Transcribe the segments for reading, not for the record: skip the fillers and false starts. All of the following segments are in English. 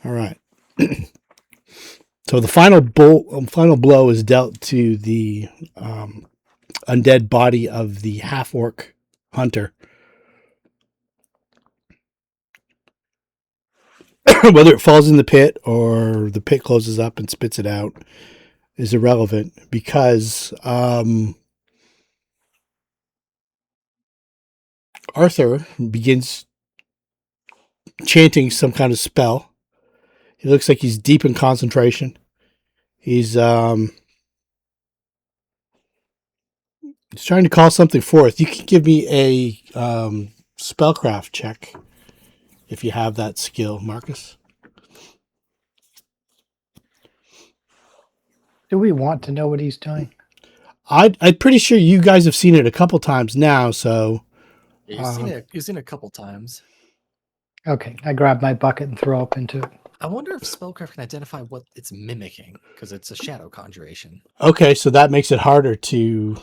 All right. So the final blow is dealt to the undead body of the half-orc hunter. Whether it falls in the pit or the pit closes up and spits it out is irrelevant because Arthur begins chanting some kind of spell. He looks like he's deep in concentration. He's trying to call something forth. You can give me a spellcraft check if you have that skill, Marcus. Do we want to know what he's doing? I'm pretty sure you guys have seen it a couple times now, so... Yeah, you've seen it a couple times. Okay, I grab my bucket and throw up into it. I wonder if spellcraft can identify what it's mimicking, because it's a shadow conjuration. Okay, so that makes it harder to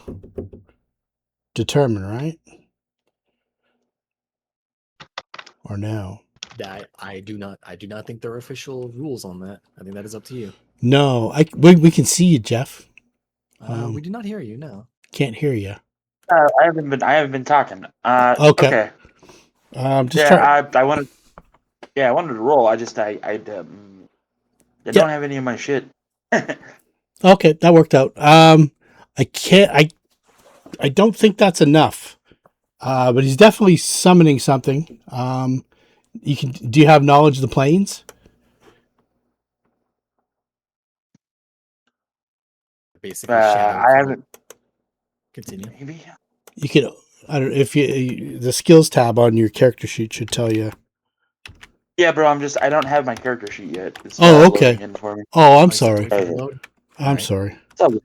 determine, right? Or no? I do not think there are official rules on that. I think that is up to you. No, we can see you, Jeff. We do not hear you. No, can't hear you. I haven't been talking. Okay. I wanted. Yeah, I wanted to roll. I don't have any of my shit. Okay, that worked out. I don't think that's enough. But he's definitely summoning something. Do you have knowledge of the planes? Basically, shadow. I haven't. Continue. Maybe. You could. I don't know if the skills tab on your character sheet should tell you. Yeah, bro. I don't have my character sheet yet. It's okay. in for me. Oh, I'm sorry. I'm sorry. No,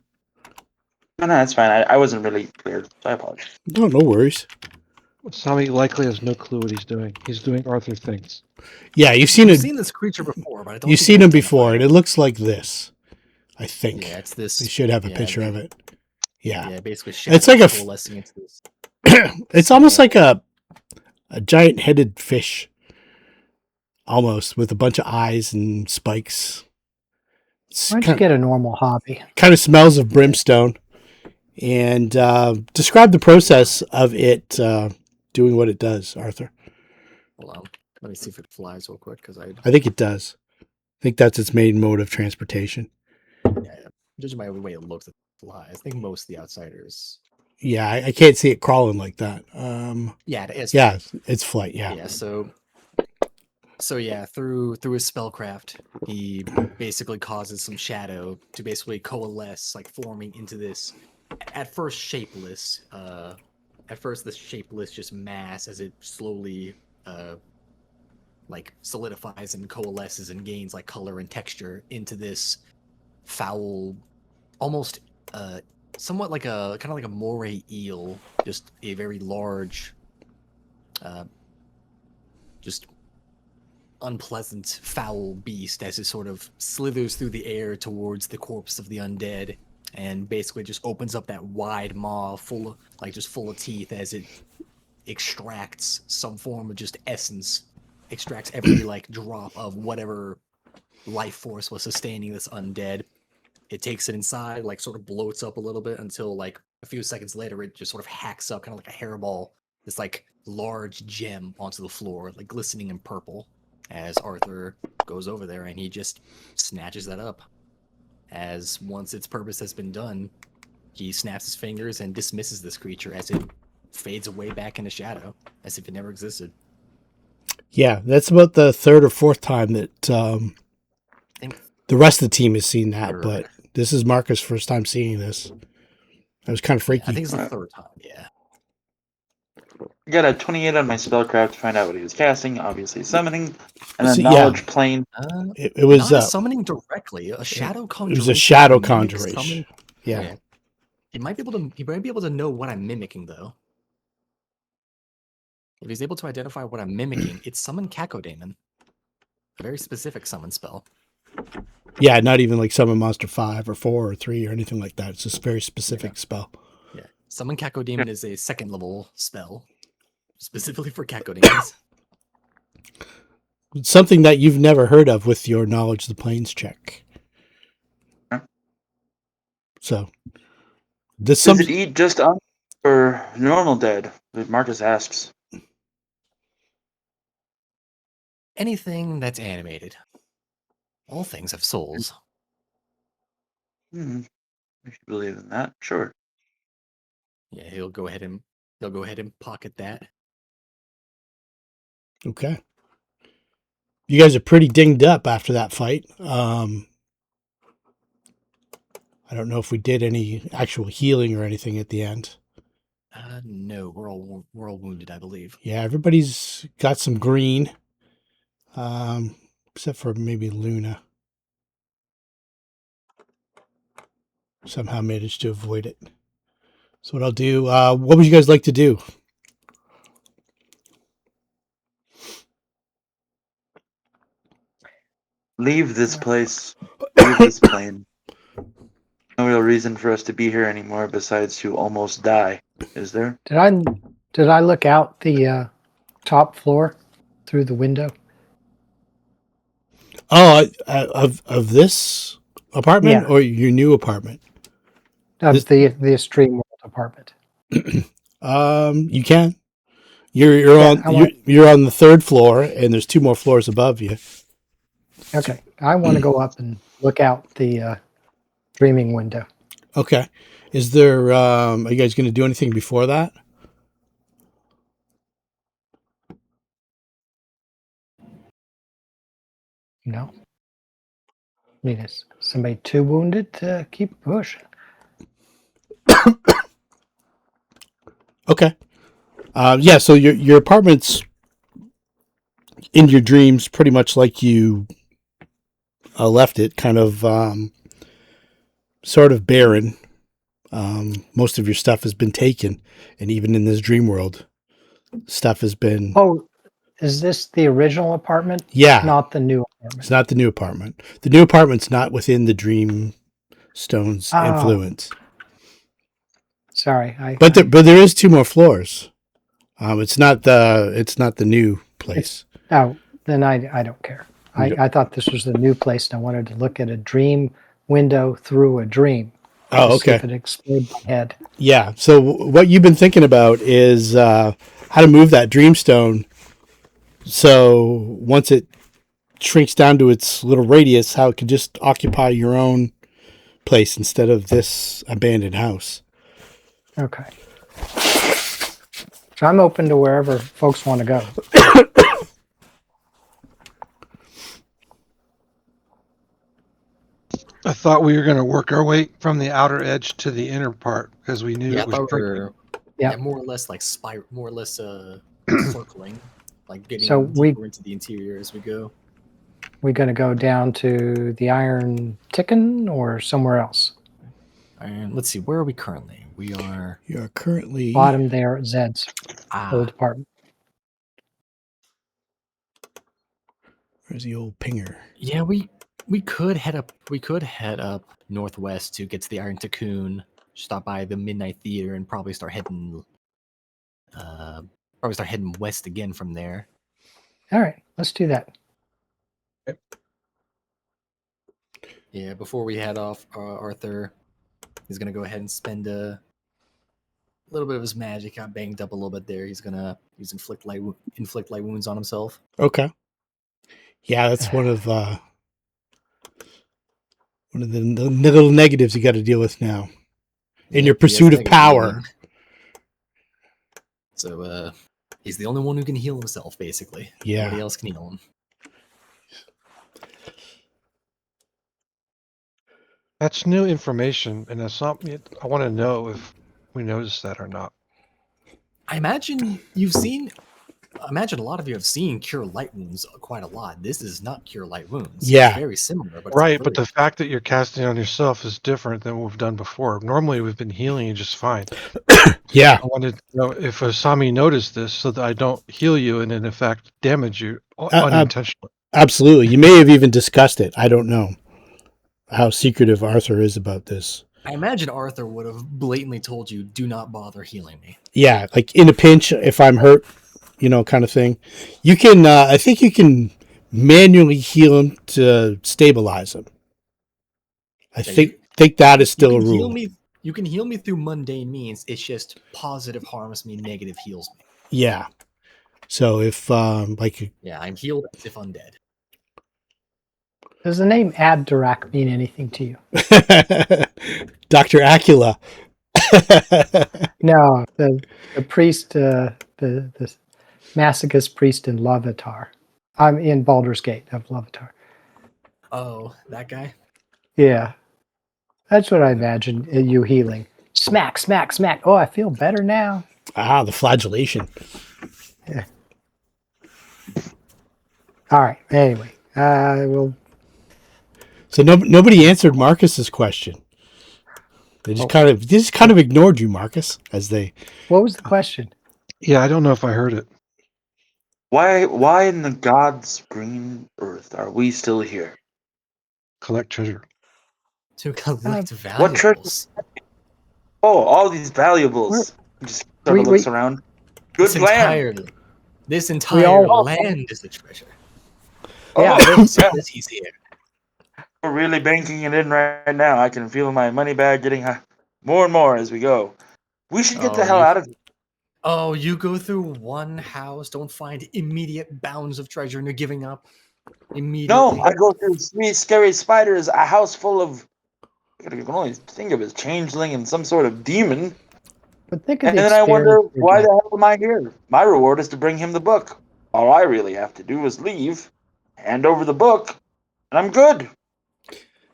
that's fine. I wasn't really clear, so I apologize. No worries. Asami likely has no clue what he's doing. He's doing Arthur things. Yeah, you've seen this creature before, but I don't. You've seen him before, and it looks like this. I think. Yeah, it's this. They should have a picture of it. Yeah. Yeah, basically. It's like coalescing into this. It's almost like a giant-headed fish, almost with a bunch of eyes and spikes. Why don't you get a normal hobby? Kind of smells of brimstone. And describe the process of it doing what it does, Arthur. Hold on. Let me see if it flies real quick, because I think it does. I think that's its main mode of transportation. Yeah. Judging by the way it looks, it flies. I think most of the outsiders. Yeah, I can't see it crawling like that. Yeah, it is. Yeah, it's flight. Yeah. Yeah. So yeah, through his spellcraft, he basically causes some shadow to basically coalesce, like forming into this. At first, shapeless. This shapeless just mass as it slowly, like solidifies and coalesces and gains like color and texture into this foul, almost, somewhat like a kind of like a moray eel, just a very large, just unpleasant, foul beast as it sort of slithers through the air towards the corpse of the undead. And basically just opens up that wide maw full of teeth as it extracts some form of just essence, extracts every like drop of whatever life force was sustaining this undead. It takes it inside, like sort of bloats up a little bit until like a few seconds later it just sort of hacks up kind of like a hairball, this like large gem onto the floor, like glistening in purple, as Arthur goes over there and he just snatches that up. As once its purpose has been done, he snaps his fingers and dismisses this creature as it fades away back into shadow, as if it never existed. Yeah, that's about the third or fourth time that the rest of the team has seen that, but this is Marcus' first time seeing this. That was kind of freaky. I think it's the third time, yeah. I got a 28 on my spellcraft to find out what he was casting, obviously summoning, and then knowledge plane. It was not summoning directly, a shadow conjuration. It was a shadow conjuration. Yeah. He might be able to know what I'm mimicking though. If he's able to identify what I'm mimicking, it's summon Cacodemon. A very specific summon spell. Yeah, not even like summon monster 5 or 4 or 3 or anything like that. It's just a very specific spell. Yeah. Summon Cacodemon is a second level spell. Specifically for Cacodemons. something that you've never heard of with your knowledge of the planes check. Huh? So, Does it eat just or normal dead? Marcus asks. Anything that's animated. All things have souls. I should believe in that. Sure. Yeah, he'll go ahead and pocket that. Okay. You guys are pretty dinged up after that fight. I don't know if we did any actual healing or anything at the end. No, we're all wounded, I believe. Yeah, everybody's got some green, except for maybe Luna. Somehow managed to avoid it. So what I'll do, what would you guys like to do? Leave this place. Leave this plane. No real reason for us to be here anymore besides to almost die, is there? Did I look out the top floor through the window? Oh, of this apartment or your new apartment? Of the Extreme World apartment. You can. You're on the third floor, and there's 2 more floors above you. Okay, I want to go up and look out the dreaming window. Okay. Is there? Are you guys going to do anything before that? No. I mean, is somebody too wounded to keep pushing? Okay. Yeah. So your apartment's in your dreams, pretty much like you left it, kind of sort of barren. Most of your stuff has been taken, and even in this dream world, stuff has been. Oh, is this the original apartment? Yeah. Not the new apartment. It's not the new apartment. The new apartment's not within the Dream Stone's influence. Sorry, but there is 2 more floors. It's not the new place. Then I don't care. I thought this was the new place, and I wanted to look at a dream window through a dream. Oh, okay. See if it exploded my head. Yeah. So what you've been thinking about is how to move that Dreamstone. So once it shrinks down to its little radius, how it could just occupy your own place instead of this abandoned house. Okay. So I'm open to wherever folks want to go. I thought we were going to work our way from the outer edge to the inner part because we knew it was more or less like circling, like getting deeper into the interior as we go. We going to go down to the Iron Chicken or somewhere else? And let's see, where are we currently? You are currently bottom there at Zed's old apartment. Where's the old pinger? Yeah, we could head up. We could head up northwest to get to the Iron Cocoon. Stop by the Midnight Theater and probably start heading. West again from there. All right, let's do that. Yeah, before we head off, Arthur is gonna go ahead and spend a little bit of his magic. Got banged up a little bit there. He's gonna inflict light wounds on himself. Okay. Yeah, that's one of the little negatives you got to deal with now in your pursuit of power. So he's the only one who can heal himself, basically. Yeah. Nobody else can heal him. That's new information, and that's something I want to know if we noticed that or not. I imagine a lot of you have seen Cure Light Wounds quite a lot. This is not Cure Light Wounds. Yeah. It's very similar. But but the fact that you're casting on yourself is different than what we've done before. Normally, we've been healing you just fine. Yeah. I wanted to know if Asami noticed this so that I don't heal you and in fact damage you unintentionally. Absolutely. You may have even discussed it. I don't know how secretive Arthur is about this. I imagine Arthur would have blatantly told you, do not bother healing me. Yeah, like in a pinch, if I'm hurt, kind of thing. You can, I think you can manually heal him to stabilize him. I think that is still a rule. You can heal me through mundane means. It's just positive harms me, negative heals me. Yeah. So if I'm healed as if undead. Does the name Abdurak mean anything to you? Dr. Acula. No, the priest, the masochist priest in Lovitar. I'm in Baldur's Gate of Lovitar. Oh, that guy? Yeah. That's what I imagine you healing. Smack, smack, smack. Oh, I feel better now. The flagellation. Yeah. All right. Anyway, we'll. So nobody answered Marcus's question. They just kind of ignored you, Marcus, as they. What was the question? Yeah, I don't know if I heard it. Why in the God's green earth are we still here? Collect treasure. To collect What treasure? valuables. Oh, all these valuables. Just sort of looks around. Good plan. This entire land is a treasure. Yeah, He's here. We're really banking it in right now. I can feel my money bag getting more and more as we go. We should get the hell out of here. Oh, you go through one house, don't find immediate bounds of treasure, and you're giving up immediately. No, I go through 3 scary spiders, a house full of. I can only think of as changeling and some sort of demon. But think of and then I wonder, why the hell am I here? My reward is to bring him the book. All I really have to do is leave, hand over the book, and I'm good.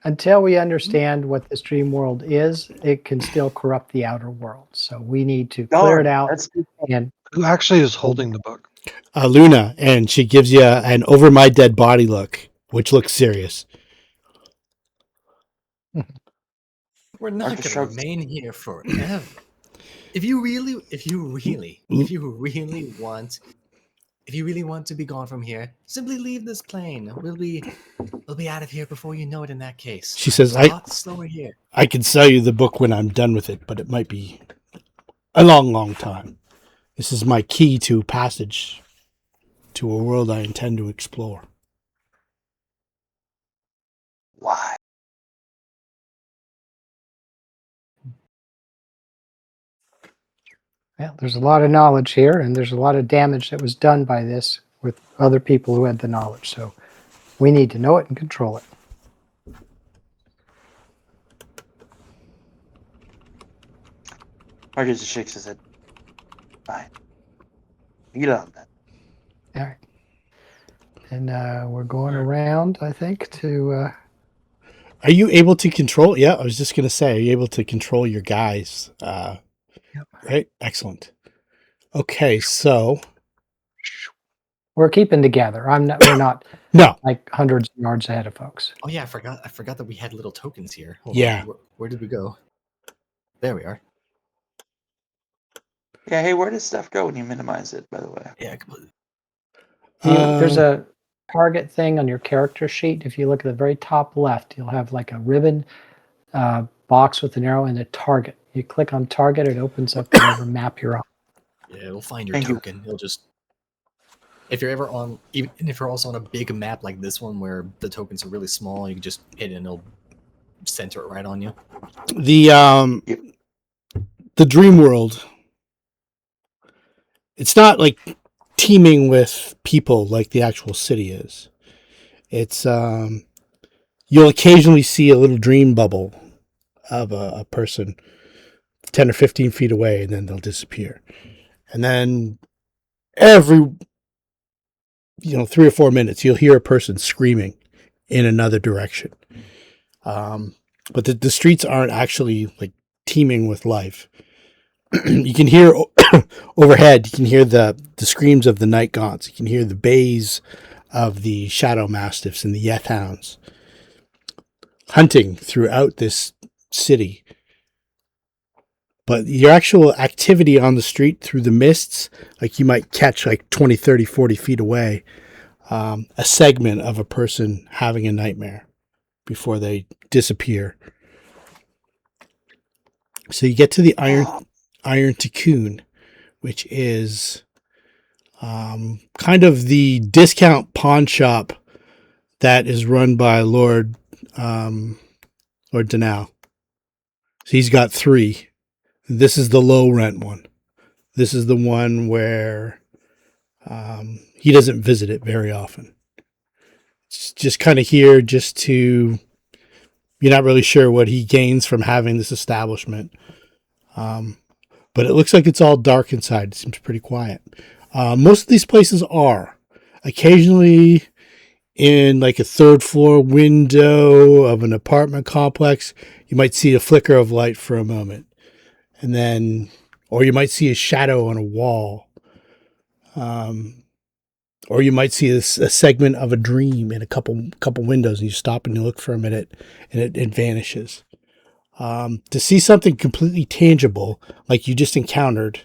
Until we understand what this dream world is, it can still corrupt the outer world. So we need to clear it out. And who actually is holding the book? Luna, and she gives you an over my dead body look, which looks serious. We're not going to remain here forever. If you really want to be gone from here, simply leave this plane. We'll be out of here before you know it. In that case, she says, "A lot slower here." I can sell you the book when I'm done with it, but it might be a long, long time. This is my key to passage to a world I intend to explore. Why? well, there's a lot of knowledge here, and there's a lot of damage that was done by this with other people who had the knowledge. So we need to know it and control it. Marcus just shakes his head. Fine. Get on that. All right. And we're going around, I think, to... Are you able to control? Yeah, I was just going to say, are you able to control your guys? Yep. Right? Excellent. Okay, so... We're keeping together. We're not no. like hundreds of yards ahead of folks. Oh yeah, I forgot that we had little tokens here. Hold yeah. on. Where did we go? There we are. Yeah, hey, where does stuff go when you minimize it, by the way? Yeah, completely. There's a target thing on your character sheet. If you look at the very top left, you'll have like a ribbon box with an arrow and a target. You click on target, it opens up whatever map you're on. Yeah, it'll find your token. It'll just... If you're ever on... Even if you're also on a big map like this one where the tokens are really small, you can just hit it and it'll center it right on you. The dream world... It's not like teeming with people like the actual city is. It's you'll occasionally see a little dream bubble of a person 10 or 15 feet away, and then they'll disappear. And then every 3 or 4 minutes you'll hear a person screaming in another direction. But the streets aren't actually like teeming with life. You can hear overhead, you can hear the screams of the night gaunts. You can hear the bays of the shadow mastiffs and the yeth hounds hunting throughout this city. But your actual activity on the street through the mists, like you might catch like 20, 30, 40 feet away, a segment of a person having a nightmare before they disappear. So you get to the Iron Tikkun, which is kind of the discount pawn shop that is run by Lord Danao. So he's got 3. This is the low rent one. This is the one where he doesn't visit it very often. It's just kind of here just to, you're not really sure what he gains from having this establishment. But it looks like it's all dark inside. It seems pretty quiet. Most of these places are. Occasionally in like a 3rd floor window of an apartment complex, you might see a flicker of light for a moment. And then, or you might see a shadow on a wall. Or you might see a segment of a dream in a couple windows, and you stop and you look for a minute, and it vanishes. To see something completely tangible, like you just encountered,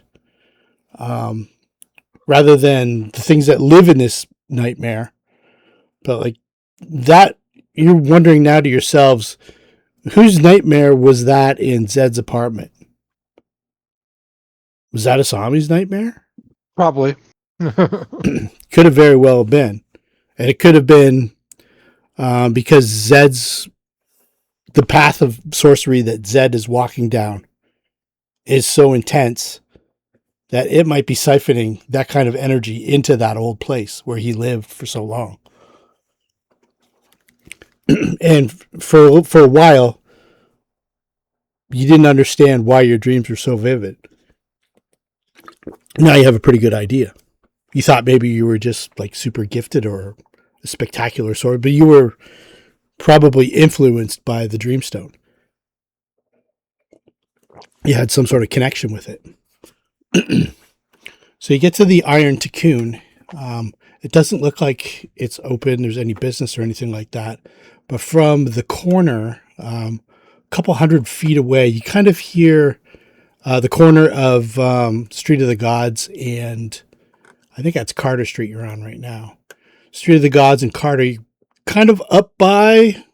rather than the things that live in this nightmare, but like that, you're wondering now to yourselves, whose nightmare was that in Zed's apartment? Was that Asami's nightmare? Probably. Could have very well been. And it could have been because Zed's, the path of sorcery that Zed is walking down is so intense that it might be siphoning that kind of energy into that old place where he lived for so long. And for a while, you didn't understand why your dreams were so vivid. Now you have a pretty good idea. You thought maybe you were just like super gifted or a spectacular sword, but you were probably influenced by the Dreamstone. You had some sort of connection with it. So you get to the Iron Cocoon. It doesn't look like it's open. There's any business or anything like that. But from the corner, a couple 100 feet away, you kind of hear the corner of Street of the Gods, and I think that's Carter Street you're on right now. Street of the Gods and Carter, kind of up by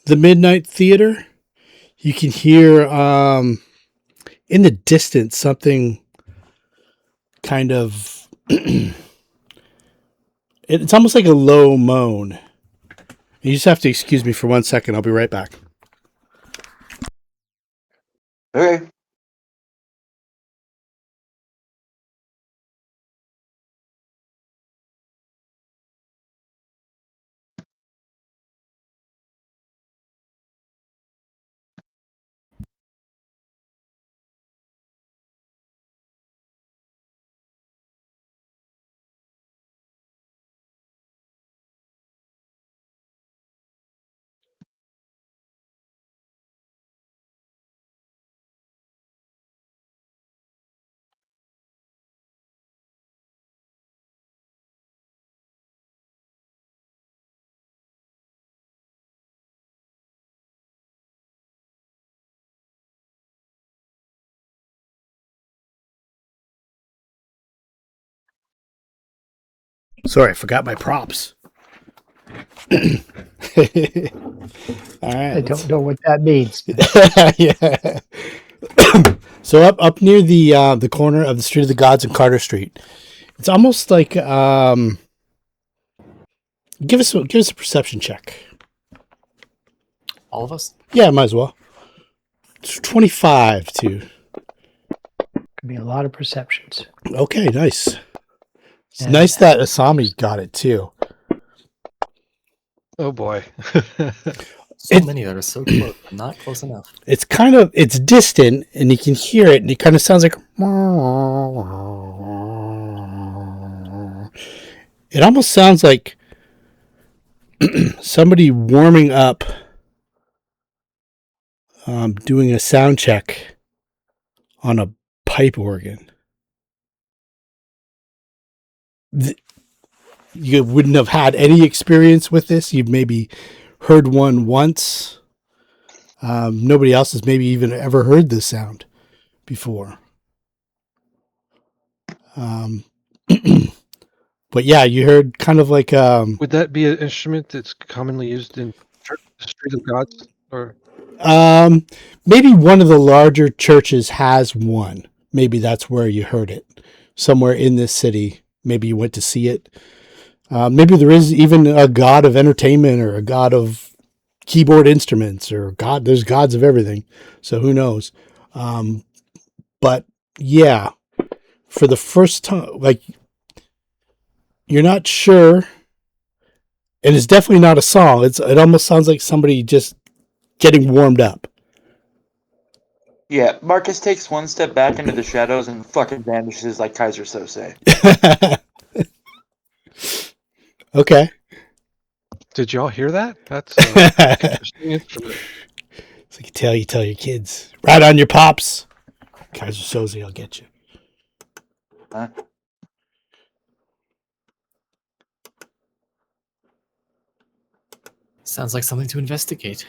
the Midnight Theater. You can hear in the distance something kind of it's almost like a low moan. You just have to excuse me for 1 second. I'll be right back. Okay. Sorry, I forgot my props. All right. I don't know what that means. Yeah. So up near the corner of the Street of the Gods and Carter Street, it's almost like give us a perception check. All of us? Yeah, might as well. It's 25 to. Could be a lot of perceptions. Okay, nice. It's Yeah. nice that Asami got it too. Oh boy. So many that are so close, but not close enough. It's distant, and you can hear it, and it kind of sounds like. It almost sounds like somebody warming up, doing a sound check on a pipe organ. You wouldn't have had any experience with this. You've maybe heard one once. Nobody else has maybe even ever heard this sound before. But yeah, you heard kind of like Would that be an instrument that's commonly used in the Street of Gods? Or maybe one of the larger churches has one. Maybe that's where you heard it. Somewhere in this city. Maybe you went to see it. Maybe there is even a god of entertainment or a god of keyboard instruments or god. There's gods of everything. So who knows? But yeah, for the first time, like you're not sure, and it's definitely not a song. It almost sounds like somebody just getting warmed up. Yeah, Marcus takes one step back into the shadows and fucking vanishes like Kaiser Sose. Okay. Did y'all hear that? That's It's interesting instrument. like you tell your kids. Right on your pops. Kaiser Soze, I'll get you. Huh? Sounds like something to investigate.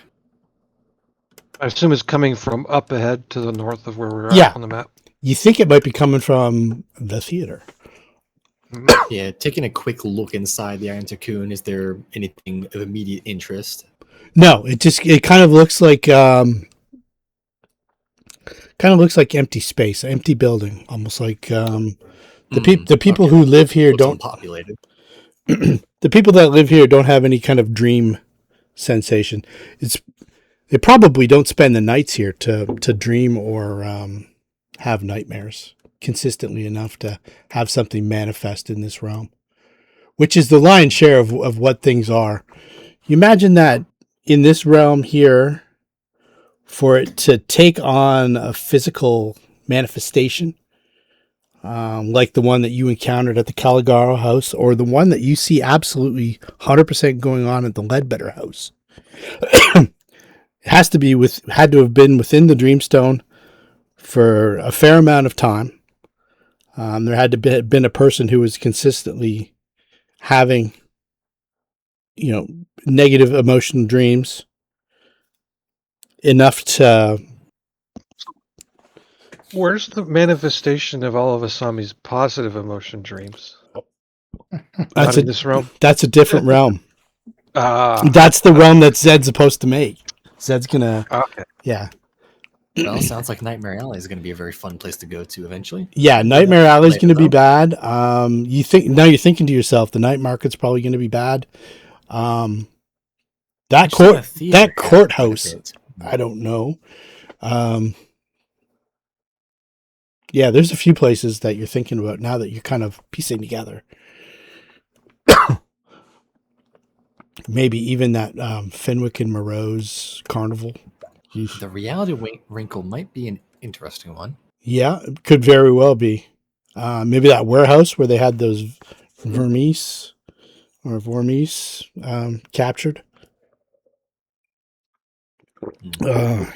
I assume it's coming from up ahead to the north of where we're Yeah. at on the map. You think it might be coming from the theater. Yeah, taking a quick look inside the Iron Cocoon, is there anything of immediate interest? No, it kind of looks like empty space, empty building, almost like the people who live here Looks don't unpopulated. the people that live here don't have any kind of dream sensation. They probably don't spend the nights here to dream or have nightmares consistently enough to have something manifest in this realm, which is the lion's share of what things are. You imagine that in this realm here, for it to take on a physical manifestation, like the one that you encountered at the Caligaro house, or the one that you see absolutely 100% going on at the Ledbetter house. It had to have been within the Dreamstone for a fair amount of time. There had to have been a person who was consistently having, negative emotional dreams enough to. Where's the manifestation of all of Asami's positive emotion dreams? Not in this realm? That's a different realm. Ah. That's the realm that Zed's supposed to make. Zed's gonna. Okay. Yeah. Well, sounds like Nightmare Alley is going to be a very fun place to go to eventually. Yeah, Nightmare Alley is going to be bad. You're thinking to yourself, the night market's probably going to be bad. That courthouse, I don't know. Yeah, there's a few places that you're thinking about now that you're kind of piecing together. Maybe even that Fenwick and Moreau's carnival. The reality wrinkle might be an interesting one. Yeah, it could very well be. Maybe that warehouse where they had those vermis captured.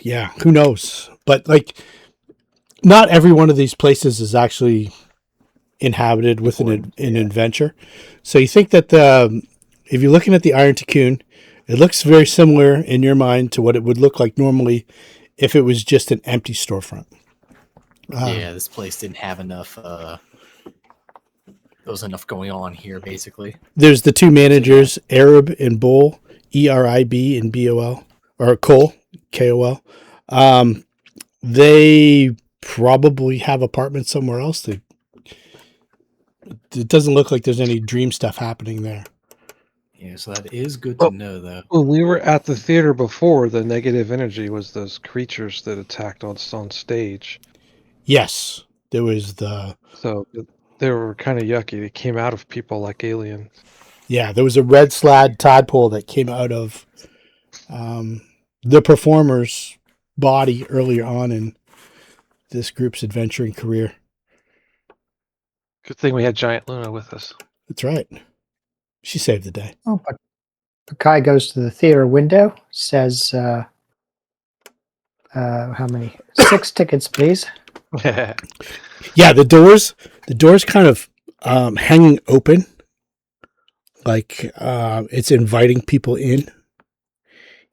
Yeah, who knows? But like, not every one of these places is actually inhabited with an adventure. So you think that if you're looking at the Iron Cocoon, it looks very similar in your mind to what it would look like normally if it was just an empty storefront. Yeah, this place didn't have enough. There was enough going on here, basically. There's the two managers, Arab and Bull, ERIB and BOL, or Cole, KOL. They probably have apartments somewhere else. It doesn't look like there's any dream stuff happening there. Yeah, so that is good to know, though. When we were at the theater before, the negative energy was those creatures that attacked us on stage. Yes, there was the... So they were kind of yucky. They came out of people like aliens. Yeah, there was a red slad tadpole that came out of the performer's body earlier on in this group's adventuring career. Good thing we had Giant Luna with us. That's right. She saved the day. Oh, but Kai goes to the theater window, says, how many? 6 tickets, please. Yeah, the doors kind of hanging open, like it's inviting people in.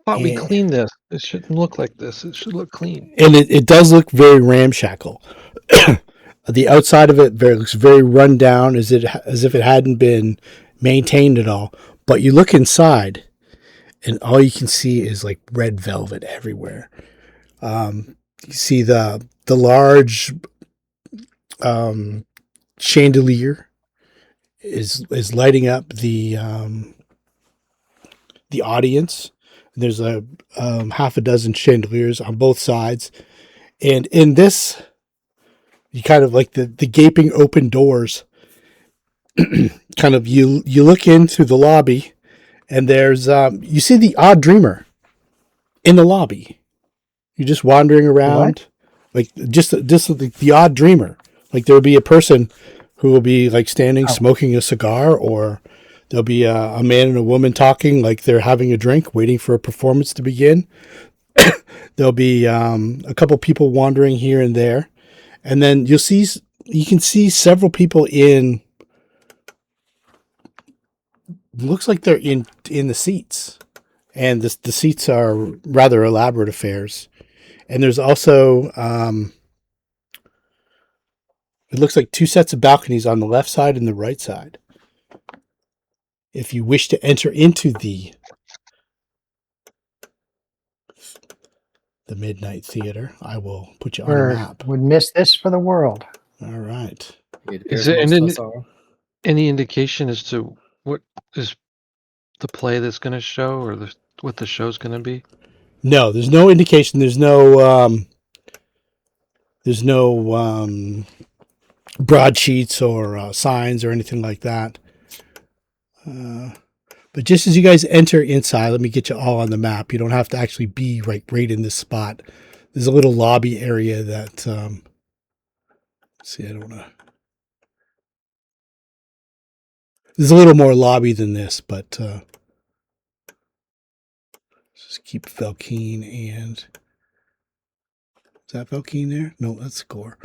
Thought we cleaned this. It shouldn't look like this. It should look clean. And it does look very ramshackle. The outside of it looks very run down, as if it hadn't been maintained at all. But you look inside, and all you can see is like red velvet everywhere. You see the large chandelier is lighting up the audience. There's a half a dozen chandeliers on both sides, and in this, you kind of like the gaping open doors. Kind of you look into the lobby, and there's you see the odd dreamer in the lobby. You're just wandering around, like just the odd dreamer. Like there will be a person who will be like standing smoking a cigar, or there'll be a man and a woman talking like they're having a drink, waiting for a performance to begin. There'll be a couple people wandering here and there, and then you can see several people in. Looks like they're in the seats, and the seats are rather elaborate affairs. And there's also it looks like 2 sets of balconies on the left side and the right side. If you wish to enter into the Midnight Theater, I will put you on a map. Would miss this for the world. All right. Is there any indication as to what is the play that's going to show, or what the show's going to be? No, there's no indication. There's no broadsheets or signs or anything like that. But just as you guys enter inside, let me get you all on the map. You don't have to actually be right in this spot. There's a little lobby area that. See, I don't want to. There's a little more lobby than this, but just keep Velkeen and. Is that Velkeen there? No, that's Gore.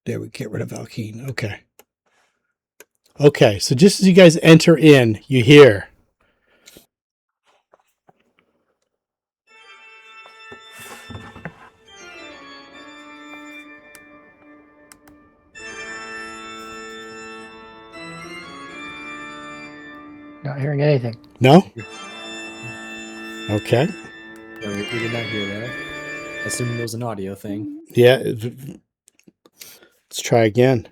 There, we get rid of Velkeen. Okay. Okay, so just as you guys enter in, you hear. Not hearing anything. No? Okay. We did not hear that. Assuming it was an audio thing. Yeah. Let's try again.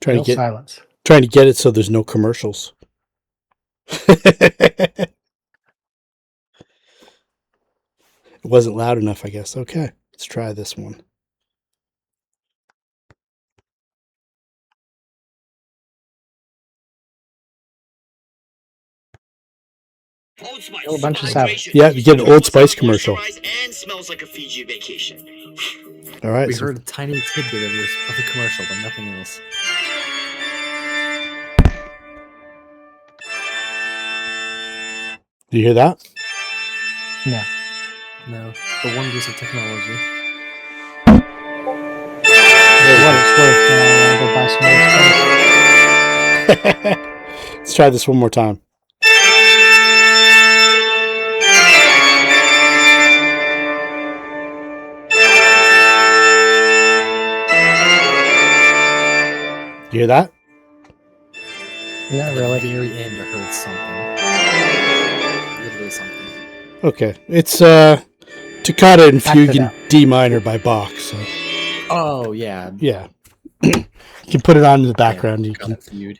Trying to get it so there's no commercials. It wasn't loud enough, I guess. Okay, let's try this one. Old Spice. A bunch of savage. Yeah, you get an Old Spice commercial. And smells like a Fiji vacation. All right. We heard a tiny tidbit of the commercial, but nothing else. Do you hear that? No. No. The wonders of technology. What it's worth, I'll go buy some Old Spice. Let's try this one more time. You hear that? Not really. At the very end, I heard something. Literally something. Okay. It's Toccata and Fugue in D minor by Bach. So. Oh, yeah. Yeah. You can put it on in the background. Yeah, you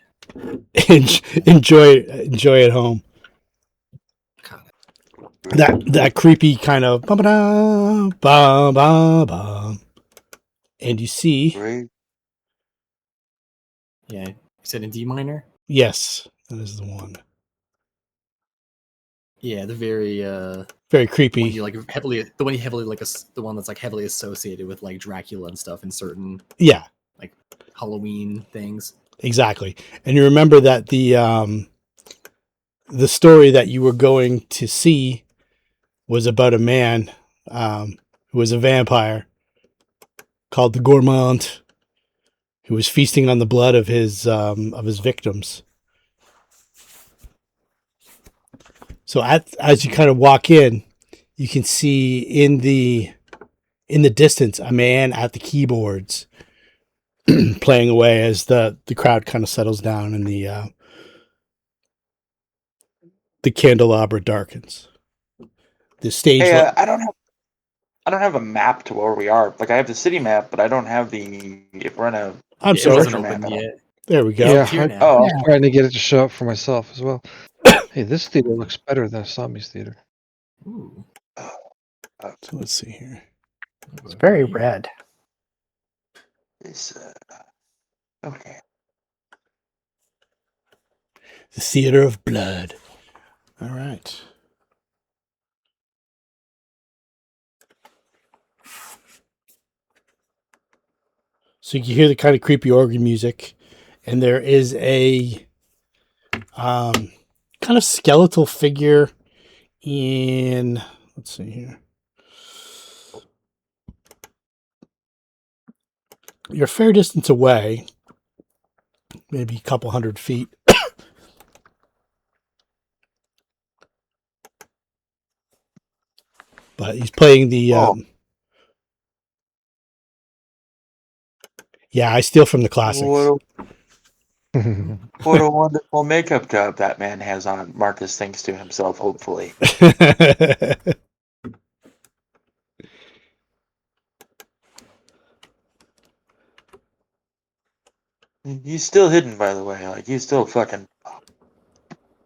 can enjoy at home. That creepy kind of and you see. Right. Yeah. You said in D minor? Yes, that is the one. Yeah, the very creepy. The one that's like heavily associated with like Dracula and stuff in certain like Halloween things. Exactly. And you remember that the story that you were going to see was about a man who was a vampire called the Gourmand, who was feasting on the blood of his victims. So as you kind of walk in, you can see in the distance a man at the keyboards playing away as the crowd kind of settles down and the candelabra darkens. The stage. Hey, I don't have I don't have a map to where we are. Like I have the city map, but I don't have the if we're in a I'm It sorry. wasn't map. open yet. There we go. Yeah, Here I now. Oh, was trying to get it to show up for myself as well. Hey, this theater looks better than Asami's theater. Ooh. So let's see here. It's very red. this, okay. The Theater of Blood. All right. So you can hear the kind of creepy organ music, and there is a kind of skeletal figure in. Let's see here. You're a fair distance away, maybe a couple 100 feet. But he's playing the. Yeah, I steal from the classics. What a wonderful makeup job that man has on. Marcus thinks to himself, hopefully. He's still hidden, by the way. Like he's still fucking.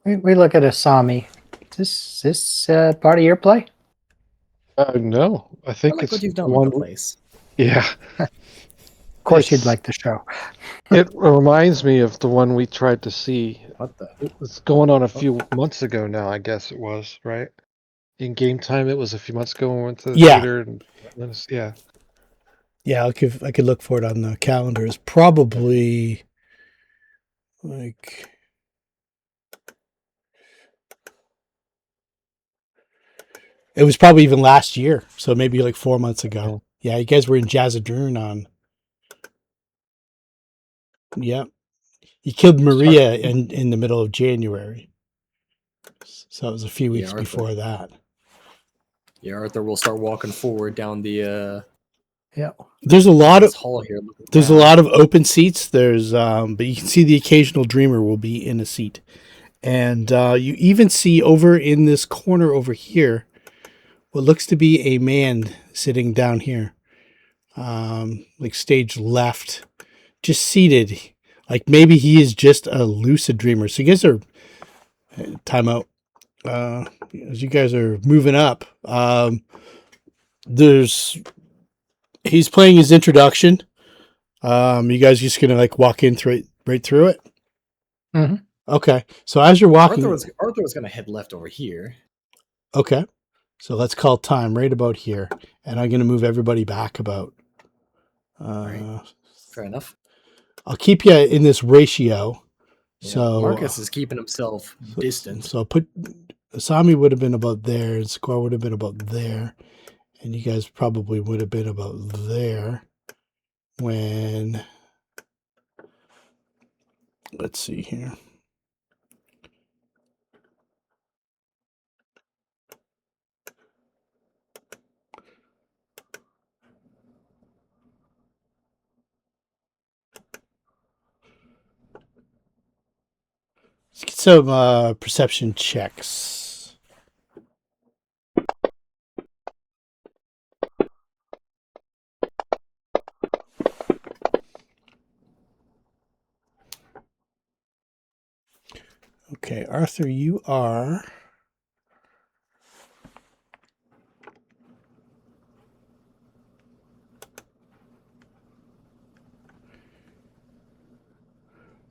We look at Asami. Is this part of your play? No, I I think like it's what you've the done with one. the place. Yeah, Of course, you'd It's- like the show. it reminds me of the one we tried to see. What the? It's going on a few months ago now, I guess it was, right? In game time, it was a few months ago when we went to the Yeah. theater. And yeah. Yeah, I could look for it on the calendar. It's probably like it was probably even last year, so maybe like 4 months ago. Oh. Yeah, you guys were in Jazzadrune on. Yep, you killed Maria in the middle of January, so it was a few weeks Arthur. before that. Yeah, Arthur will start walking forward down the Yeah. There's a lot this of hall here. looking there's a down. lot of open seats. There's but you can see the occasional dreamer will be in a seat, and you even see over in this corner over here what looks to be a man sitting down here, like stage left, just seated. Like maybe he is just a lucid dreamer. So you guys are time out. As you guys are moving up, he's playing his introduction. You guys just gonna like walk in right through it. Mhm. Okay. So as you're walking, Arthur was gonna head left over here. okay. So let's call time right about here, and I'm gonna move everybody back about. Right. Fair enough. I'll keep you in this ratio. Yeah, So Marcus is keeping himself distant. So put Asami would have been about there, and Square would have been about there, and you guys probably would have been about there when. Let's see here. Let's get some perception checks. Okay, Arthur, you are.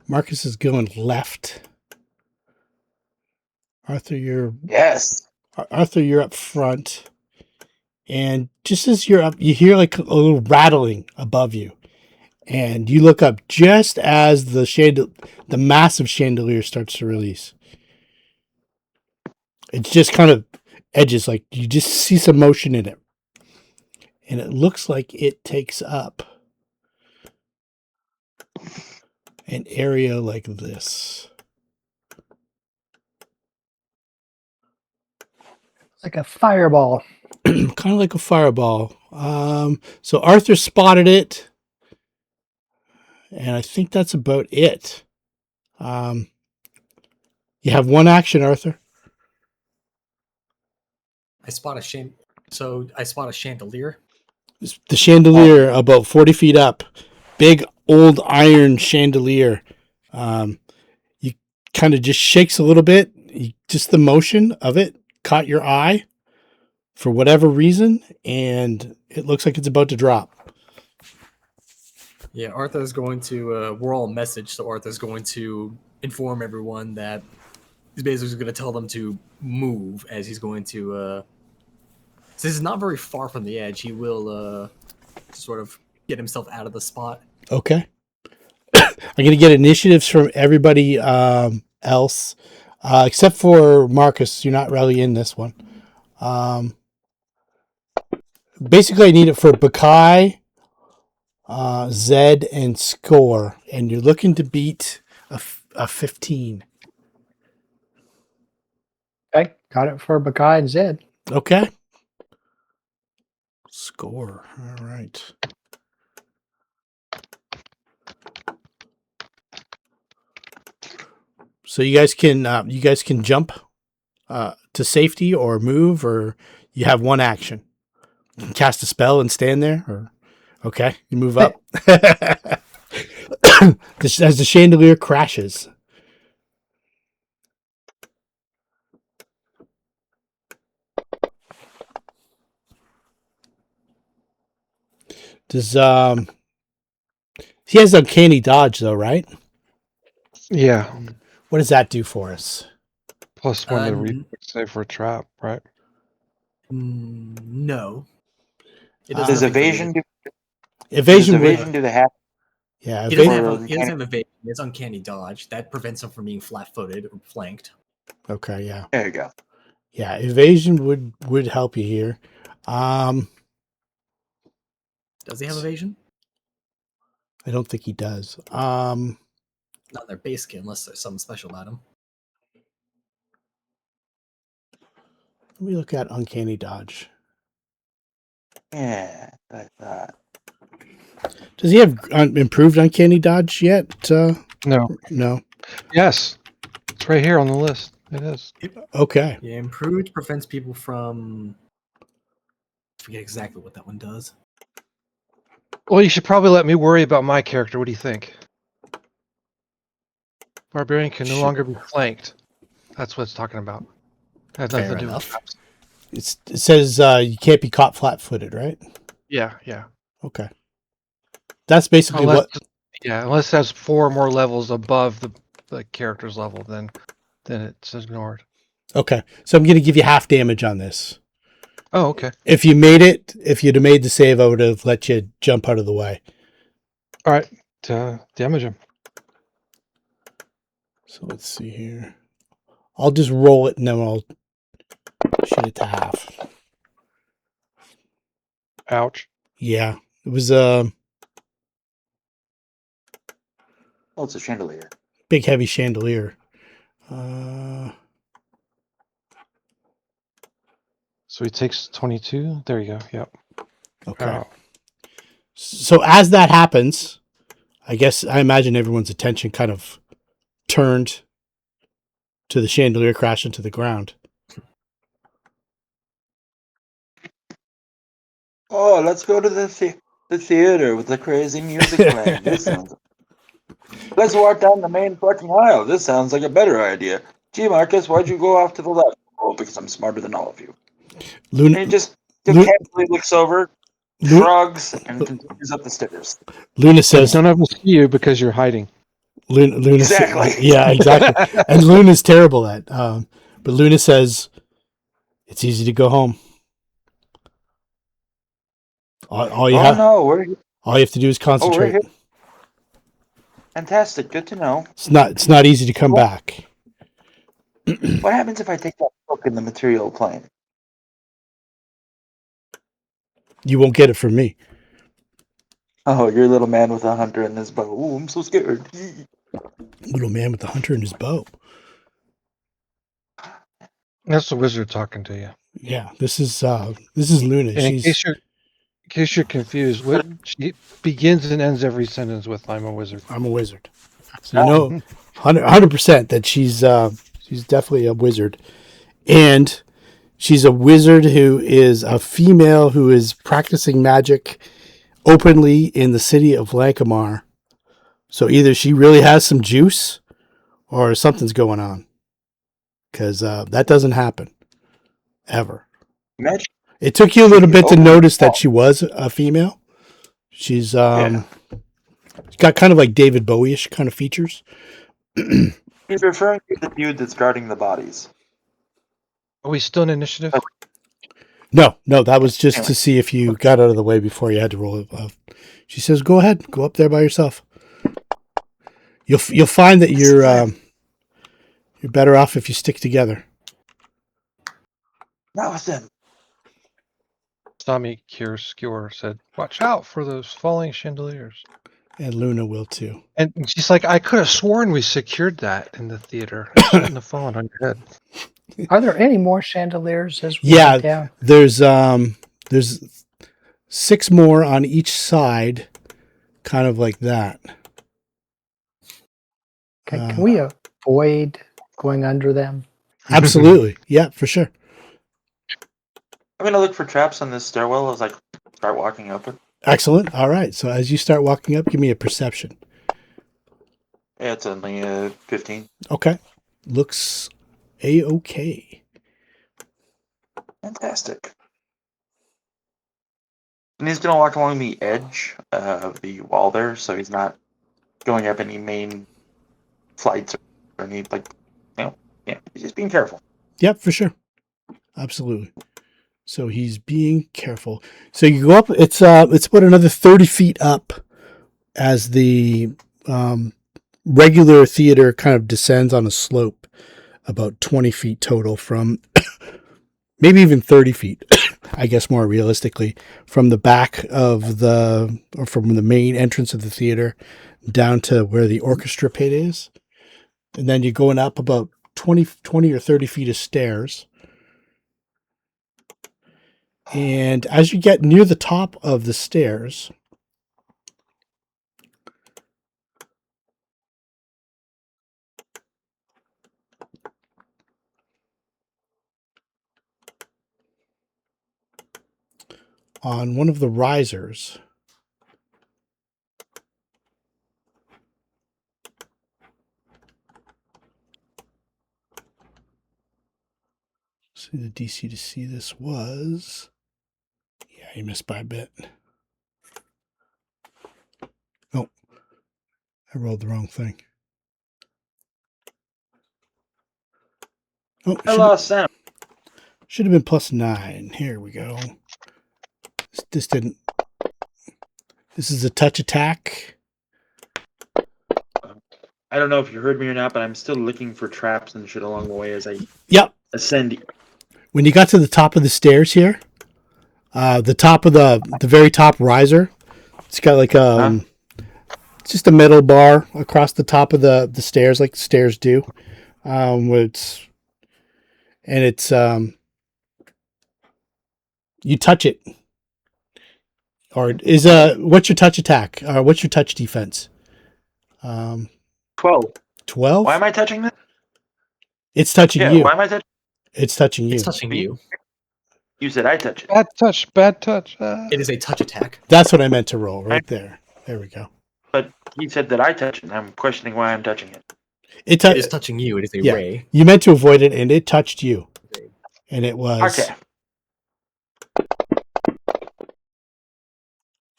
Marcus is going left. Arthur, you're up front. And just as you're up, you hear like a little rattling above you. And you look up just as the massive chandelier starts to release. It's just kind of edges, like you just see some motion in it. And it looks like it takes up an area like this. Like a fireball. Kind of like a fireball. So Arthur spotted it. And I think that's about it. You have one action, Arthur. I spot a shame. So I spot a chandelier. The chandelier about 40 feet up, big old iron chandelier. You kind of just shakes a little bit. Just the motion of it caught your eye for whatever reason, and it looks like it's about to drop. Yeah, Arthur's going to. We're all messaged, so Arthur's going to inform everyone that he's basically going to tell them to move, as he's going to. Since he's not very far from the edge, he will sort of get himself out of the spot. Okay. I'm going to get initiatives from everybody else, except for Marcus. You're not really in this one. Basically, I need it for Bakai, Zed, and Score, and you're looking to beat a 15. Okay, got it for Bakai and Zed. Okay. Score. All right. So you guys can jump to safety or move, or you have one action. You can cast a spell and stand there, or okay, you move up. As the chandelier crashes. Does he has uncanny dodge though, right? Yeah. What does that do for us? Plus one to reflex save for a trap, right? No. It Does nothing for evasion you. do? Evasion. Does evasion do the half? Yeah, He doesn't evasion. have evasion. It's uncanny dodge. That prevents him from being flat-footed or flanked. Okay, yeah. There you go. Yeah, evasion would help you here. Does he have evasion? I don't think he does. Not in their base kit, unless there's something special about him. Let me look at uncanny dodge. Yeah, I thought. Does he have improved uncanny dodge yet? No. No. Yes. It's right here on the list. It is. Okay. Yeah, improved prevents people from. I forget exactly what that one does. Well, you should probably let me worry about my character. What do you think? Barbarian can no longer be flanked. That's what it's talking about. Has nothing Fair to do enough. with traps. It says you can't be caught flat-footed, right? Yeah, yeah. Okay. That's basically Unless it has 4 more levels above the character's level, then it's ignored. Okay. So I'm going to give you half damage on this. Oh, okay. If you'd have made the save, I would have let you jump out of the way. All right. Damage him. So let's see here. I'll just roll it and then I'll shoot it to half. Ouch. Yeah. It was Oh, it's a chandelier. big heavy chandelier. Uh, So he takes 22. There you go. Yep. okay. So as that happens, I imagine everyone's attention kind of turned to the chandelier crashing to the ground. Oh, let's go to the theater with the crazy music playing. Let's walk down the main fucking aisle. This sounds like a better idea. Gee, Marcus, why'd you go off to the left? Oh, because I'm smarter than all of you. And he just casually looks over, shrugs, and continues up the stairs. Luna says, "Don't ever see you because you're hiding." Luna Exactly. Yeah, exactly. And Luna's terrible at. But Luna says, "It's easy to go home. All you have to do is concentrate." We're here. Fantastic. Good to know. It's not easy to come back. What happens if I take that book in the material plane? You won't get it from me. Oh, you're a little man with a hunter in his bow. Ooh, I'm so scared. Little man with a hunter and his bow. That's the wizard talking to you. Yeah, this is Luna. And in case you're confused, she begins and ends every sentence with "I'm a wizard." I'm a wizard. So you know 100% that she's definitely a wizard. And She's a wizard who is a female who is practicing magic openly in the city of Lankhmar. So either she really has some juice or something's going on. Because that doesn't happen. Ever. Imagine It took you a little bit to open- notice that she was a female. She's got kind of like David Bowie-ish kind of features. He's referring to the dude that's guarding the bodies. Are we still in initiative? No, that was just to see if you got out of the way before you had to roll it. She says, "Go ahead, go up there by yourself. You'll find that you're better off if you stick together." Not with them. Asami Skewer said, "Watch out for those falling chandeliers." And Luna will too. And she's like, "I could have sworn we secured that in the theater. It shouldn't have fallen on your head." Are there any more chandeliers as we Yeah, get down? there's 6 more on each side, kind of like that. Can we avoid going under them? Absolutely, yeah, for sure. I'm gonna look for traps on this stairwell as I start walking up it. Excellent. All right. So as you start walking up, give me a perception. Yeah, it's only 15. Okay. Looks a-okay. Fantastic. And he's gonna walk along the edge of the wall there, so he's not going up any main flights or any he's just being careful. Yep, for sure. Absolutely. So he's being careful. So you go up. It's about another 30 feet up as the regular theater kind of descends on a slope, about 20 feet total from maybe even 30 feet, I guess more realistically, from the back of from the main entrance of the theater down to where the orchestra pit is. And then you're going up about 20 or 30 feet of stairs. And as you get near the top of the stairs, on one of the risers, see the DC to see this was, yeah, you missed by a bit. Oh, I rolled the wrong thing. Oh, I lost Sam. should have been +9. Here we go. This didn't. This is a touch attack. I don't know if you heard me or not, but I'm still looking for traps and shit along the way as I ascend. When you got to the top of the stairs here, the top of the very top riser, it's got like it's just a metal bar across the top of the stairs, like the stairs do. You touch it, or is what's your touch attack? What's your touch defense? 12. 12. Why am I touching this? It's touching you. Why am I touching? It's touching you. It's touching you. You said I touch it. Bad touch, bad touch. It is a touch attack. That's what I meant to roll right there. There we go. But he said that I touch it, and I'm questioning why I'm touching it. It is touching you. It is a ray. You meant to avoid it, and it touched you. And it was... Okay.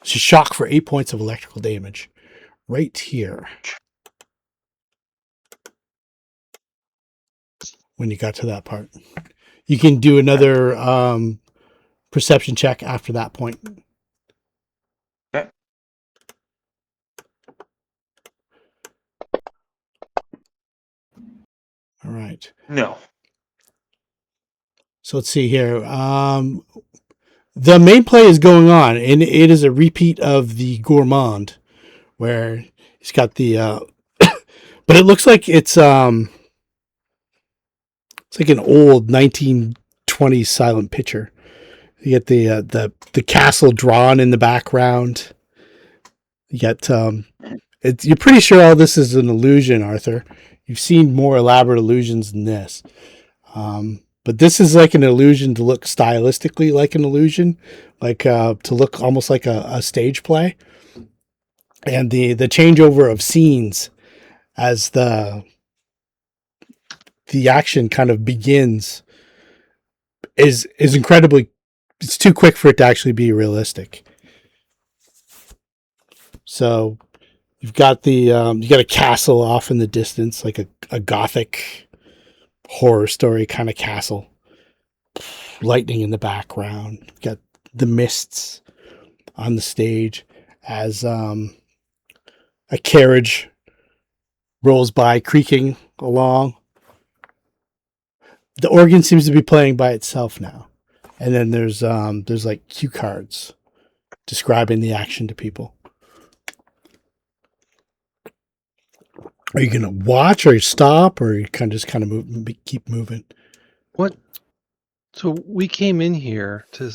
It's a shock for 8 points of electrical damage. Right here. When you got to that part. You can do another perception check after that point. Okay. All right. No. So let's see here. The main play is going on, and it is a repeat of the Gourmand, where he's got the... but it looks like it's like an old 1920s silent picture. You get the castle drawn in the background. You get you're pretty sure all this is an illusion, Arthur. You've seen more elaborate illusions than this. But this is like an illusion to look stylistically like an illusion, like to look almost like a stage play. And the changeover of scenes as the action kind of begins is incredibly. It's too quick for it to actually be realistic. So you've got you got a castle off in the distance, like a gothic horror story kind of castle. Lightning in the background. You've got the mists on the stage as a carriage rolls by, creaking along. The organ seems to be playing by itself now, and then there's like cue cards describing the action to people. Are you gonna watch, or you stop, or you just kind of move, keep moving? What? So we came in here to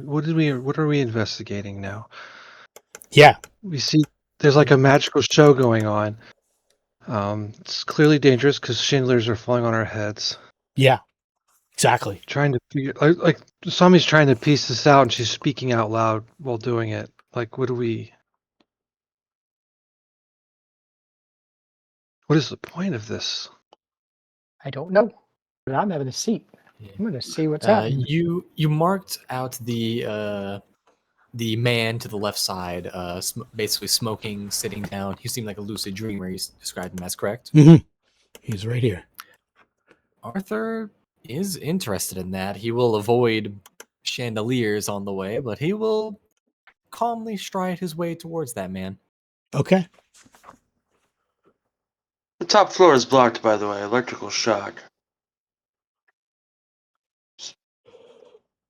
what are we investigating now? Yeah, We see there's like a magical show going on. It's clearly dangerous because chandeliers are falling on our heads. yeah, exactly. Trying to figure, like Asami's trying to piece this out, and she's speaking out loud while doing it. Like, what is the point of this? I don't know, but I'm having a seat. Yeah. I'm going to see what's happening. You marked out the man to the left side, basically smoking, sitting down. He seemed like a lucid dreamer. You described him as correct. Mm-hmm. He's right here. Arthur is interested in that. He will avoid chandeliers on the way, but he will calmly stride his way towards that man. Okay. The top floor is blocked, by the way. Electrical shock.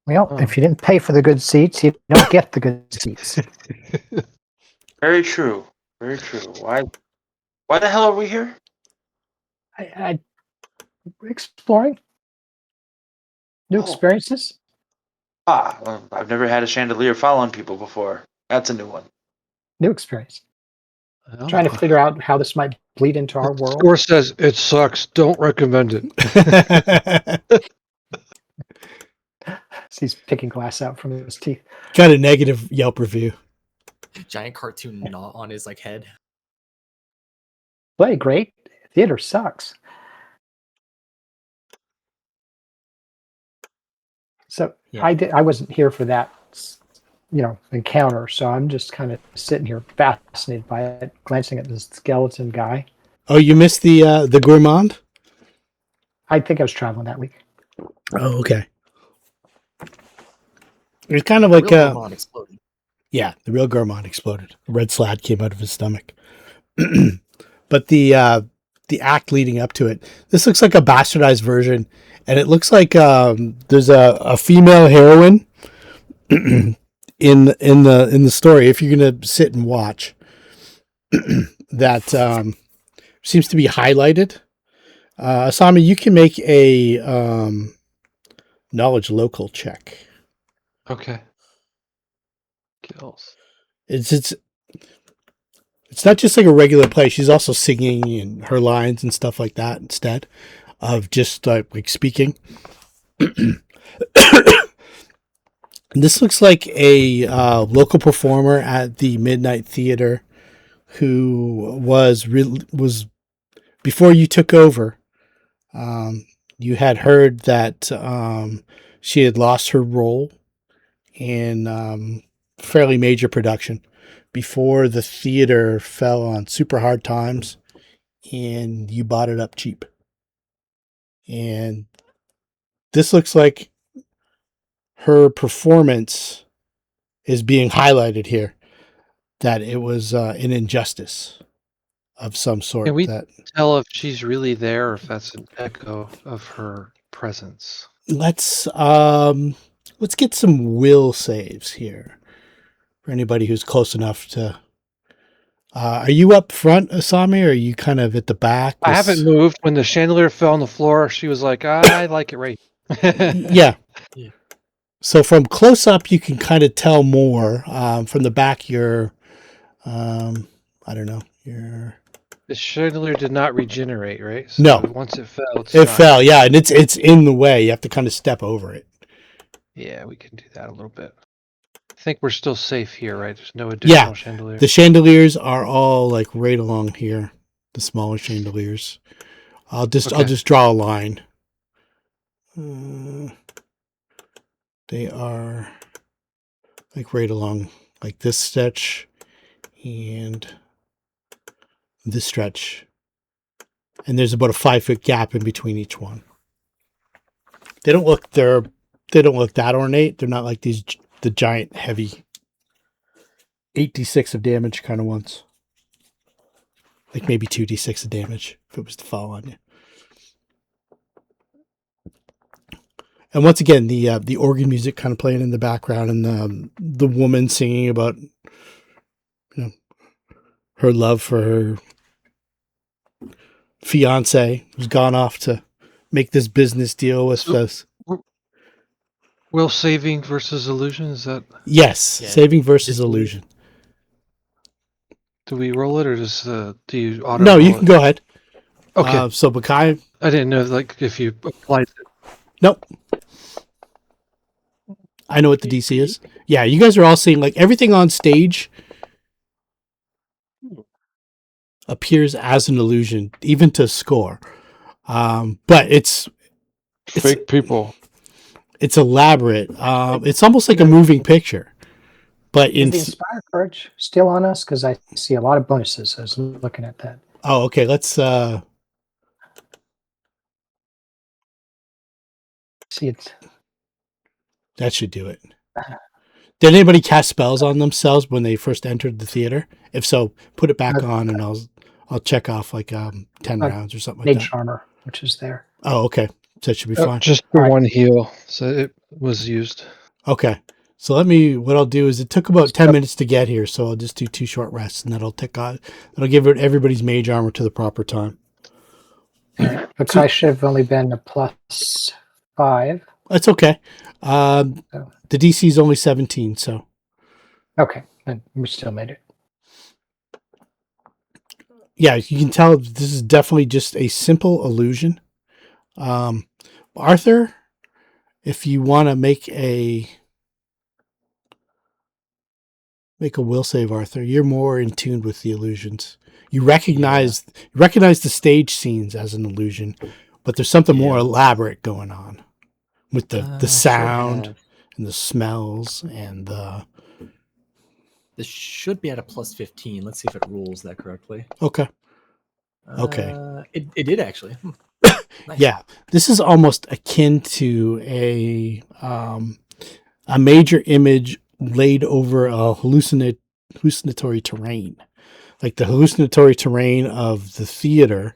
Well, if you didn't pay for the good seats, you don't get the good seats. Very true. Very true. Why the hell are we here? I exploring new experiences. Well, I've never had a chandelier fall on people before. That's a new one. New experience. Trying to figure out how this might bleed into our world. Score says it sucks. Don't recommend it. He's picking glass out from his teeth. Got a negative Yelp review. Giant cartoon knot on his head. Play great. Theater sucks. So Yeah. I wasn't here for that, encounter. So I'm just kind of sitting here fascinated by it, glancing at this skeleton guy. Oh, you missed the gourmand? I think I was traveling that week. Oh, okay. It's kind of like exploded. Yeah, the real gourmand exploded. A red slat came out of his stomach. But the act leading up to it, this looks like a bastardized version, and it looks like there's a female heroine in the story. If you're gonna sit and watch, that seems to be highlighted. Asami, you can make a knowledge local check. Okay. Kills. It's not just like a regular play. She's also singing and her lines and stuff like that instead of just like speaking. This looks like a local performer at the Midnight Theater who was before you took over. You had heard that she had lost her role in fairly major production before the theater fell on super hard times, and you bought it up cheap. And this looks like her performance is being highlighted here, that it was an injustice of some sort. Can we that tell if she's really there or if that's an echo of her presence? Let's get some will saves here for anybody who's close enough to. Are you up front, Asami, or are you kind of at the back? I haven't moved. When the chandelier fell on the floor, she was like, I like it right. Yeah. So from close up, you can kind of tell more. From the back, you're, I don't know, you're The chandelier did not regenerate, right? So No. once it fell, it's It not. fell, yeah, and it's in the way. You have to kind of step over it. Yeah, we can do that a little bit. I think we're still safe here, right? There's no additional chandelier. The chandeliers are all like right along here. The smaller chandeliers. I'll just draw a line. They are like right along like this stretch and this stretch. And there's about a 5-foot gap in between each one. They don't look that ornate. They're not like the giant heavy 8d6 of damage kind of ones. Like maybe 2d6 of damage if it was to fall on you. And once again, the organ music kind of playing in the background, and the woman singing about her love for her fiance who's gone off to make this business deal with us. Will saving versus illusion, is that? Yes, saving versus illusion. Do we roll it, or do you auto? No, you can go ahead. Okay. So Bakai. I didn't know if you applied it. Nope. I know what the DC is. Yeah, you guys are all seeing like everything on stage appears as an illusion, even to score. But it's fake people. It's elaborate. It's almost like a moving picture. But is the Inspire Courage still on us? Because I see a lot of bonuses. I was looking at that. Oh, okay. Let's see it. That should do it. Did anybody cast spells on themselves when they first entered the theater? If so, put it back on, and I'll check off like 10 rounds or something like that. Mage armor, which is there. Oh, okay. So that should be fine. Just for one heal, so it was used. Okay. So what I'll do is it took about 10 minutes to get here, so I'll just do 2 short rests, and that'll give everybody's mage armor to the proper time. Looks like I should have only been a +5. That's okay. The DC is only 17, so. Okay, then we still made it. Yeah, you can tell this is definitely just a simple illusion. Arthur, if you want to make a will save, Arthur, you're more in tune with the illusions. You recognize the stage scenes as an illusion, but there's something more elaborate going on with the sound and the smells and the. This should be at a +15. Let's see if it rules that correctly. Okay. Okay. It did actually. Nice. Yeah, this is almost akin to a major image laid over a hallucinatory terrain, like the hallucinatory terrain of the theater.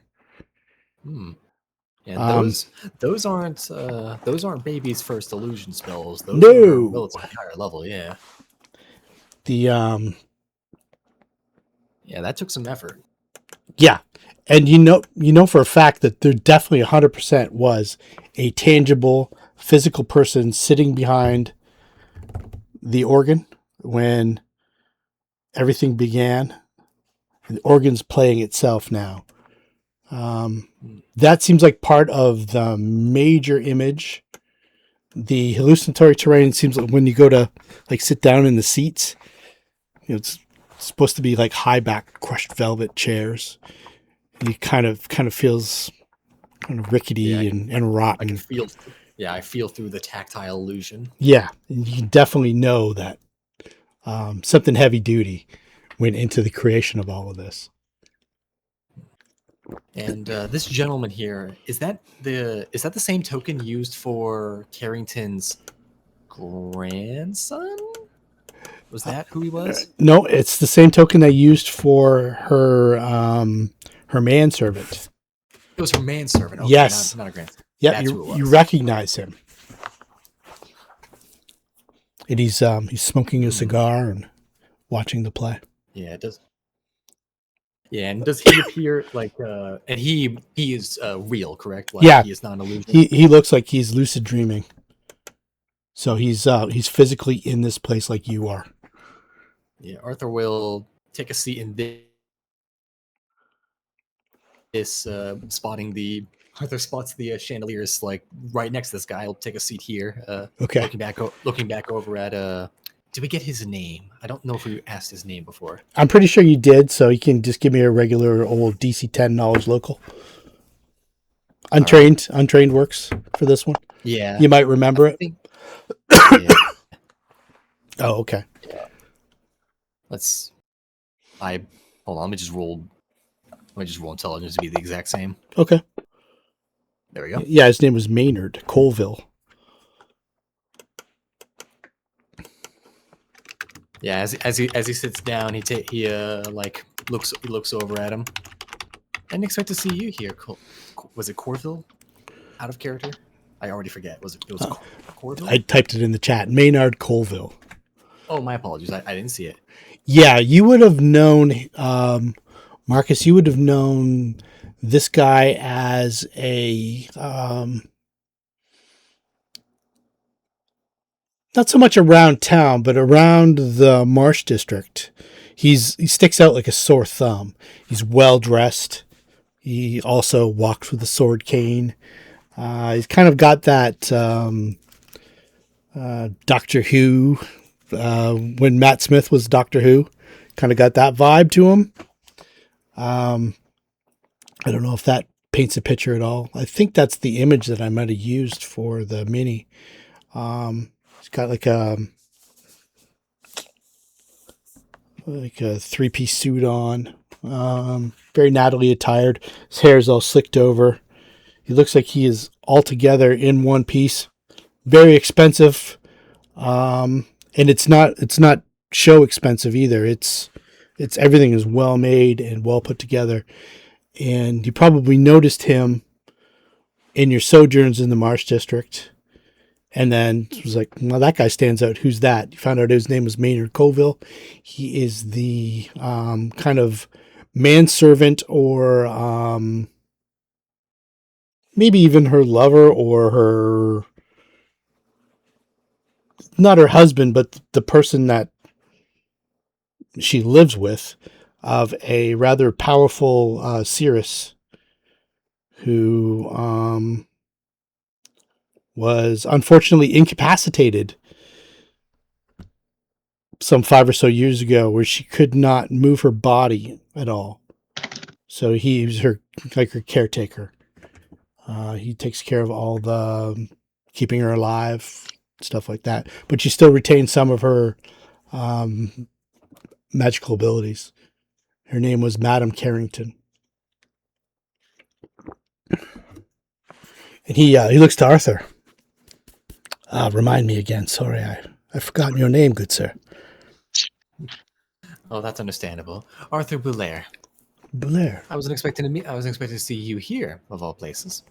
Yeah, those aren't baby's first illusion spells. Those are relatively higher level. Yeah. Yeah, that took some effort. Yeah. And you know for a fact that there definitely 100% was a tangible physical person sitting behind the organ when everything began. The organ's playing itself now. That seems like part of the major image. The hallucinatory terrain seems like when you go to like sit down in the seats, it's supposed to be like high back crushed velvet chairs. It kind of feels kind of rickety and rotten. I feel through the tactile illusion. Yeah, and you definitely know that something heavy duty went into the creation of all of this. And this gentleman here, is that the same token used for Carrington's grandson? Was that who he was? No, it's the same token they used for her manservant. It was her manservant. Okay, yes, not a grandson. Yeah, you recognize him, and he's smoking a cigar and watching the play. Yeah, it does. Yeah, and does he appear like? And he is real, correct? Like, yeah, he is not an illusion. He looks like he's lucid dreaming. So he's physically in this place like you are. Yeah, Arthur will take a seat in spotting the Arthur spots the chandeliers like right next to this guy. He'll take a seat here. Okay. Looking back over at did we get his name? I don't know if we asked his name before. I'm pretty sure you did, so you can just give me a regular old DC 10 knowledge local. Untrained works for this one. Yeah. You might remember it. Yeah. Oh, okay. Hold on, let me just roll intelligence to be the exact same. Okay. There we go. Yeah, his name was Maynard Colville. Yeah, as he sits down, he looks over at him. I didn't expect to see you here. Was it Corville? Out of character? I already forget. It was Corville? I typed it in the chat. Maynard Colville. Oh, my apologies. I didn't see it. Yeah, you would have known, Marcus, you would have known this guy as a, not so much around town, but around the Marsh District. He sticks out like a sore thumb. He's well dressed. He also walks with a sword cane. He's kind of got that Doctor Who, when Matt Smith was Doctor Who, kind of got that vibe to him. I don't know if that paints a picture at all. I think that's the image that I might have used for the mini. He's got like a 3-piece suit on. Very nattily attired. His hair is all slicked over. He looks like he is all together in one piece. Very expensive. And it's not show expensive either. It's everything is well made and well put together. And you probably noticed him in your sojourns in the Marsh District. And then it was like, well, that guy stands out. Who's that? You found out his name was Maynard Colville. He is the kind of manservant or maybe even her lover or not her husband, but the person that she lives with, of a rather powerful seeress who was unfortunately incapacitated some 5 or so years ago, where she could not move her body at all. So he was her caretaker. He takes care of all the keeping her alive, stuff like that. But she still retains some of her magical abilities. Her name was Madame Carrington. And he looks to Arthur. Remind me again. Sorry, I've forgotten your name, good sir. Oh, that's understandable. Arthur Boulaire. Blair. I wasn't expecting to see you here, of all places.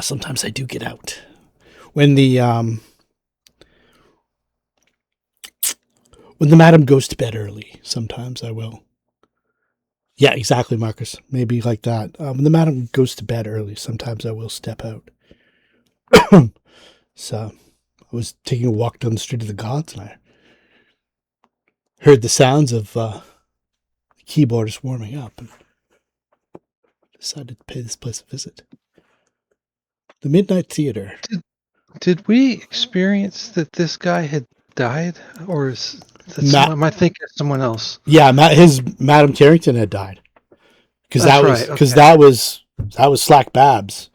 Sometimes I do get out. When the madam goes to bed early, sometimes I will. Yeah, exactly, Marcus. Maybe like that. When the madam goes to bed early, sometimes I will step out. So I was taking a walk down the Street of the Gods, and I heard the sounds of the keyboardist warming up, and decided to pay this place a visit. The Midnight Theater. Did we experience that this guy had died, or am I thinking of someone else? Yeah, Madam Carrington had died because that was Slack Babs.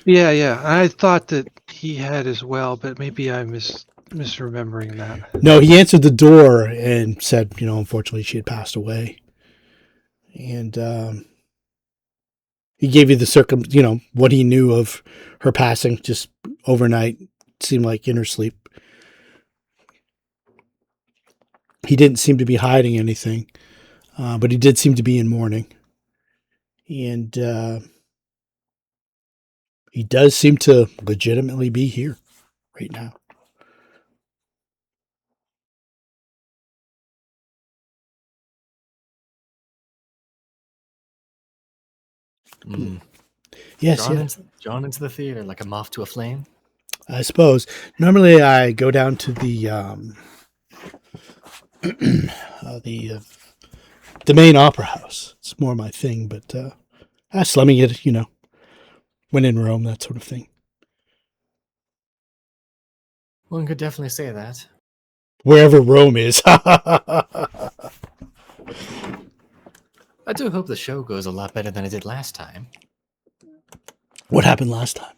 Yeah. I thought that he had as well, but maybe I misremembering that. No, he answered the door and said, unfortunately she had passed away. And he gave you the what he knew of her passing just overnight. Seemed like in her sleep. He didn't seem to be hiding anything, but he did seem to be in mourning. And he does seem to legitimately be here right now. Yes, Drawn into the theater like a moth to a flame. I suppose. Normally, I go down to the the main opera house. It's more my thing, but Slumming it, when in Rome, that sort of thing. One could definitely say that. Wherever Rome is. I do hope the show goes a lot better than it did last time. What happened last time?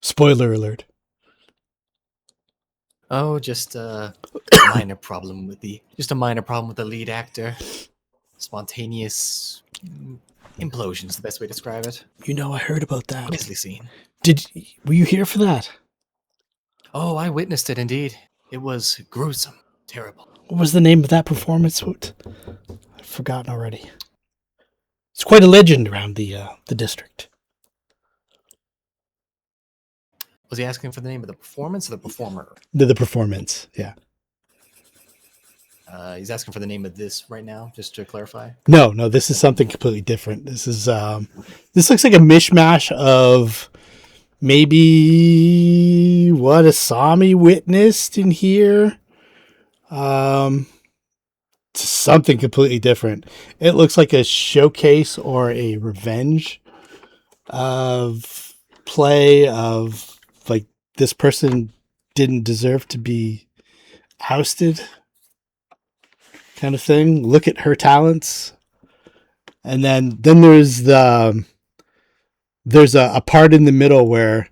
Spoiler alert. Oh, just a minor problem with the lead actor. Spontaneous implosion's the best way to describe it. I heard about that. Grisly scene. Were you here for that? Oh, I witnessed it indeed. It was gruesome, terrible. What was the name of that performance? I've forgotten already. It's quite a legend around the district. Was he asking for the name of the performance or the performer? The performance, yeah. He's asking for the name of this right now, just to clarify. No, this is something completely different. This is this looks like a mishmash of maybe what Asami witnessed in here. Something completely different. It looks like a showcase or a revenge of play of like this person didn't deserve to be ousted kind of thing. Look at her talents. And then there's a part in the middle where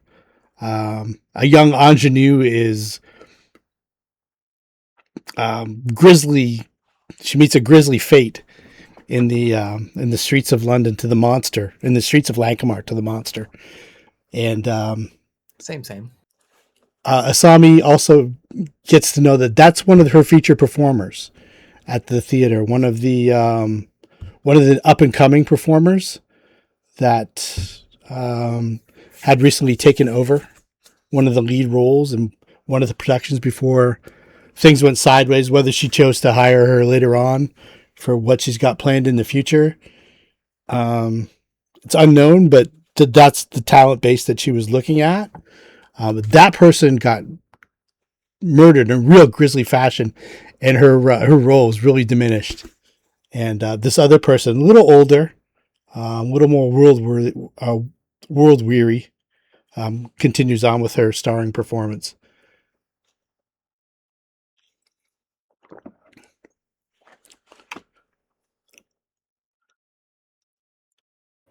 a young ingenue is grisly. She meets a grisly fate in the streets of London to the monster, in the streets of Lankhmar to the monster. And Same. Asami also gets to know that that's one of her featured performers at the theater. One of the up and coming performers that had recently taken over one of the lead roles in one of the productions before things went sideways, whether she chose to hire her later on for what she's got planned in the future. It's unknown, but that's the talent base that she was looking at. But that person got murdered in real grisly fashion, and her role was really diminished. And this other person, a little older, a little more world weary, continues on with her starring performance.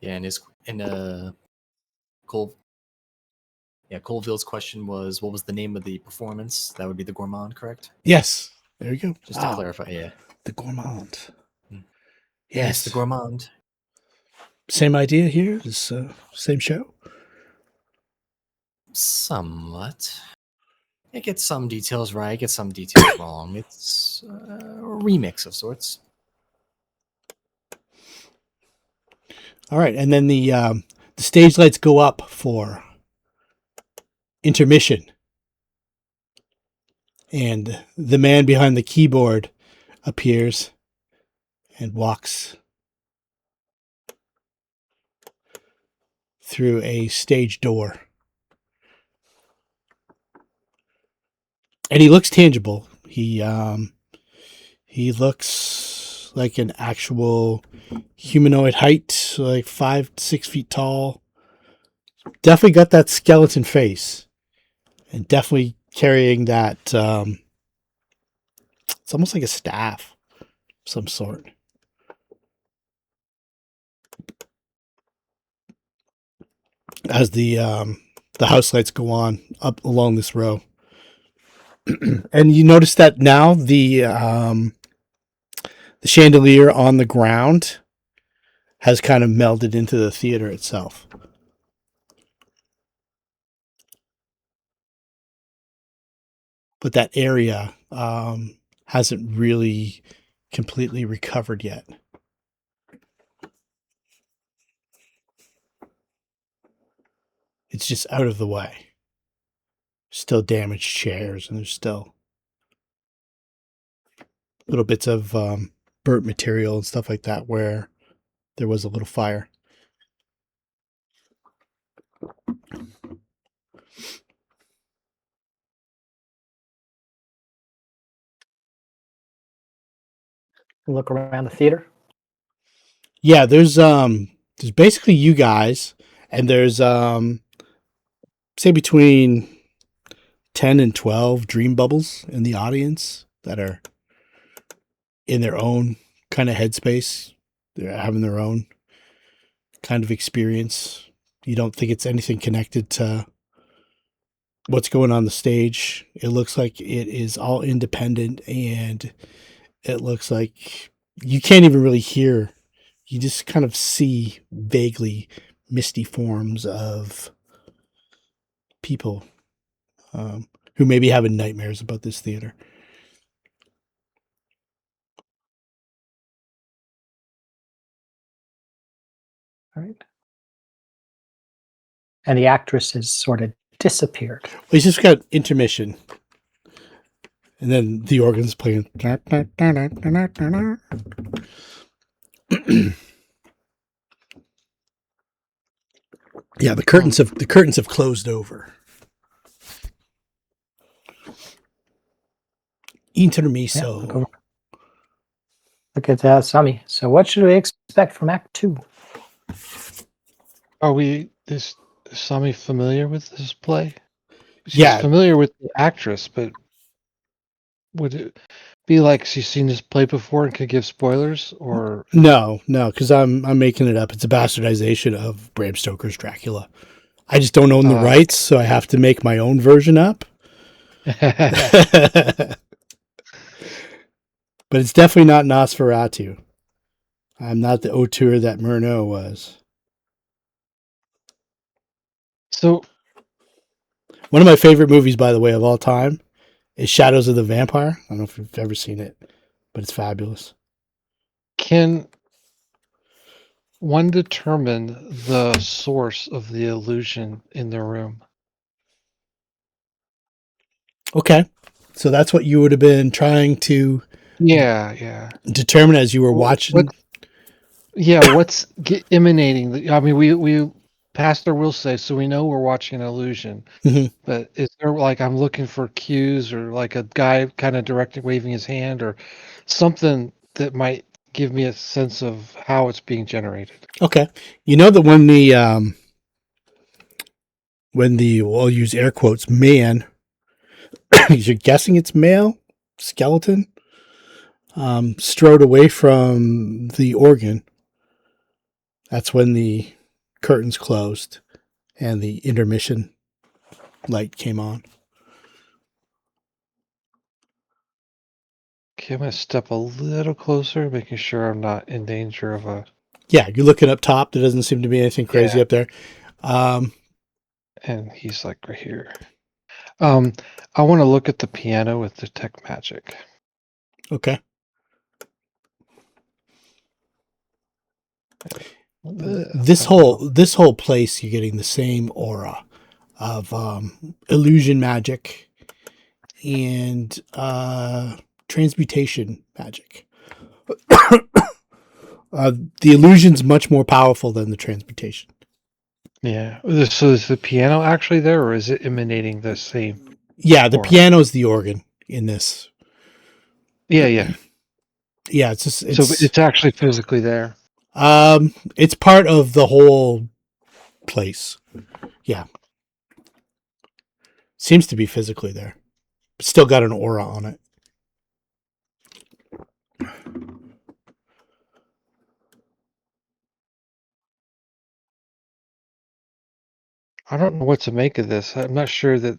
Yeah, Colville's question was, what was the name of the performance? That would be the Gourmand, correct? Yes, there you go. Just to clarify, yeah. The Gourmand. Yes, the Gourmand. Same idea here? Same show? Somewhat. It gets some details right, gets some details wrong. It's a remix of sorts. All right, and then the stage lights go up for intermission. And the man behind the keyboard appears and walks through a stage door. And he looks tangible. He looks like an actual humanoid height, like 5 to 6 feet tall. Definitely got that skeleton face, and definitely carrying that. It's almost like a staff of some sort. As the house lights go on up along this row. And you notice that now the chandelier on the ground has kind of melded into the theater itself. But that area hasn't really completely recovered yet. It's just out of the way. Still damaged chairs, and there's still little bits of burnt material and stuff like that where there was a little fire. Look around the theater. Yeah, there's there's basically you guys, and there's say between 10 and 12 dream bubbles in the audience that are in their own kind of headspace. They're having their own kind of experience. You don't think it's anything connected to what's going on the stage. It looks like it is all independent, and it looks like you can't even really hear. You just kind of see vaguely misty forms of people who may be having nightmares about this theater. All right. And the actress has sort of disappeared. We just got intermission. And then the organ's playing. Yeah, the curtains have closed over. Intermiso. Yeah, look at Asami. So what should we expect from Act 2? Is Asami familiar with this play? She's Yeah. familiar with the actress, but would it be like she's seen this play before and could give spoilers? Or No, because I'm making it up. It's a bastardization of Bram Stoker's Dracula. I just don't own the rights, so I have to make my own version up. But it's definitely not Nosferatu. I'm not the auteur that Murnau was. So, one of my favorite movies, by the way, of all time is Shadows of the Vampire. I don't know if you've ever seen it, but it's fabulous. Can one determine the source of the illusion in the room? Okay. So that's what you would have been trying to determine as you were watching. What's emanating? I mean, we Pastor will say, so we know we're watching an illusion. Mm-hmm. But is there I'm looking for cues or like a guy kind of directing, waving his hand or something that might give me a sense of how it's being generated? Okay. You know that when the I'll use air quotes, man, you're guessing it's male skeleton, strode away from the organ. That's when the curtains closed and the intermission light came on. Okay, I'm going to step a little closer, making sure I'm not in danger of a... Yeah, you're looking up top. There doesn't seem to be anything crazy up there. And he's like right here. I want to look at the piano with detect magic. Okay. This whole place, you're getting the same aura of illusion magic and transmutation magic. The illusion's much more powerful than the transmutation. Yeah. So is the piano actually there, or is it emanating the same? Yeah, the piano's the organ in this. Yeah. Yeah, it's so it's actually physically there. It's part of the whole place. Yeah. Seems to be physically there. Still got an aura on it. I don't know what to make of this. I'm not sure that,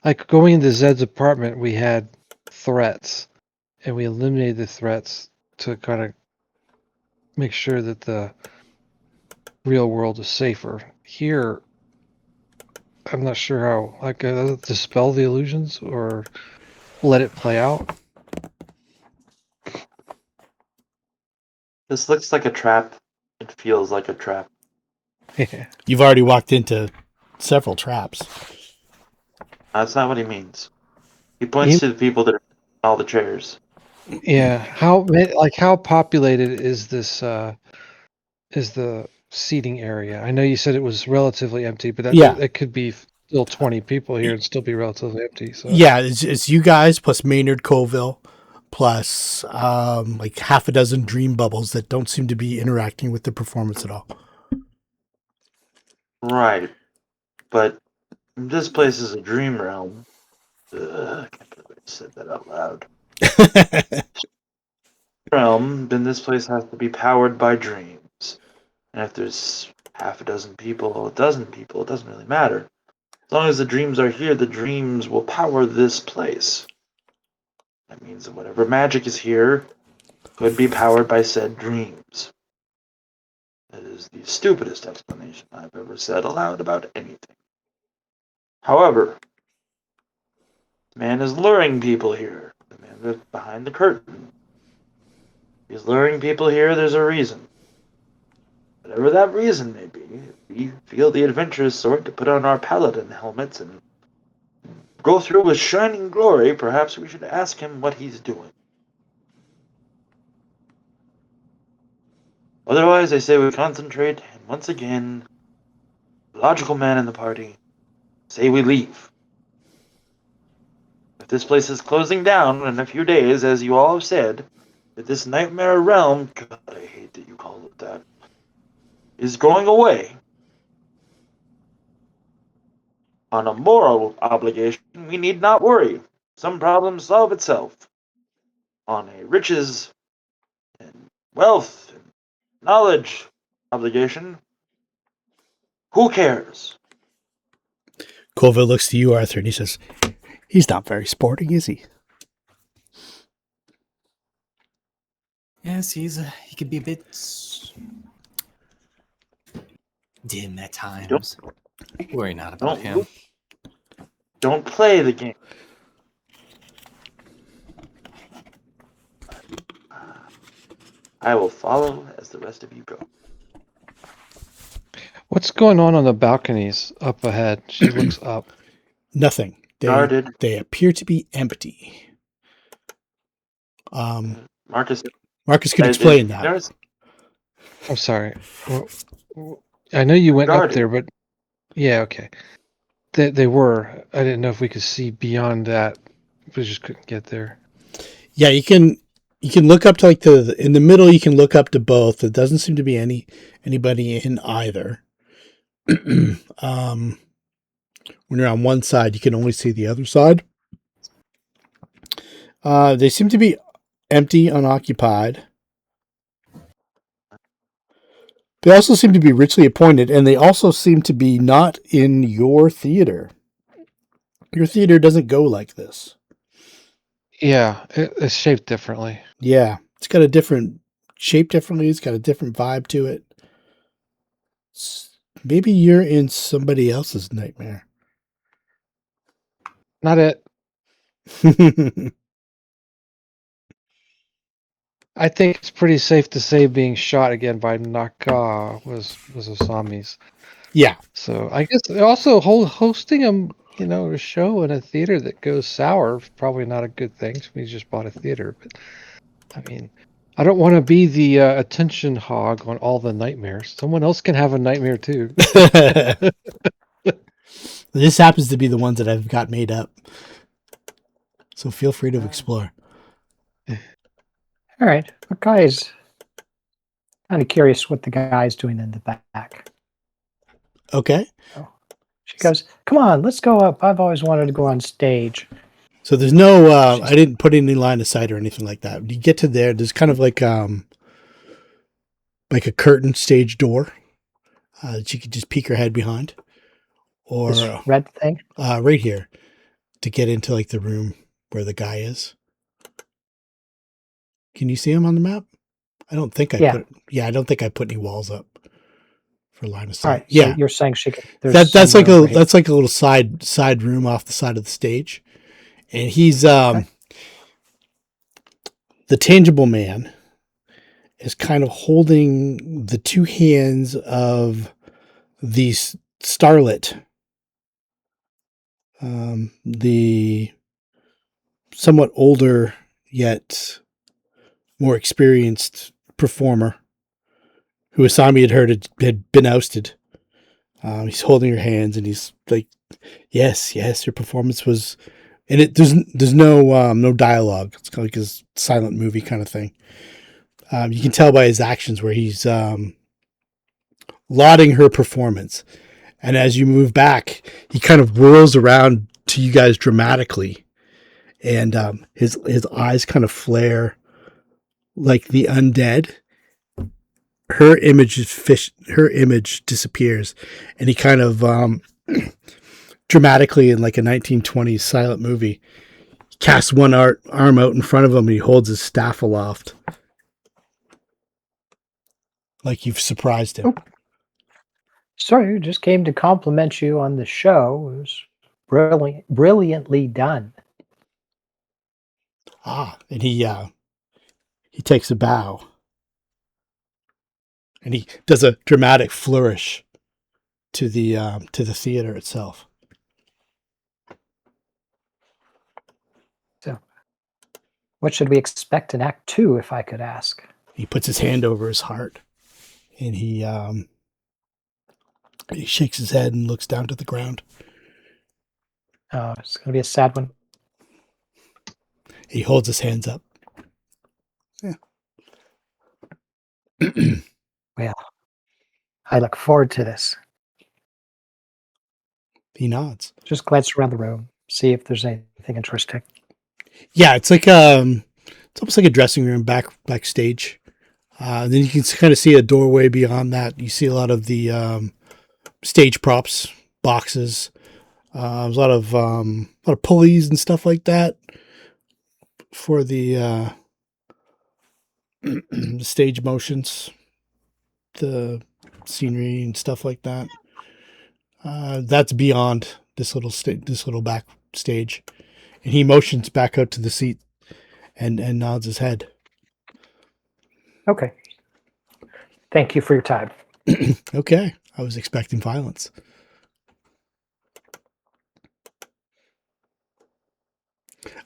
like, going into Zed's apartment, we had threats, and we eliminated the threats to kind of make sure that the real world is safer. Here, I'm not sure how, like, dispel the illusions or let it play out. This looks like a trap. It feels like a trap. You've already walked into several traps. That's not what he means. He points to the people that are in all the chairs. Yeah. How populated is this? Is the seating area? I know you said it was relatively empty, but it could be still 20 people here and still be relatively empty. So yeah, it's you guys plus Maynard Colville plus like half a dozen dream bubbles that don't seem to be interacting with the performance at all. Right, but this place is a dream realm. I can't believe I said that out loud. Then this place has to be powered by dreams. And if there's half a dozen people or a dozen people, it doesn't really matter. As long as the dreams are here, the dreams will power this place. That means that whatever magic is here could be powered by said dreams. That is the stupidest explanation I've ever said aloud about anything. However, the man is luring people here. The man that's behind the curtain. He's luring people here, there's a reason. Whatever that reason may be, if we feel the adventurous sort to put on our paladin helmets and go through with shining glory, perhaps we should ask him what he's doing. Otherwise, I say we concentrate, and once again, the logical man in the party, say we leave. If this place is closing down in a few days, as you all have said, that this nightmare realm, God, I hate that you call it that, is going away, on a moral obligation, we need not worry. Some problem solve itself. On a riches and wealth and knowledge obligation, who cares? Colville looks to you, Arthur, and he says, he's not very sporting, is he? Yes, he could be a bit dim at times. Worry not about him. Don't play the game. I will follow as the rest of you go. What's going on the balconies up ahead? She looks up. Nothing. Guarded. They appear to be empty. Marcus could explain that. I'm sorry. Well, I know you went up there, but yeah, okay. They were. I didn't know if we could see beyond that. We just couldn't get there. Yeah, you can look up to like in the middle. You can look up to both. There doesn't seem to be anybody in either. When you're on one side, you can only see the other side. They seem to be empty, unoccupied. They also seem to be richly appointed, and they also seem to be not in your theater. Your theater doesn't go like this. Yeah, it's shaped differently. Yeah, it's got a different shape differently. It's got a different vibe to it. Maybe you're in somebody else's nightmare. Not it. I think it's pretty safe to say being shot again by Nokh-ka was Asami's. Yeah. So I guess also hosting a show in a theater that goes sour is probably not a good thing. We just bought a theater, but I mean, I don't want to be the attention hog on all the nightmares. Someone else can have a nightmare too. This happens to be the ones that I've got made up. So feel free to explore. All right. What guy's kind of curious what the guy's doing in the back. Okay. Oh. She goes, come on, let's go up. I've always wanted to go on stage. So there's no, I didn't put any line of sight or anything like that. When you get to there's kind of like a curtain stage door that you could just peek your head behind. Or this red thing? Right here to get into like the room where the guy is. Can you see him on the map? I don't think I put any walls up for line of sight. All right, yeah. So you're saying she could, that's like a little side room off the side of the stage. And he's the tangible man is kind of holding the two hands of the starlet, the somewhat older yet more experienced performer who Asami had heard had been ousted. He's holding her hands and he's like, yes, your performance was, and there's no dialogue. It's kind of like a silent movie kind of thing. You can tell by his actions where he's lauding her performance. And as you move back, he kind of whirls around to you guys dramatically, and his eyes kind of flare like the undead. Her image disappears, and he kind of dramatically, in like a 1920s silent movie, casts one arm out in front of him, and he holds his staff aloft, like you've surprised him. Oh. Sorry, just came to compliment you on the show. It was brilliantly done. And he takes a bow, and he does a dramatic flourish to the theater itself. So, what should we expect in Act 2, if I could ask? He puts his hand over his heart, and he shakes his head and looks down to the ground. Oh, it's going to be a sad one. He holds his hands up. Yeah. Well, I look forward to this. He nods. Just glance around the room, see if there's anything interesting. Yeah, it's like it's almost like a dressing room backstage. Then you can kind of see a doorway beyond that. You see a lot of the stage props, boxes. There's a lot of pulleys and stuff like that for the stage motions, the scenery and stuff like that. That's beyond this little back stage, and he motions back out to the seat and nods his head. Okay. Thank you for your time. Okay, I was expecting violence.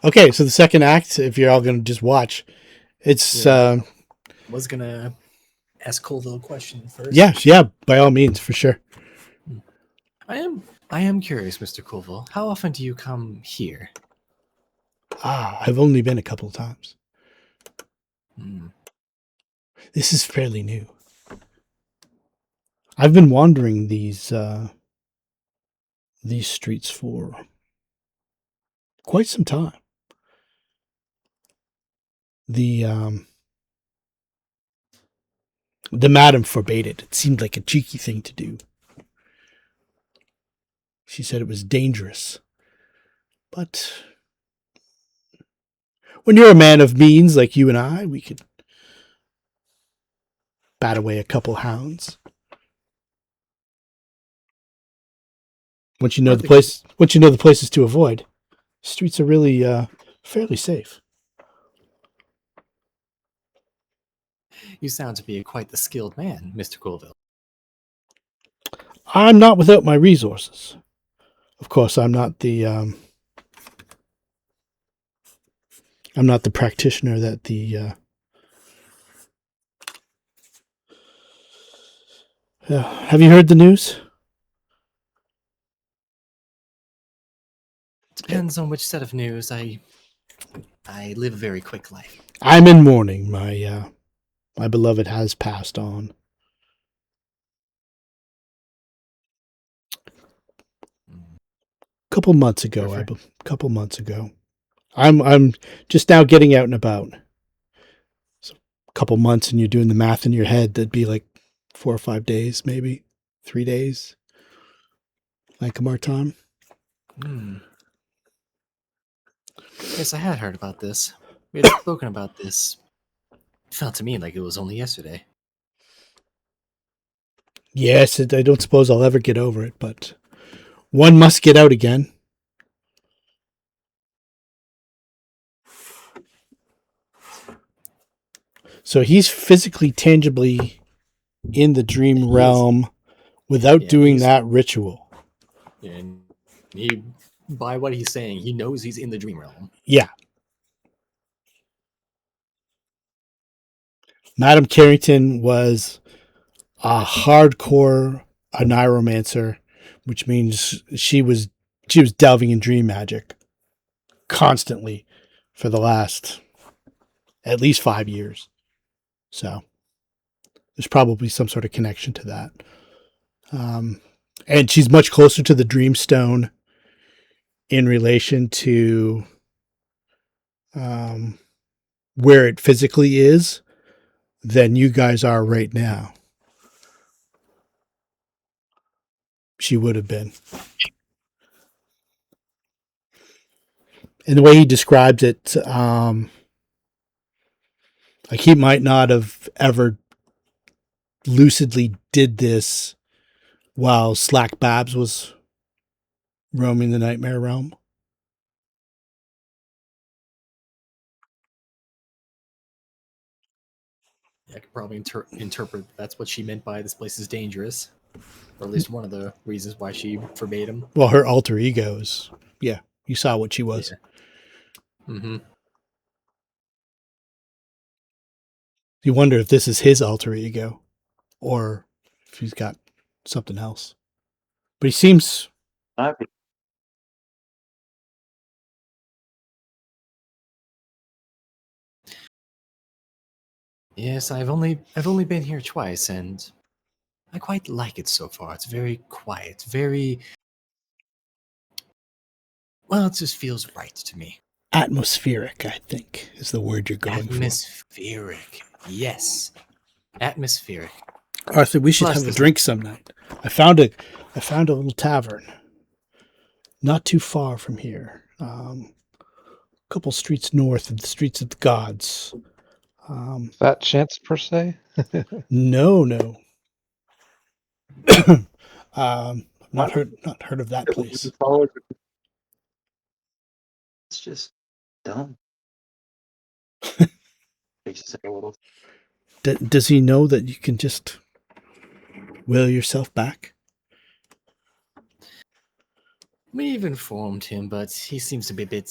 Okay, so the second act, if you're all going to just watch, it's was gonna ask Colville a question first. Yeah, by all means, for sure. I am curious, Mr. Colville. How often do you come here? I've only been a couple of times. Hmm. This is fairly new. I've been wandering these streets for quite some time. The madam forbade it. It seemed like a cheeky thing to do. She said it was dangerous. But when you're a man of means like you and I, we could bat away a couple hounds. Once you know the places to avoid, streets are really fairly safe. You sound to be quite the skilled man, Mr. Colville. I'm not without my resources. Of course, I'm not the practitioner that the have you heard the news? Depends on which set of news. I live a very quick life. I'm in mourning. My beloved has passed on. Couple months ago. I'm just now getting out and about. So a couple months, and you're doing the math in your head. That'd be like 4 or 5 days, maybe 3 days. Lankhmar time. Yes, I had heard about this. We had spoken about this. It felt to me like it was only yesterday. Yes, I don't suppose I'll ever get over it, but one must get out again. So he's physically, tangibly in the dream realm without doing that ritual. Yeah, and he, by what he's saying, he knows he's in the dream realm. Yeah. Madame Carrington was a hardcore neuromancer, which means she was delving in dream magic constantly for the last at least 5 years. So there's probably some sort of connection to that. And she's much closer to the Dreamstone in relation to where it physically is than you guys are right now. She would have been. And the way he describes it, like he might not have ever lucidly did this while Slack Babs was roaming the Nightmare Realm. I could probably interpret that's what she meant by this place is dangerous. Or at least one of the reasons why she forbade him. Well, her alter egos. Yeah, you saw what she was. Yeah. Mm-hmm. You wonder if this is his alter ego or if he's got something else. But he seems Might be. Yes, I've only been here twice, and I quite like it so far. It's very quiet, very well. It just feels right to me. atmospheric, I think, is the word you're going Atmospheric, yes, atmospheric. for. Arthur, we should Plus have a this- drink some night. I found a little tavern, not too far from here. A couple streets north of the Streets of the Gods. Fat chance per se? No. Not heard of that place. It's just dumb. Makes you sick a little. Does he know that you can just will yourself back? We've informed him, but he seems to be a bit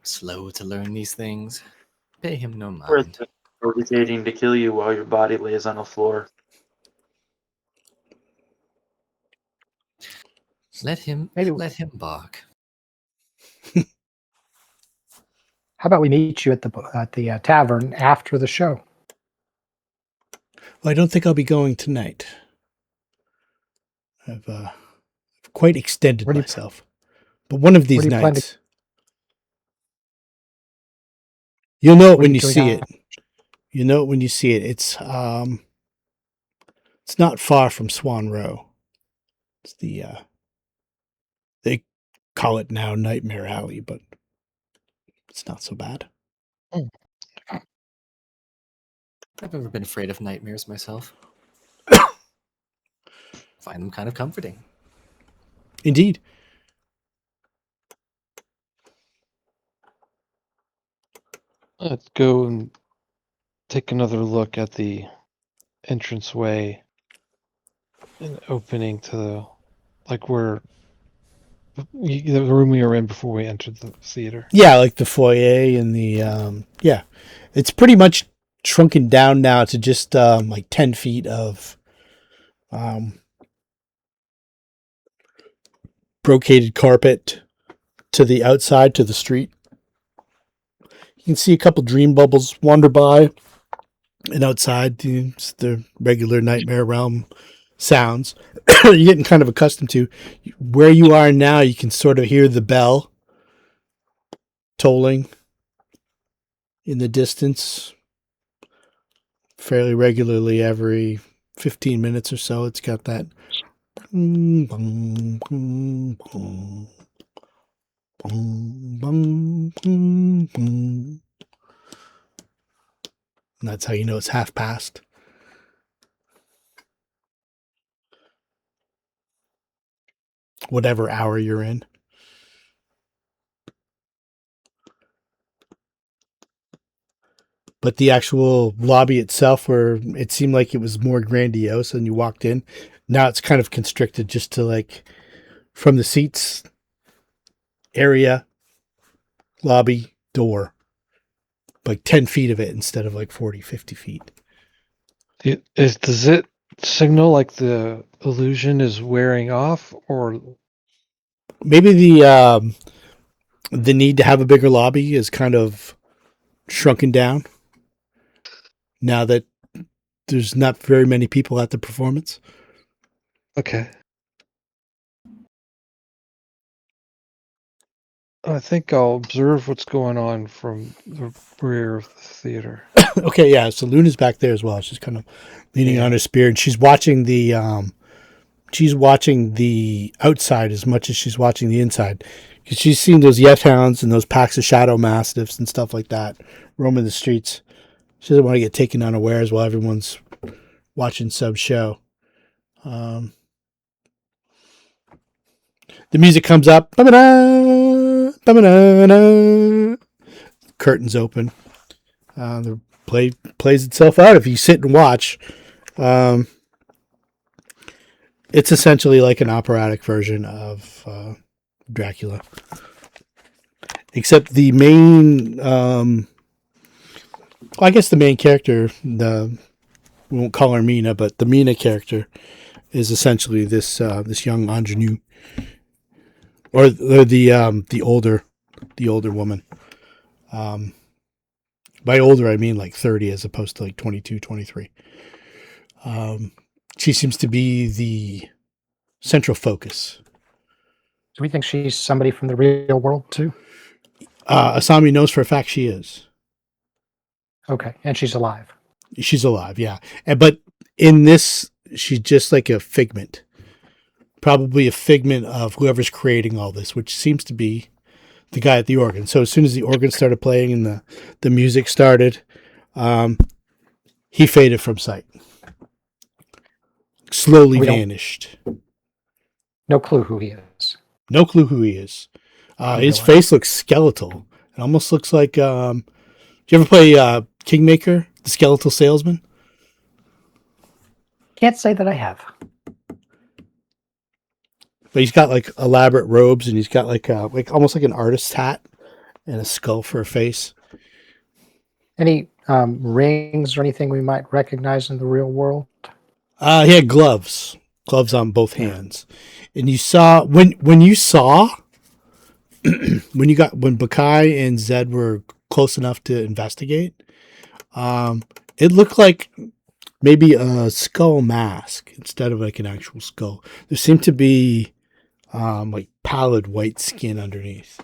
slow to learn these things. Pay him no mind. Worth hesitating to kill you while your body lays on the floor. Let him Maybe- bark. How about we meet you at the tavern after the show? Well, I don't think I'll be going tonight. I've quite extended Where do you- myself. But one of these do you plan to- nights, you'll know it What are when you doing see now? it. You know it when you see it. It's not far from Swan Row. It's the they call it now Nightmare Alley, but it's not so bad. I've never been afraid of nightmares myself. Find them kind of comforting. Indeed. Let's go and take another look at the entranceway and opening to the, like where the room we were in before we entered the theater. Yeah, like the foyer and the yeah. It's pretty much shrunken down now to just like 10 feet of brocaded carpet to the outside, to the street. You can see a couple dream bubbles wander by, and outside it's the regular Nightmare Realm sounds. You're getting kind of accustomed to where you are now. You can sort of hear the bell tolling in the distance fairly regularly every 15 minutes or so. It's got that bong, bong, bong, bong, bong, bong, bong, bong. And that's how you know it's half past. Whatever hour you're in. But the actual lobby itself, where it seemed like it was more grandiose and you walked in, now it's kind of constricted just to like from the seats area, lobby, door. Like 10 feet of it instead of like 40, 50 feet. Does it signal like the illusion is wearing off, or Maybe the need to have a bigger lobby is kind of shrunken down now that there's not very many people at the performance. okay? I think I'll observe what's going on from the rear of the theater. Okay, yeah. So Luna's back there as well. She's kind of leaning Yeah. on her spear, and she's watching the outside as much as she's watching the inside, because she's seen those Yeth hounds and those packs of shadow mastiffs and stuff like that roaming the streets. She doesn't want to get taken unawares while everyone's watching sub show. The music comes up. Ba-ba-da, ba-ba-da-da. Curtains open. The play plays itself out if you sit and watch. It's essentially like an operatic version of Dracula, except the main. I guess the main character, we won't call her Mina, but the Mina character is essentially this young ingenue, or the older woman. By older, I mean like 30 as opposed to like 22, 23. She seems to be the central focus. Do we think she's somebody from the real world too? Asami knows for a fact she is. Okay, and she's alive. She's alive, yeah. But in this, she's just like a figment. Probably a figment of whoever's creating all this, which seems to be the guy at the organ. So as soon as the organ started playing and the music started, he faded from sight. Slowly vanished. No clue who he is. No clue who he is. His face looks skeletal. It almost looks like... do you ever play Kingmaker, the skeletal salesman? Can't say that I have. But he's got like elaborate robes, and he's got like almost like an artist's hat and a skull for a face. Any rings or anything we might recognize in the real world? He had gloves on both hands, and you saw when Bakai and Zed were close enough to investigate. It looked like maybe a skull mask instead of like an actual skull. There seemed to be like pallid white skin underneath.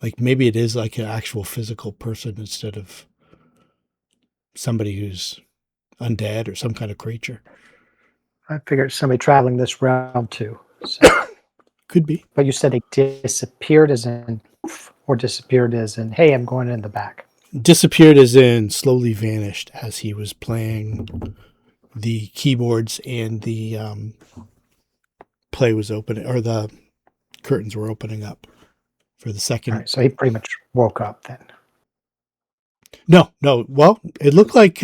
Like maybe it is like an actual physical person instead of somebody who's undead or some kind of creature. I figured it's somebody traveling this realm too. So. Could be. But you said they disappeared as in, or disappeared as in, hey, I'm going in the back. Disappeared as in slowly vanished as he was playing the keyboards and the play was opening, or the curtains were opening up for the second. Right, so he pretty much woke up then. No. Well, it looked like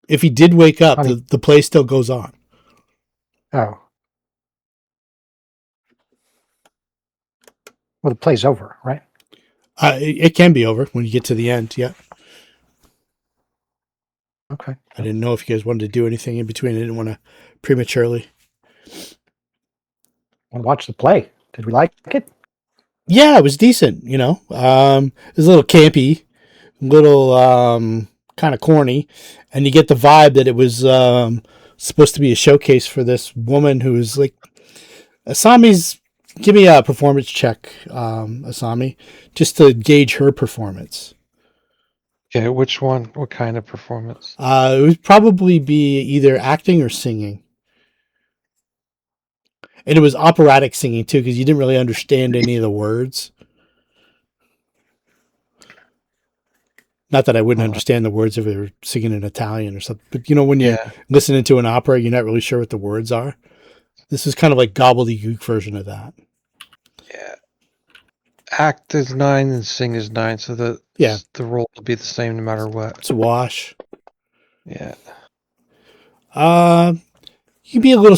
if he did wake up, the play still goes on. Oh. Well, the play's over, right? It can be over when you get to the end, yeah. Okay. I didn't know if you guys wanted to do anything in between. I didn't want to prematurely. I'll watch the play. Did we like it? Yeah, it was decent, you know. It was a little campy, little kind of corny, and you get the vibe that it was supposed to be a showcase for this woman who's like Asami's. Give me a performance check, Asami, just to gauge her performance. Okay, which one? What kind of performance? It would probably be either acting or singing. And it was operatic singing too, because you didn't really understand any of the words. Not that I wouldn't understand the words if they were singing in Italian or something. But you know, when you're listening to an opera, you're not really sure what the words are. This is kind of like gobbledygook version of that. Yeah. Act is 9 and sing is 9, so the roll will be the same no matter what. It's a wash. Yeah. You can be a little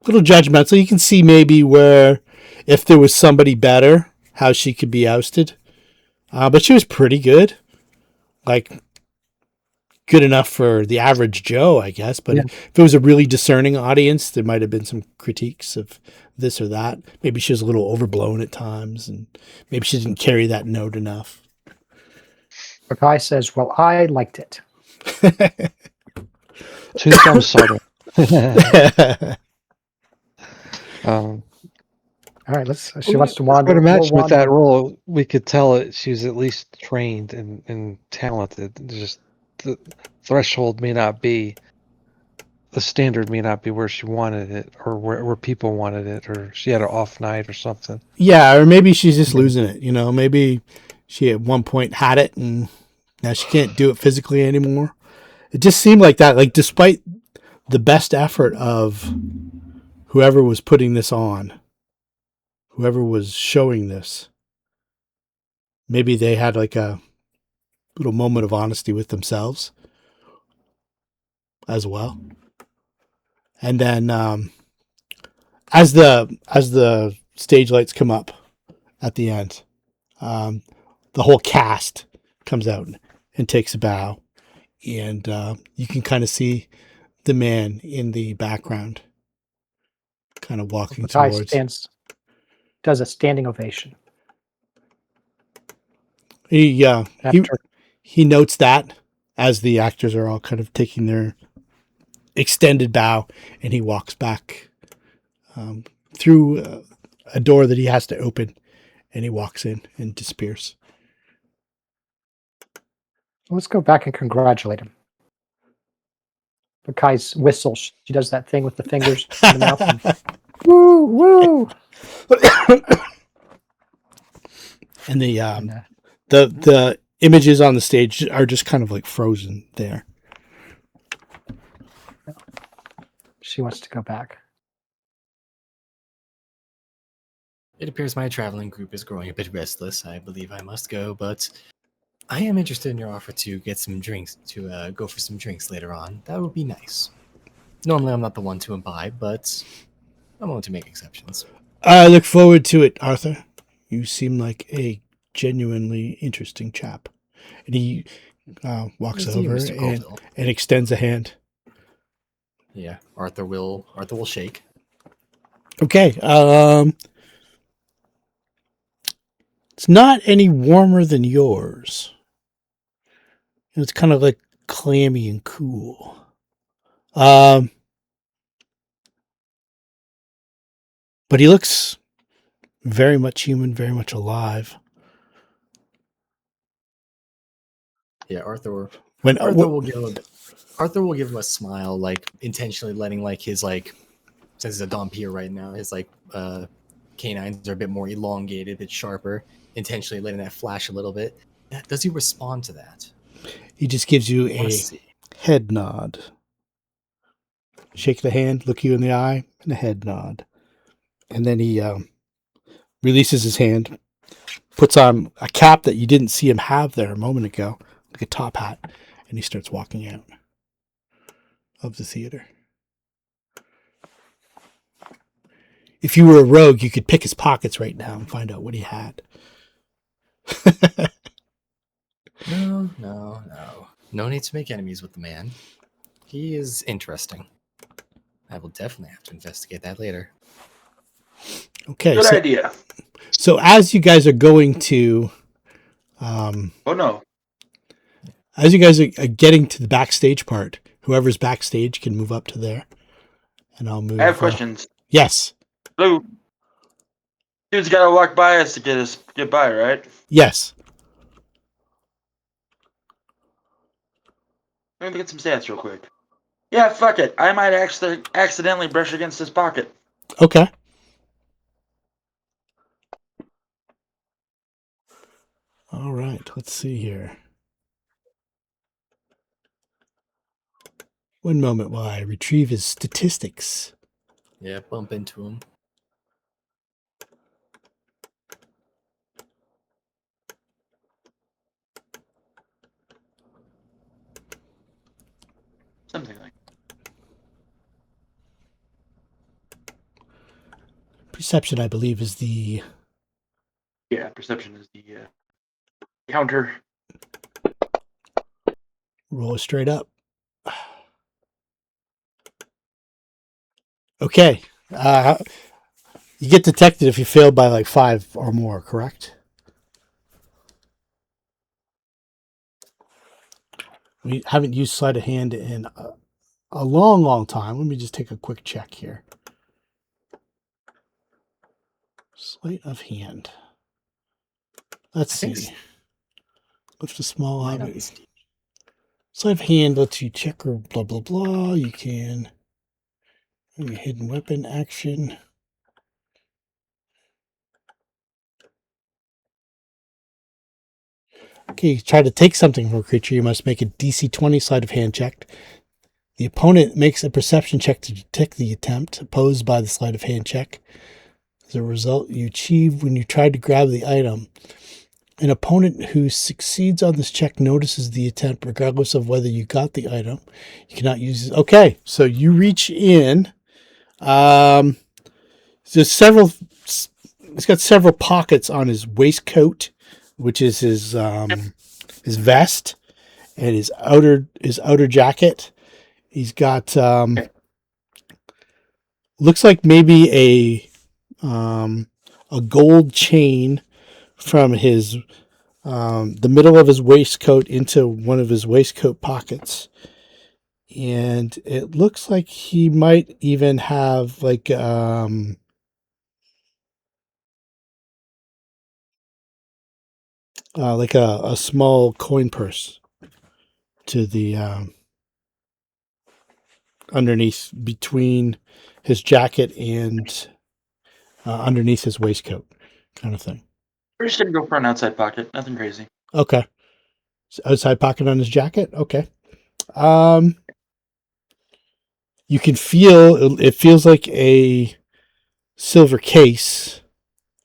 judgmental. You can see maybe where if there was somebody better, how she could be ousted. But she was pretty good. Like, good enough for the average Joe, I guess. But if it was a really discerning audience, there might have been some critiques of this or that. Maybe she was a little overblown at times, and maybe she didn't carry that note enough. Bakai says, well, I liked it. She's some subtle. Um, All right, she wants to wander. I'd imagine We'll with that wander. role, we could tell it she's at least trained and talented. Just the threshold may not be, the standard may not be where she wanted it, or where people wanted it, or she had an off night or something. Yeah, or maybe she's just losing it. Maybe she at one point had it and now she can't do it physically anymore. It just seemed like that. Like, despite the best effort of whoever was putting this on, whoever was showing this, maybe they had like a little moment of honesty with themselves as well. And then as the stage lights come up at the end, the whole cast comes out and takes a bow, and you can kind of see the man in the background kind of walking The guy towards. does a standing ovation. He After he notes that as the actors are all kind of taking their extended bow, and he walks back through a door that he has to open, and he walks in and disappears. let's go back and congratulate him. The Kai's whistle. She does that thing with the fingers in the mouth. And, woo, woo. And the images on the stage are just kind of like frozen there. She wants to go back. It appears my traveling group is growing a bit restless. I believe I must go, but I am interested in your offer to get some drinks, to go for some drinks later on. That would be nice. Normally, I'm not the one to imbibe, but I'm willing to make exceptions. I look forward to it, Arthur. You seem like a genuinely interesting chap. And he walks Nice to you, over Mr. Colville. and extends a hand. Yeah, Arthur will shake. Okay. It's not any warmer than yours. It's kind of like clammy and cool. But he looks very much human, very much alive. Yeah, Arthur When will give him a smile, like intentionally letting like his like, since he's a Dompier right now, his like canines are a bit more elongated, a bit sharper, intentionally letting that flash a little bit. Does he respond to that? he just gives you a Let's see. head nod. Shake the hand, look you in the eye, and a head nod. And then he releases his hand, puts on a cap that you didn't see him have there a moment ago, like a top hat, and he starts walking out of the theater. If you were a rogue, you could pick his pockets right now and find out what he had. No. No need to make enemies with the man. He is interesting. I will definitely have to investigate that later. Okay, Good idea. So as you guys are going to, Oh no. as you guys are getting to the backstage part, whoever's backstage can move up to there, and I'll move. I have questions. Yes. Blue. Dude's gotta walk by us to get by, right? Yes. Let me get some stats real quick. Yeah, fuck it. I might actually accidentally brush against his pocket. Okay. All right. Let's see here. One moment while I retrieve his statistics. Yeah, bump into him. Something like Perception, I believe, is the... Yeah, perception is the counter. Roll it straight up. Okay. You get detected if you fail by like 5 or more, correct? We haven't used sleight of hand in a long, long time. Let me just take a quick check here. Sleight of hand. Let's see. Lift a small Might not object. be Sleight of hand lets you check or blah, blah, blah. You can. Hidden weapon action. Okay, try to take something from a creature. You must make a DC 20 sleight of hand check. The opponent makes a perception check to detect the attempt opposed by the sleight of hand check. As a result, you achieve when you try to grab the item. An opponent who succeeds on this check notices the attempt regardless of whether you got the item. You cannot use it. Okay, so you reach in. There's several. He's got several pockets on his waistcoat, which is his vest, and his outer jacket. He's got looks like maybe a gold chain from his the middle of his waistcoat into one of his waistcoat pockets, and it looks like he might even have like a small coin purse to the underneath between his jacket and underneath his waistcoat, kind of thing. We're just gonna go for an outside pocket. Nothing crazy. Okay, so outside pocket on his jacket. Okay. You can feel it feels like a silver case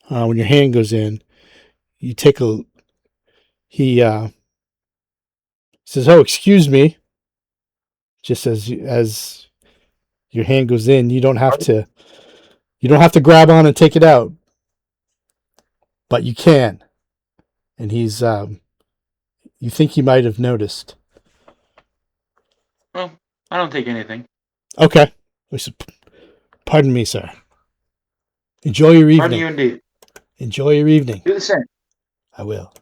when your hand goes in. You take a. He says, "Oh, excuse me." Just as your hand goes in, you don't have to grab on and take it out, but you can. And he's you think he might have noticed. Well, I don't take anything. Okay. Pardon me, sir. Enjoy your evening. Pardon you indeed. Enjoy your evening. Do the same. I will.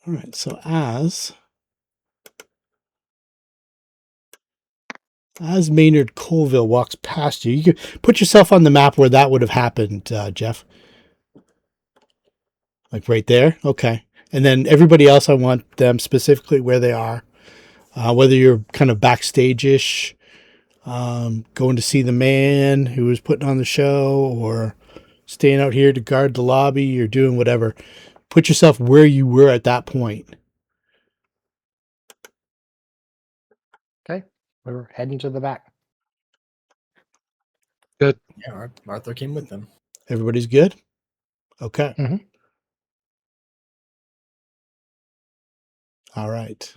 All right. So as Maynard Colville walks past you, you can put yourself on the map where that would have happened, Jeff. Like right there? Okay. And then everybody else, I want them specifically where they are. Whether you're kind of backstage-ish, going to see the man who was putting on the show, or staying out here to guard the lobby, or doing whatever. Put yourself where you were at that point. Okay, we're heading to the back. Good. Yeah, Arthur came with them. Everybody's good? Okay. Mm-hmm. All right.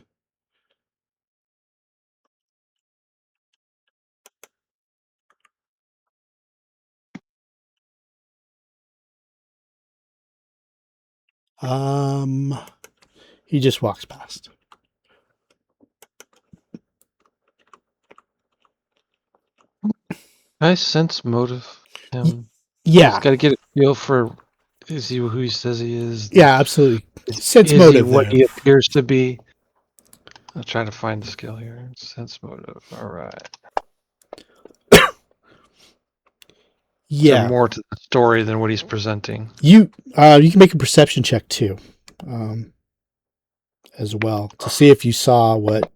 He just walks past. I sense motive. Him. Yeah. He's got to get a feel for, is he who he says he is? Yeah, absolutely. Sense Is motive he what there. he appears to be? I'll try to find the skill here. Sense motive. All right. Yeah. There's more to the story than what he's presenting. You can make a perception check too, as well, to see if you saw what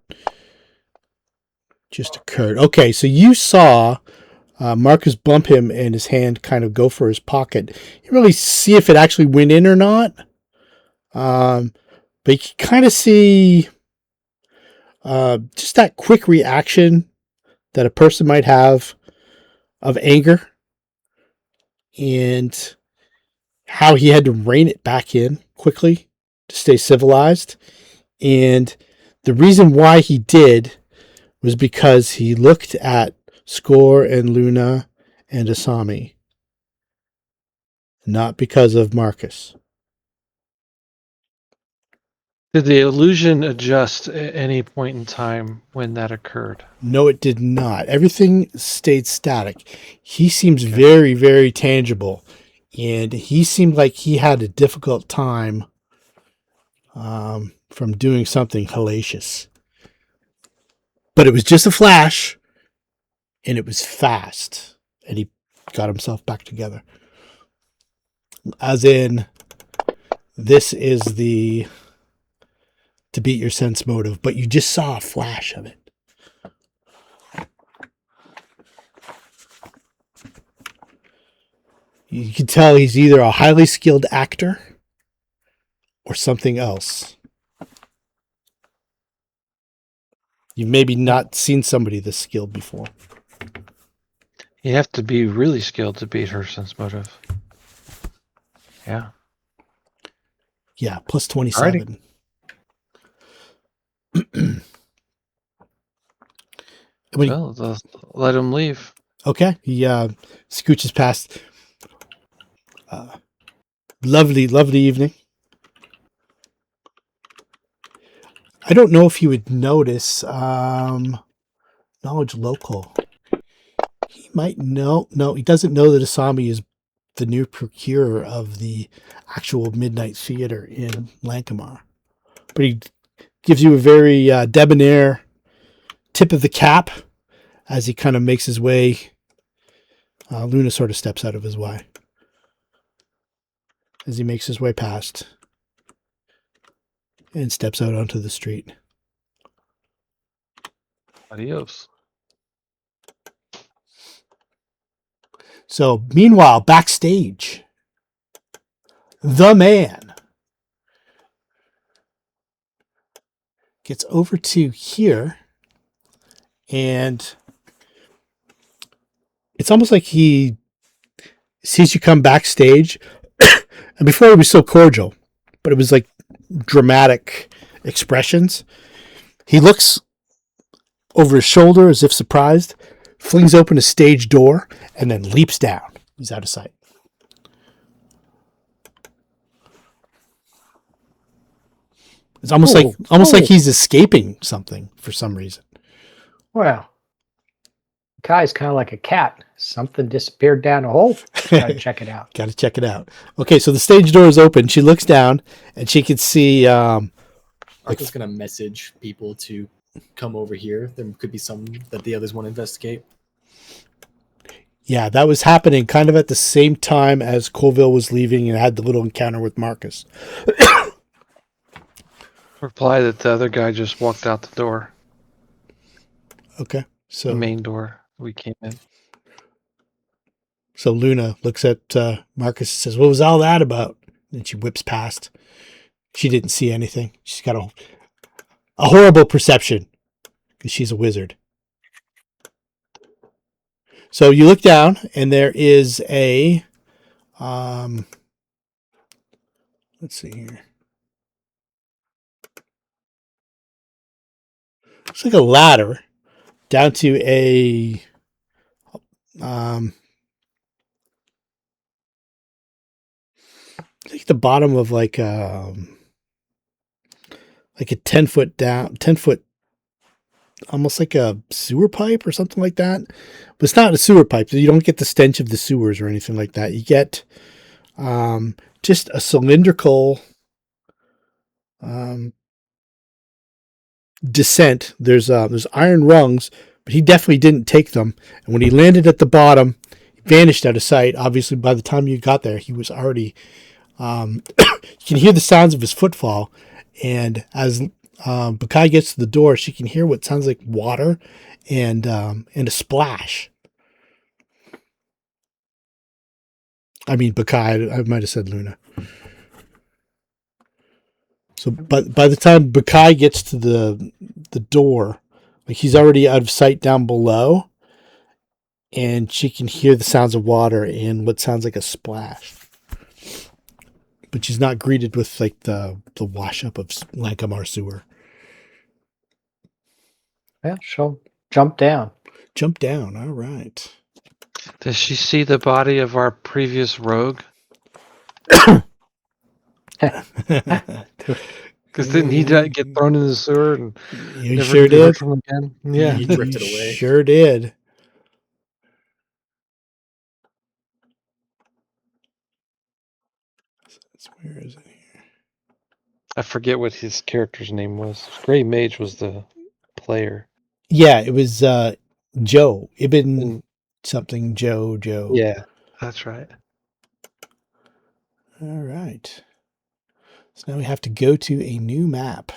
just occurred. Okay, so you saw Marcus bump him and his hand kind of go for his pocket. You really see if it actually went in or not, but you can kind of see just that quick reaction that a person might have of anger, and how he had to rein it back in quickly to stay civilized. And the reason why he did was because he looked at Score and Luna and Asami, not because of Marcus. Did the illusion adjust at any point in time when that occurred? No, it did not. Everything stayed static. He seems very, very tangible. and he seemed like he had a difficult time from doing something hellacious. But it was just a flash, and it was fast, and he got himself back together. As in, this is the to beat your sense motive, but you just saw a flash of it. You can tell he's either a highly skilled actor or something else. You've maybe not seen somebody this skilled before. You have to be really skilled to beat her sense motive. Yeah. Yeah, plus 27. Well, let him leave. Okay, he scooches past. Lovely evening. I don't know if you would notice knowledge local. He might know. No, he doesn't know that Asami is the new procurer of the actual Midnight Theater in Lankhmar. But he gives you a very debonair tip of the cap as he kind of makes his way. Luna sort of steps out of his way as he makes his way past and steps out onto the street. Adios. So, meanwhile, backstage, the man gets over to here, and it's almost like he sees you come backstage. And before it was so cordial, but it was like dramatic expressions. He looks over his shoulder as if surprised, flings open a stage door, and then leaps down. He's out of sight. It's almost like he's escaping something for some reason. Well, Kai's kind of like a cat. Something disappeared down a hole. Gotta check it out. Gotta check it out. Okay, so the stage door is open. She looks down, and she can see... Arthur's going to message people to come over here. There could be some that the others want to investigate. Yeah, that was happening kind of at the same time as Colville was leaving and had the little encounter with Marcus. Reply that the other guy just walked out the door. Okay, so... The main door we came in. So Luna looks at Marcus and says, "What was all that about?" And she whips past. She didn't see anything. She's got a horrible perception because she's a wizard. So you look down, and there is a... let's see here. It's like a ladder down to a... I think the bottom of like a 10-foot down, 10-foot, almost like a sewer pipe or something like that. But it's not a sewer pipe. So you don't get the stench of the sewers or anything like that. You get just a cylindrical descent. There's iron rungs, but he definitely didn't take them. And when he landed at the bottom, he vanished out of sight. Obviously, by the time you got there, he was already... you can hear the sounds of his footfall, and as Bakai gets to the door, she can hear what sounds like water and a splash. I mean, Bakai, I might have said Luna. So, but by the time Bakai gets to the door, like he's already out of sight down below, and she can hear the sounds of water and what sounds like a splash. But she's not greeted with like the wash up of Lankhmar sewer. Yeah, she'll jump down. Jump down. All right. Does she see the body of our previous rogue? Because didn't he get thrown in the sewer and You never sure to be heard did. from again? Yeah. He drifted away. Sure did. Where is it here? I forget what his character's name was. Gray Mage was the player. Yeah, it was Joe. Ibn And, something Joe. yeah, that's right. All right. So now we have to go to a new map.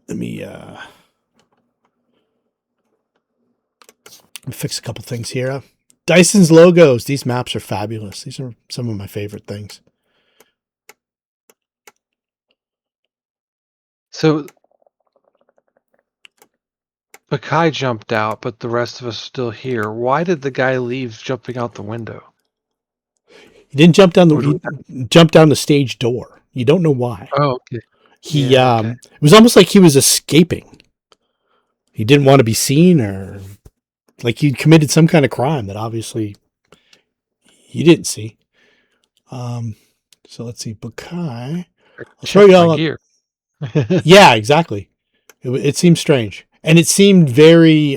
Let me fix a couple things here. Dyson's logos. These maps are fabulous. These are some of my favorite things. So Bakai jumped out, but the rest of us are still here. Why did the guy leave jumping out the window? He didn't jump down he jumped down the stage door. You don't know why. Oh, okay. He okay. It was almost like he was escaping. He didn't want to be seen, or like he'd committed some kind of crime that obviously you didn't see. So let's see, Bakai. I'll show you all up. Gear. Yeah, exactly. It seemed strange, and it seemed very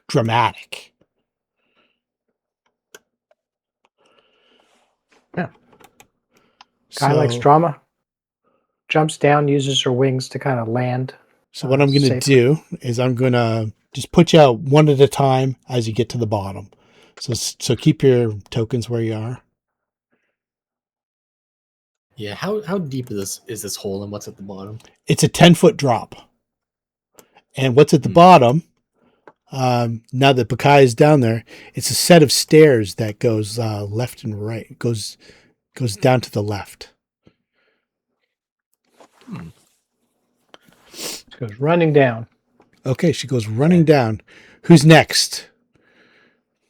dramatic. Yeah. Guy likes drama. Jumps down, uses her wings to kind of land. So what I'm going to do is I'm going to just put you out one at a time as you get to the bottom. So keep your tokens where you are. Yeah, how deep is this hole and what's at the bottom? It's a 10-foot drop. And what's at the bottom, now that Bakai is down there, it's a set of stairs that goes left and right. Goes down to the left. She goes running down. Okay, she goes running down. Who's next?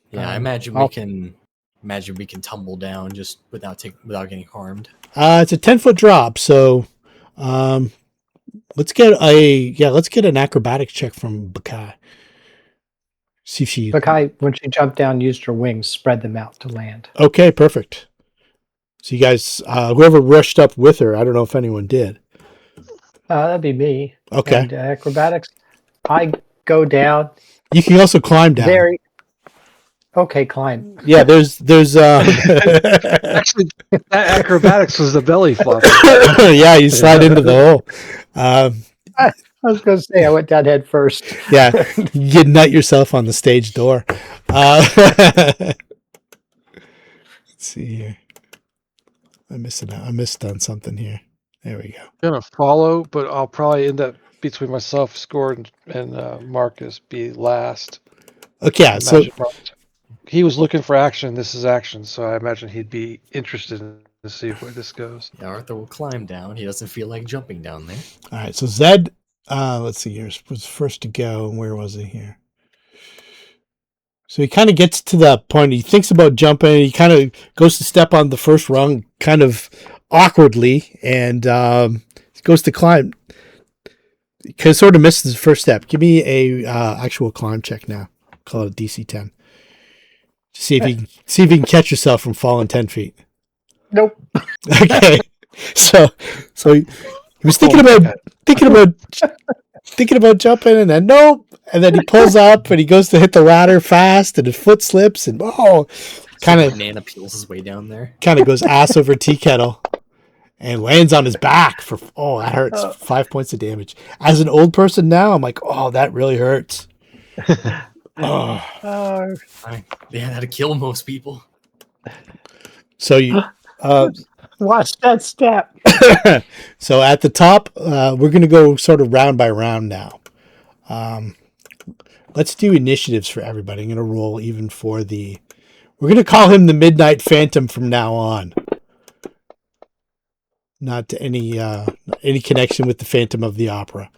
Yeah, I imagine we can tumble down just without getting harmed. It's a 10-foot drop, so let's get an acrobatics check from Bakai. See if she. Bakai, when she jumped down, used her wings, spread them out to land. Okay, perfect. So you guys, whoever rushed up with her, I don't know if anyone did. That'd be me. Okay. And acrobatics, I go down. You can also climb down. Okay, climb. Yeah, there's Actually, that acrobatics was the belly flop. Yeah, you slide into the hole. I was going to say I went down head first. Yeah, you nut yourself on the stage door. Let's see here. I missed on something here. There we go. I'm gonna follow, but I'll probably end up between myself, Score, and Marcus be last. Okay, so he was looking for action. This is action, so I imagine he'd be interested to see where this goes. Yeah, Arthur will climb down. He doesn't feel like jumping down there. All right, so Zed, let's see here, was first to go. Where was he here? So he kind of gets to the point. He thinks about jumping. He kind of goes to step on the first rung, kind of awkwardly, and goes to climb. He sort of misses the first step. Give me a actual climb check now. Call it a DC 10. See if you can catch yourself from falling 10 feet. Nope. Okay, so he was thinking about jumping, and then nope, and then he pulls up and he goes to hit the ladder fast, and his foot slips, and kind of banana peels his way down there. Kind of goes ass over tea kettle, and lands on his back for that hurts. 5 points of damage. As an old person now, I'm like, that really hurts. Yeah, that'd kill most people. So you watch that step. So at the top, we're going to go sort of round by round now. Let's do initiatives for everybody. I'm going to roll even for we're going to call him the Midnight Phantom from now on. Not to any connection with the Phantom of the Opera.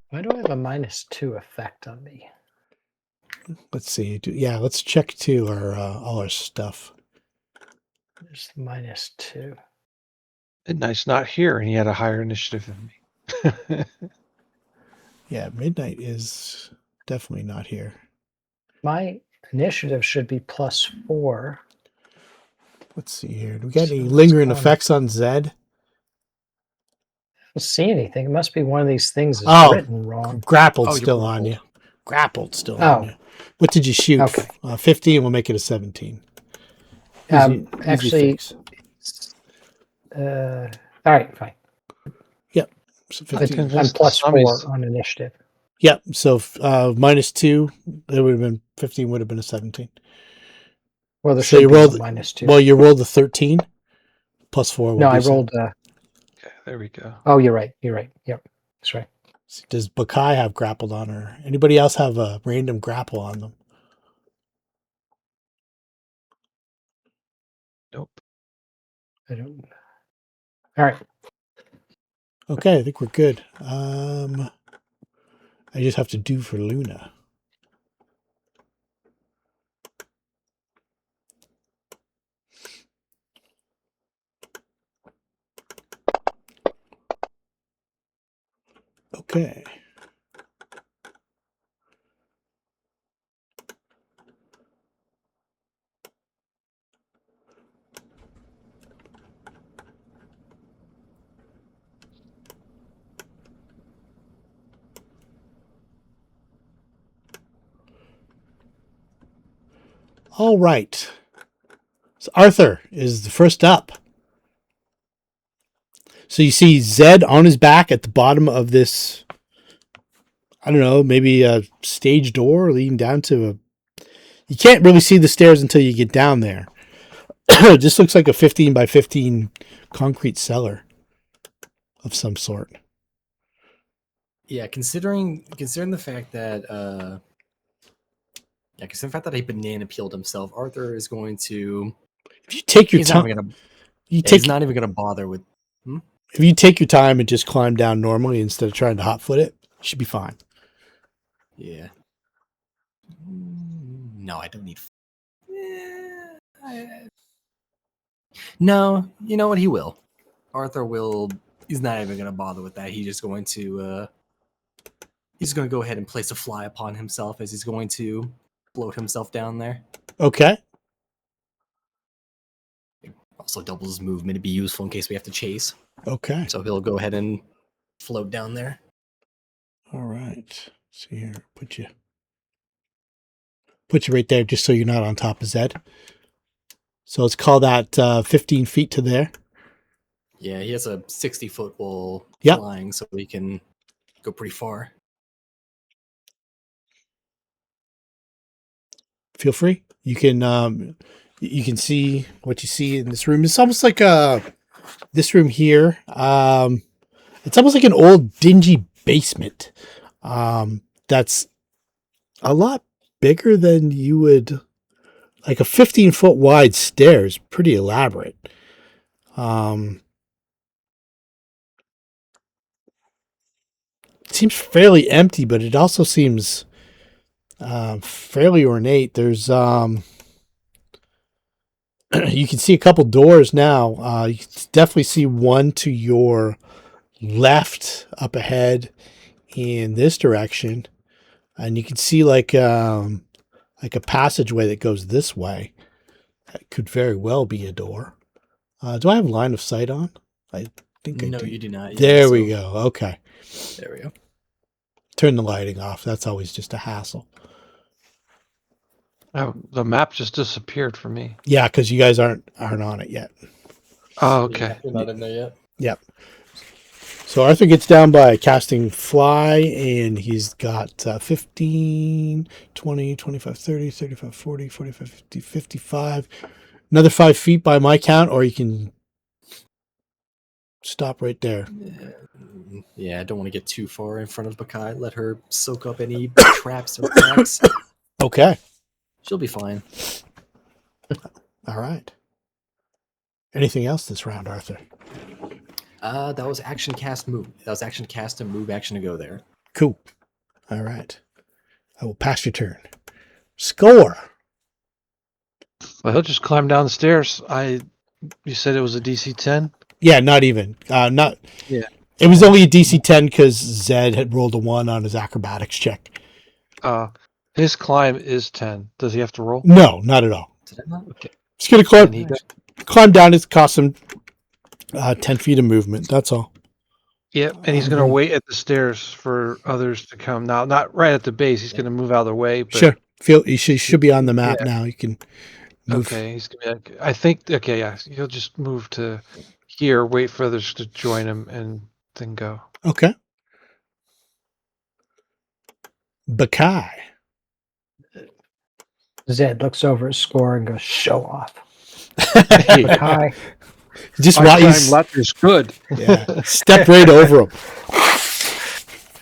Why do I have a -2 effect on me? Let's see. Let's check too all our stuff. There's -2. Midnight's not here, and he had a higher initiative than me. Yeah, Midnight is definitely not here. My initiative should be +4. Let's see here. Do we got any lingering effects on Zed? I don't see anything. It must be one of these things is written wrong. Grappled still on you. Grappled still on you. What did you shoot? Okay. 15. We'll make it a 17. Easy Actually, fix. all right, fine. Yep. So I 15. can I'm just plus Asami's- 4 on initiative. Yep. So -2, it would have been 15. Would have been a 17. Well, there So should you be rolled. some -2. Well, you rolled a 13. +4. No, I rolled. Okay, there we go. Oh, you're right. You're right. Yep, that's right. Does Bakai have grappled on her? Anybody else have a random grapple on them? Nope. I don't. All right. Okay, I think we're good. I just have to do for Luna. Okay. All right. So Arthur is the first up. So you see Zed on his back at the bottom of this, I don't know, maybe a stage door leading down to a... You can't really see the stairs until you get down there. It just looks like a 15 by 15 concrete cellar of some sort. Yeah, considering the fact that considering the fact that he banana peeled himself, Arthur is going to. If you take your He's not time, even gonna. you He's take not even gonna bother with. if you take your time and just climb down normally instead of trying to hot foot it, you should be fine. Yeah. No, I don't need. No, you know what? He will. Arthur will. He's not even gonna bother with that. He's just going to. He's going to go ahead and place a fly upon himself as he's going to float himself down there. Okay. Also doubles his movement to be useful in case we have to chase. Okay. So he'll go ahead and float down there. All right. See here, put you right there, just so you're not on top of Zed. So let's call that 15 feet to there. Yeah, he has a 60-foot wall Yep. flying, so he can go pretty far. Feel free. You can see what you see in this room. It's almost like this room here. It's almost like an old dingy basement. That's a lot bigger than you would, like a 15-foot wide stairs, pretty elaborate. It seems fairly empty, but it also seems fairly ornate. There's you can see a couple doors now. You can definitely see one to your left up ahead in this direction, and you can see like a passageway that goes this way. That could very well be a door. Do I have line of sight on? I think I No, do. you do not. There Yeah, we so- go. Okay. There we go. Turn the lighting off. That's always just a hassle. Oh, the map just disappeared for me. Yeah, because you guys aren't on it yet. Oh, okay. Yeah, you're not in there yet. Yep. So Arthur gets down by casting fly, and he's got 15, 20, 25, 30, 35, 40, 45, 50, 55. Another 5 feet by my count, or you can stop right there. Yeah, I don't want to get too far in front of Bakai. Let her soak up any traps or cracks. Okay. She'll be fine. All right. Anything else this round, Arthur? That was action cast move. That was action cast and move action to go there. Cool. All right. I will pass your turn. Score. Well, he'll just climb down the stairs. You said it was a DC 10? Yeah, not even. Not. Yeah. It was only a DC 10 because Zed had rolled a 1 on his acrobatics check. His climb is 10. Does he have to roll? No, not at all. Did I not? Okay. He's going to And he got, climb down. It costs him 10 feet of movement. That's all. yep, and he's going to wait at the stairs for others to come. Now, not right at the base. He's going to move out of the way. But Sure. You should be on the map now. You can Move. Okay, he's gonna be like, I think, okay, yeah, he'll just move to here, wait for others to join him, and then go. Okay. Bakai. Zed looks over his score and goes, "Show off." Hey, Bakai, Just my while crime he's letter's good. yeah, step right over him.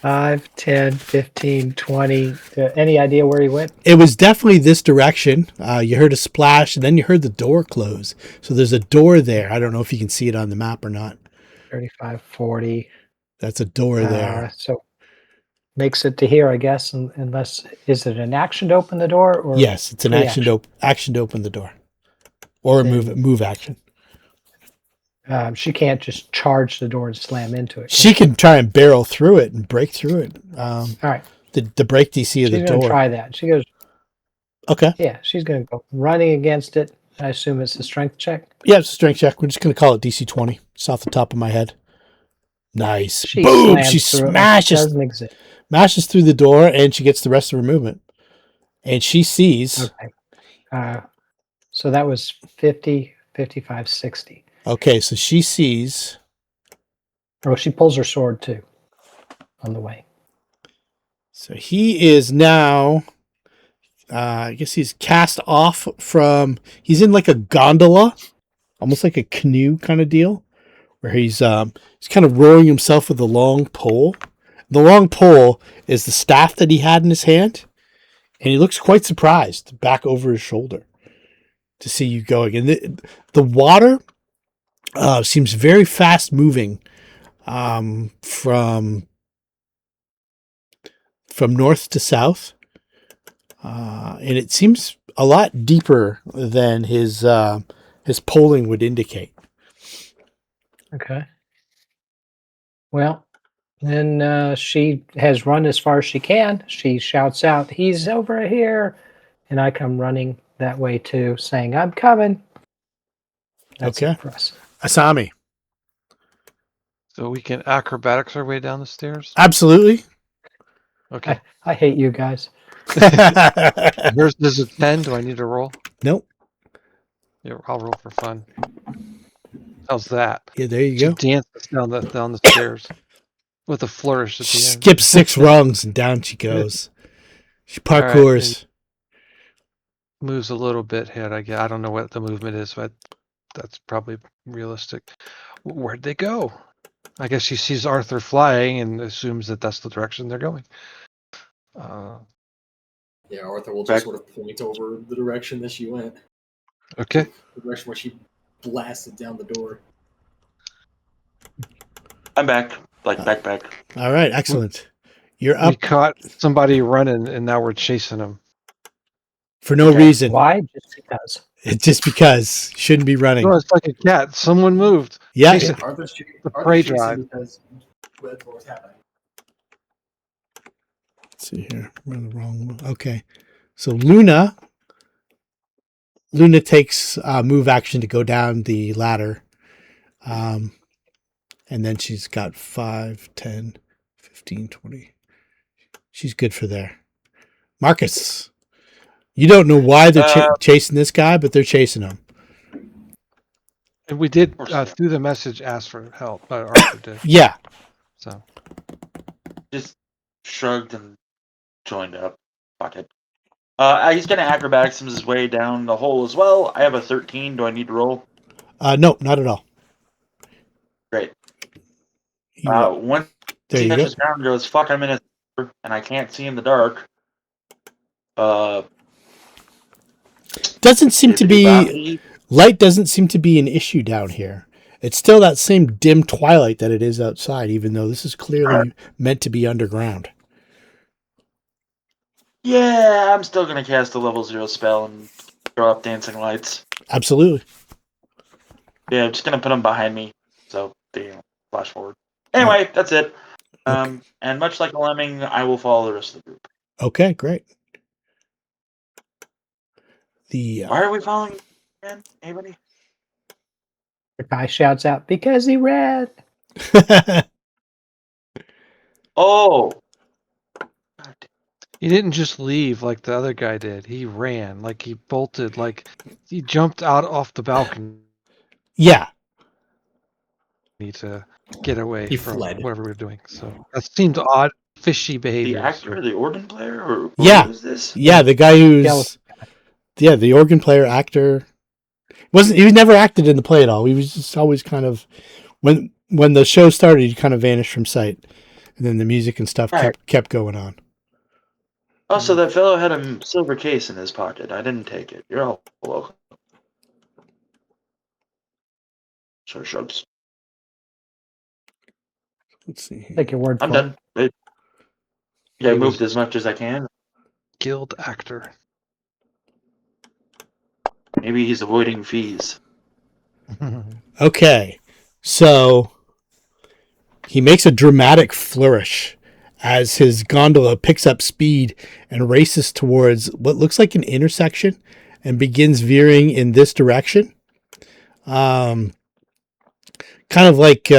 5, 10, 15, 20. Any idea where he went? It was definitely this direction. You heard a splash, and then you heard the door close. So there's a door there. I don't know if you can see it on the map or not. 35, 40. That's a door there. So makes it to here, I guess, unless, is it an action to open the door? Or Yes, it's an action to open the door, or a move action. She can't just charge the door and slam into it. She can try and barrel through it and break through it. All right. The break DC of the She's going door. to try that. She goes, Okay. yeah, she's going to go running against it. I assume it's a strength check. Yeah, it's a strength check. We're just going to call it DC 20. It's off the top of my head. Nice. She Boom! slams She through it. smashes Doesn't exist. through the door, and she gets the rest of her movement. And she sees. Okay. So that was 50, 55, 60. Okay, so she sees. Oh, she pulls her sword too on the way. So he is now. I guess he's cast off from. He's in like a gondola, almost like a canoe kind of deal, where he's kind of rowing himself with a long pole. The long pole is the staff that he had in his hand, and he looks quite surprised back over his shoulder to see you going. And the water seems very fast moving from north to south, and it seems a lot deeper than his polling would indicate. Okay. Well, then she has run as far as she can. She shouts out, "He's over here." And I come running that way too, saying, "I'm coming." That's Okay. it for us. Asami. So we can acrobatics our way down the stairs? Absolutely. Okay. I hate you guys. Yours is a 10. Do I need to roll? Nope. Yeah, I'll roll for fun. How's that? Yeah, there you She go. dances down the stairs with a flourish at the She end. skips 6 rungs and down she goes. She parkours. Moves a little bit ahead. I don't know what the movement is, but that's probably realistic. Where'd they go? I guess she sees Arthur flying and assumes that that's the direction they're going. Yeah, Arthur will just sort of point over the direction that she went. Okay. The direction where she blasted down the door. I'm back. Back. All right, excellent. You're We up caught somebody running and now we're chasing them. for no Okay. reason. Why? Just because. It's just because. Shouldn't be running. No, it's like a cat. Someone moved. Yeah. Chase it. Arthur's The prey chasing drive. because that's what was happening. Let's see here. We're in the wrong one. Okay. So Luna takes move action to go down the ladder. And then she's got 5, 10, 15, 20. She's good for there. Marcus, you don't know why they're chasing this guy, but they're chasing him. And we did, through the message, ask for help. Arthur did. Yeah. So Just shrugged and joined up. Fuck it. He's gonna acrobatics his way down the hole as well. I have a 13. Do I need to roll? No, not at all. Great. You- When there he you go. touches down and goes, "Fuck, I'm in a and I can't see in the dark." Doesn't seem to be Bippity-boppity. light. Doesn't seem to be an issue down here. It's still that same dim twilight that it is outside, even though this is clearly meant to be underground. Yeah, I'm still gonna cast a level 0 spell and throw up dancing lights. Absolutely. Yeah, I'm just gonna put them behind me, so they flash forward. Anyway, that's it. Okay. And much like a lemming, I will follow the rest of the group. Okay, great. Why are we following again? Anybody? The guy shouts out, "Because he ran." Oh. God damn. He didn't just leave like the other guy did. He ran, like he bolted, like he jumped out off the balcony Yeah. to get away He from fled. whatever we were doing. So that seemed odd, fishy The behavior. actor, the organ player, or Yeah. who is this? Yeah, the guy who's Skeleton. the organ player actor. He was never acted in the play at all. He was just always kind of when the show started, he kind of vanished from sight. And then the music and stuff Right. kept going on. Also, that fellow had a silver case in his pocket. I didn't take it. You're all welcome. Sure, shrubs. Let's see here. Take your word I'm for done. it. Yeah, I He moved was as much as I can. guild actor. Maybe he's avoiding fees. Okay. So he makes a dramatic flourish as his gondola picks up speed and races towards what looks like an intersection and begins veering in this direction. Kind of like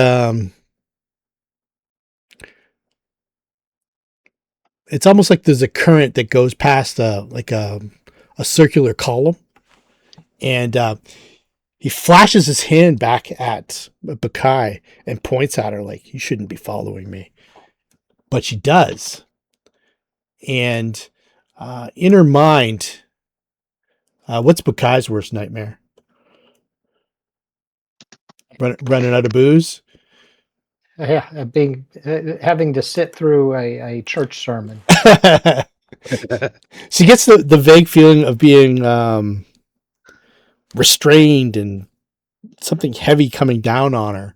it's almost like there's a current that goes past a circular column, and he flashes his hand back at Bakai and points at her like, "You shouldn't be following me," but she does. And in her mind, what's Bakai's worst nightmare? Running out of booze. Yeah, having to sit through a church sermon. She gets the vague feeling of being restrained and something heavy coming down on her.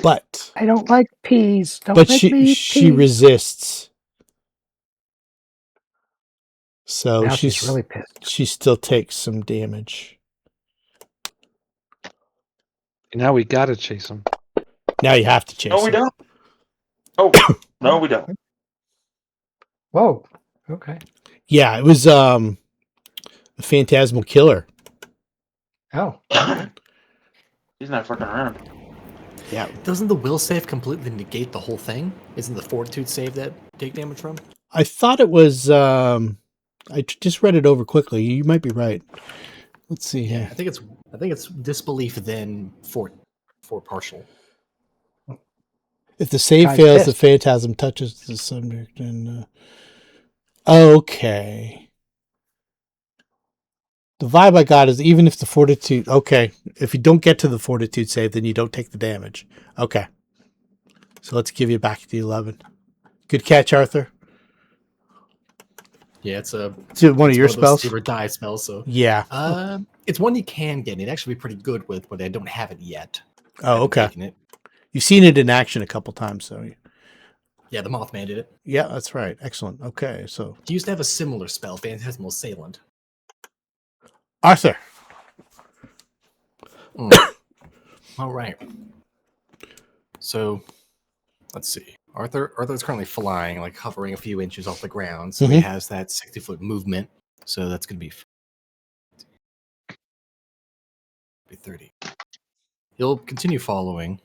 But I don't like peas. Don't but make me eat she peas. resists. So Now she's really pissed. she still takes some damage. Now we gotta chase him. Now you have to chase No, we her. don't. Oh, no, we don't. Whoa. Okay. Yeah, it was a phantasmal killer. Oh. He's not fucking around. Yeah. Doesn't the will save completely negate the whole thing? Isn't the fortitude save that take damage from? I thought it was just read it over quickly. You might be right. Let's see here. I think it's disbelief then for partial. If the save Guy's fails, the pissed. phantasm touches the subject and okay. The vibe I got is even if the fortitude if you don't get to the fortitude save, then you don't take the damage. Okay. So let's give you back the 11. Good catch, Arthur. Yeah, it's one of your those spells? save or die spells. So Yeah. it's one you can get. It'd actually be pretty good with, but I don't have it yet. Oh, okay. Taken it. You've seen it in action a couple times, so Yeah, the Mothman did it. yeah, that's right. Excellent. Okay, so He used to have a similar spell, Phantasmal Assailant. Arthur. All right. So, let's see. Arthur's currently flying, like hovering a few inches off the ground, so he has that 60-foot movement. So that's going to be 30. He'll continue following.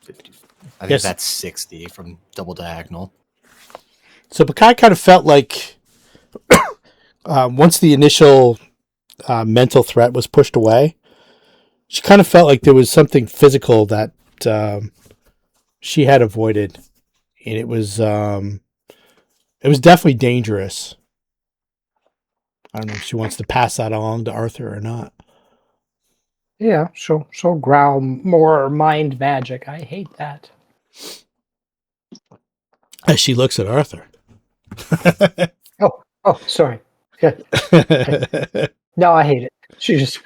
50. I think Yes. that's 60 from double diagonal. So Bakai kind of felt like once the initial mental threat was pushed away, she kind of felt like there was something physical that she had avoided, and it was definitely dangerous. I don't know if she wants to pass that along to Arthur or not. Yeah, she'll growl more mind magic. I hate that. As she looks at Arthur. Oh, sorry. No, I hate it. She was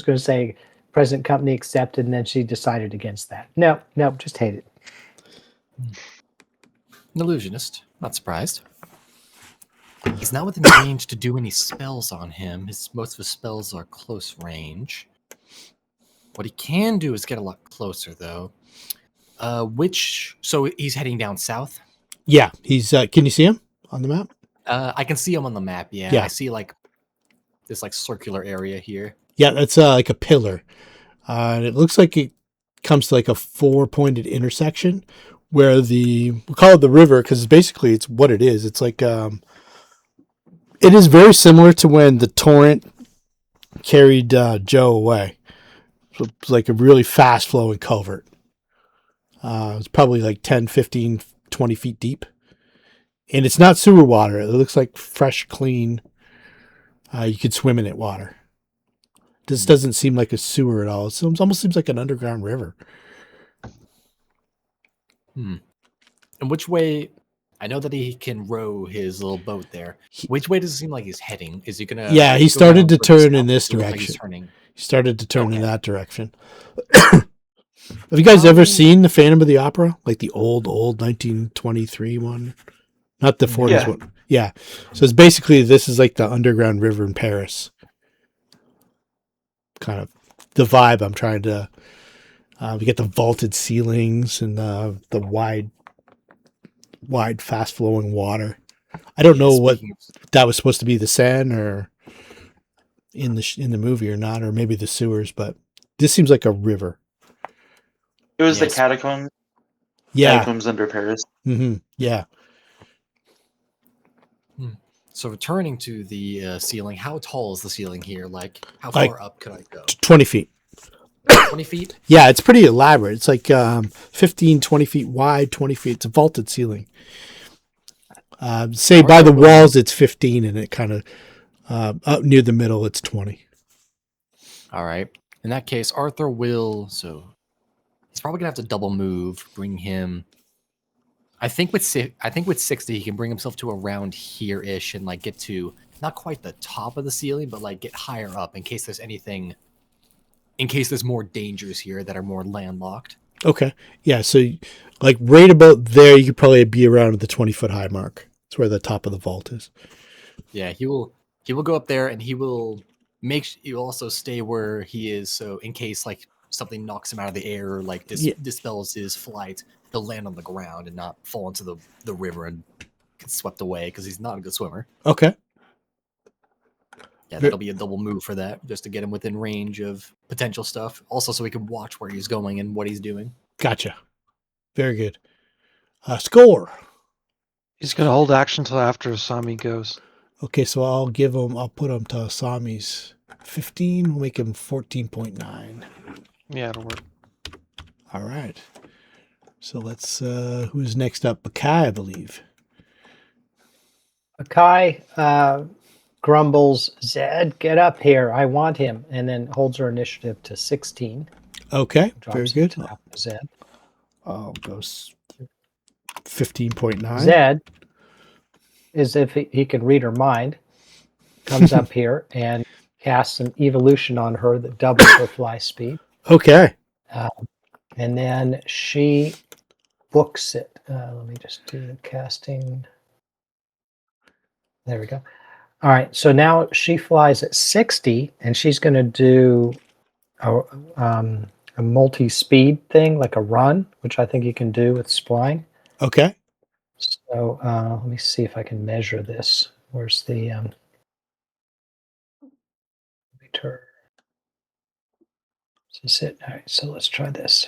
going to say present company accepted, and then she decided against that. No, just hate it. An illusionist. Not surprised. He's not within range to do any spells on him. Most of his spells are close range. What he can do is get a lot closer, though. So he's heading down south? Yeah, he's. Can you see him on the map? I can see him on the map, yeah. Yeah. I see, like, this, like, circular area here. Yeah, that's like a pillar. And it looks like comes to like a 4-pointed intersection where we call it the river because basically it's what it is. It's like it is very similar to when the torrent carried Joe away. So it's like a really fast flowing culvert. It's probably like 10, 15, 20 feet deep. And it's not sewer water. It looks like fresh, clean. You could swim in it water. This doesn't seem like a sewer at all. It almost seems like an underground river. And which way? I know that he can row his little boat there. Which way does it seem like he's heading? Is he gonna? Yeah, he go started down to towards the turn in south? this Does it look like he's direction. turning? He started to turn in Okay. that direction. Have you guys ever seen the Phantom of the Opera? Like the old 1923 one? Not the 40s Yeah. one. Yeah. So it's basically, this is like the underground river in Paris. Kind of the vibe I'm trying to... we get the vaulted ceilings and the wide, fast-flowing water. I don't know what Speaking of- that was supposed to be, the Seine or in the movie or not, or maybe the sewers, but this seems like a river. It was Yes. the catacombs. Yeah. Catacombs under Paris. Yeah. So returning to the ceiling, how tall is the ceiling here? Like, how Like- far up could I go? 20 feet. 20 feet? Yeah, it's pretty elaborate. It's like 15, 20 feet wide, 20 feet. It's a vaulted ceiling. Say by the walls, it's 15, and it kind of up near the middle, it's 20. All right. In that case, Arthur will. So he's probably gonna have to double move, bring him. I think with 60, he can bring himself to around here-ish and like get to not quite the top of the ceiling, but like get higher up in case there's anything. In case there's more dangers here that are more landlocked. Okay. Yeah, so like right about there, you could probably be around the 20-foot high mark. That's where the top of the vault is. Yeah, he will go up there and he will he'll also stay where he is. So in case like something knocks him out of the air or like dispels his flight, he'll land on the ground and not fall into the river and get swept away because he's not a good swimmer. Okay. Yeah, that'll be a double move for that, just to get him within range of potential stuff. Also, so we can watch where he's going and what he's doing. Gotcha. Very good. Score. He's going to hold action until after Asami goes. Okay, so I'll put him to Asami's 15. We'll make him 14.9. Yeah, it'll work. All right. So let's, who's next up? Bakai, I believe. Bakai grumbles, Zed, get up here. I want him. And then holds her initiative to 16. Okay, very Drops good. it to after Zed. I'll go 15.9. Zed, as if he can read her mind, comes up here and casts an evolution on her that doubles her fly speed. Okay. And then she books it. Let me just do the casting. There we go. All right. So now she flies at 60, and she's going to do a multi-speed thing, like a run, which I think you can do with spline. Okay. So let me see if I can measure this. Where's the meter? Is this it? All right. So let's try this.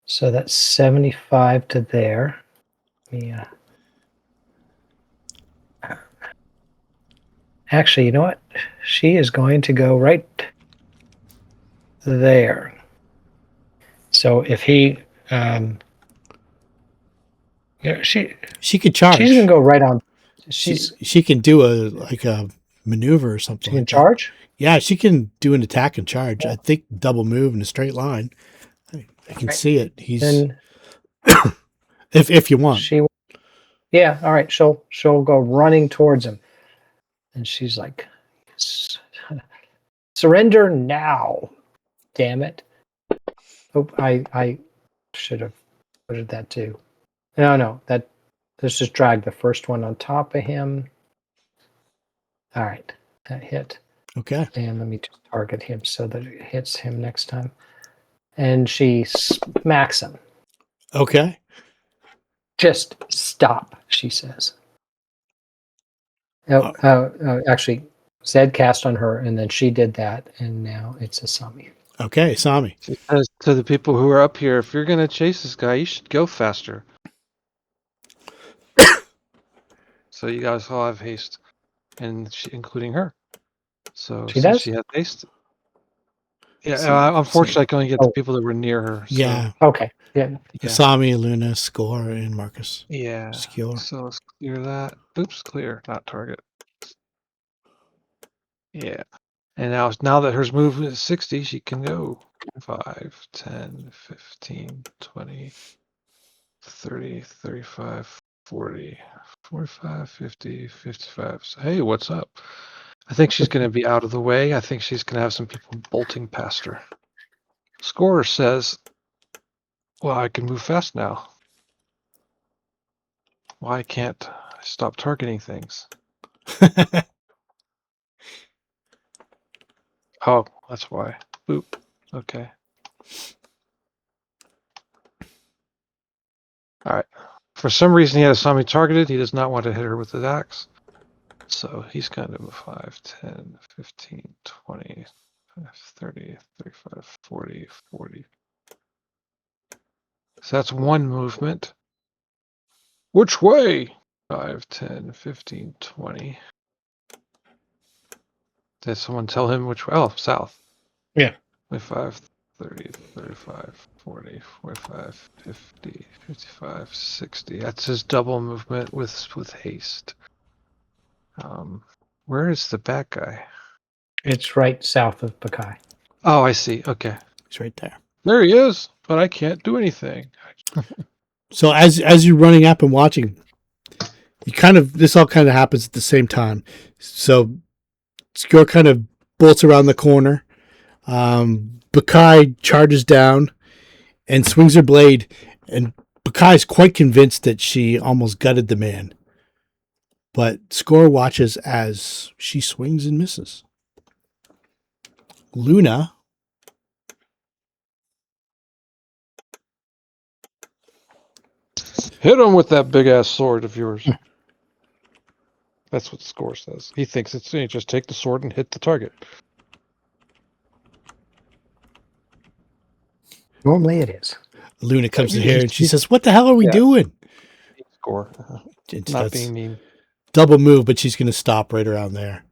So that's 75 to there. Yeah. Actually, you know what? She is going to go right there. So if he, she could charge. She's gonna go right on. She can do a maneuver or something. She can like charge. That. Yeah, she can do an attack and charge. Yeah. I think double move in a straight line. I can see it. He's then, if you want. Yeah. All right. She'll go running towards him, and she's like, "Surrender now, damn it!" Oh, I should have. What did that do? No. Let's just drag the first one on top of him. All right, that hit. Okay. And let me just target him so that it hits him next time. And she smacks him. Okay. Just stop, she says. Actually, Zed cast on her, and then she did that, and now it's Asami. Okay, Asami. She says to the people who are up here, if you're going to chase this guy, you should go faster. So you guys all have haste, and including her. So She since does? she has haste, yeah. So- Unfortunately, I can only get the Oh. people that were near her. So, Yeah, Okay. Yeah. yeah, Asami, Luna, Score, and Marcus. yeah. Skewer. So let's clear that. Oops, clear, not target. Yeah. And now that her movement is 60, she can go 5, 10, 15, 20, 30, 35, 40, 45, 50, 55. So, hey, what's up? I think she's going to be out of the way. I think she's going to have some people bolting past her. Scorer says, well, I can move fast now. Why can't I stop targeting things? Oh, that's why. Boop. Okay. All right. For some reason, he had Asami targeted. He does not want to hit her with his axe. So he's going to move 5, 10, 15, 20, 30, 35, 40, 40. So that's one movement. Which way? 5, 10, 15, 20. Did someone tell him which way? Oh, south. Yeah. 25, 30, 35, 40, 45, 50, 55, 60. That's his double movement with haste. Where is the bad guy? It's right south of Bakai. Oh, I see. Okay. He's right there. There he is, but I can't do anything. So as you're running up and watching, this all kind of happens at the same time. So Skewer kind of bolts around the corner. Bakai charges down and swings her blade, and Bakai is quite convinced that she almost gutted the man. But Score watches as she swings and misses. Luna Hit him with that big ass sword of yours. That's what the score says. He thinks it's just take the sword and hit the target. Normally it is. Luna comes in here and she says, "What the hell are we doing?" Score. And Not that's being mean. double move, but she's going to stop right around there.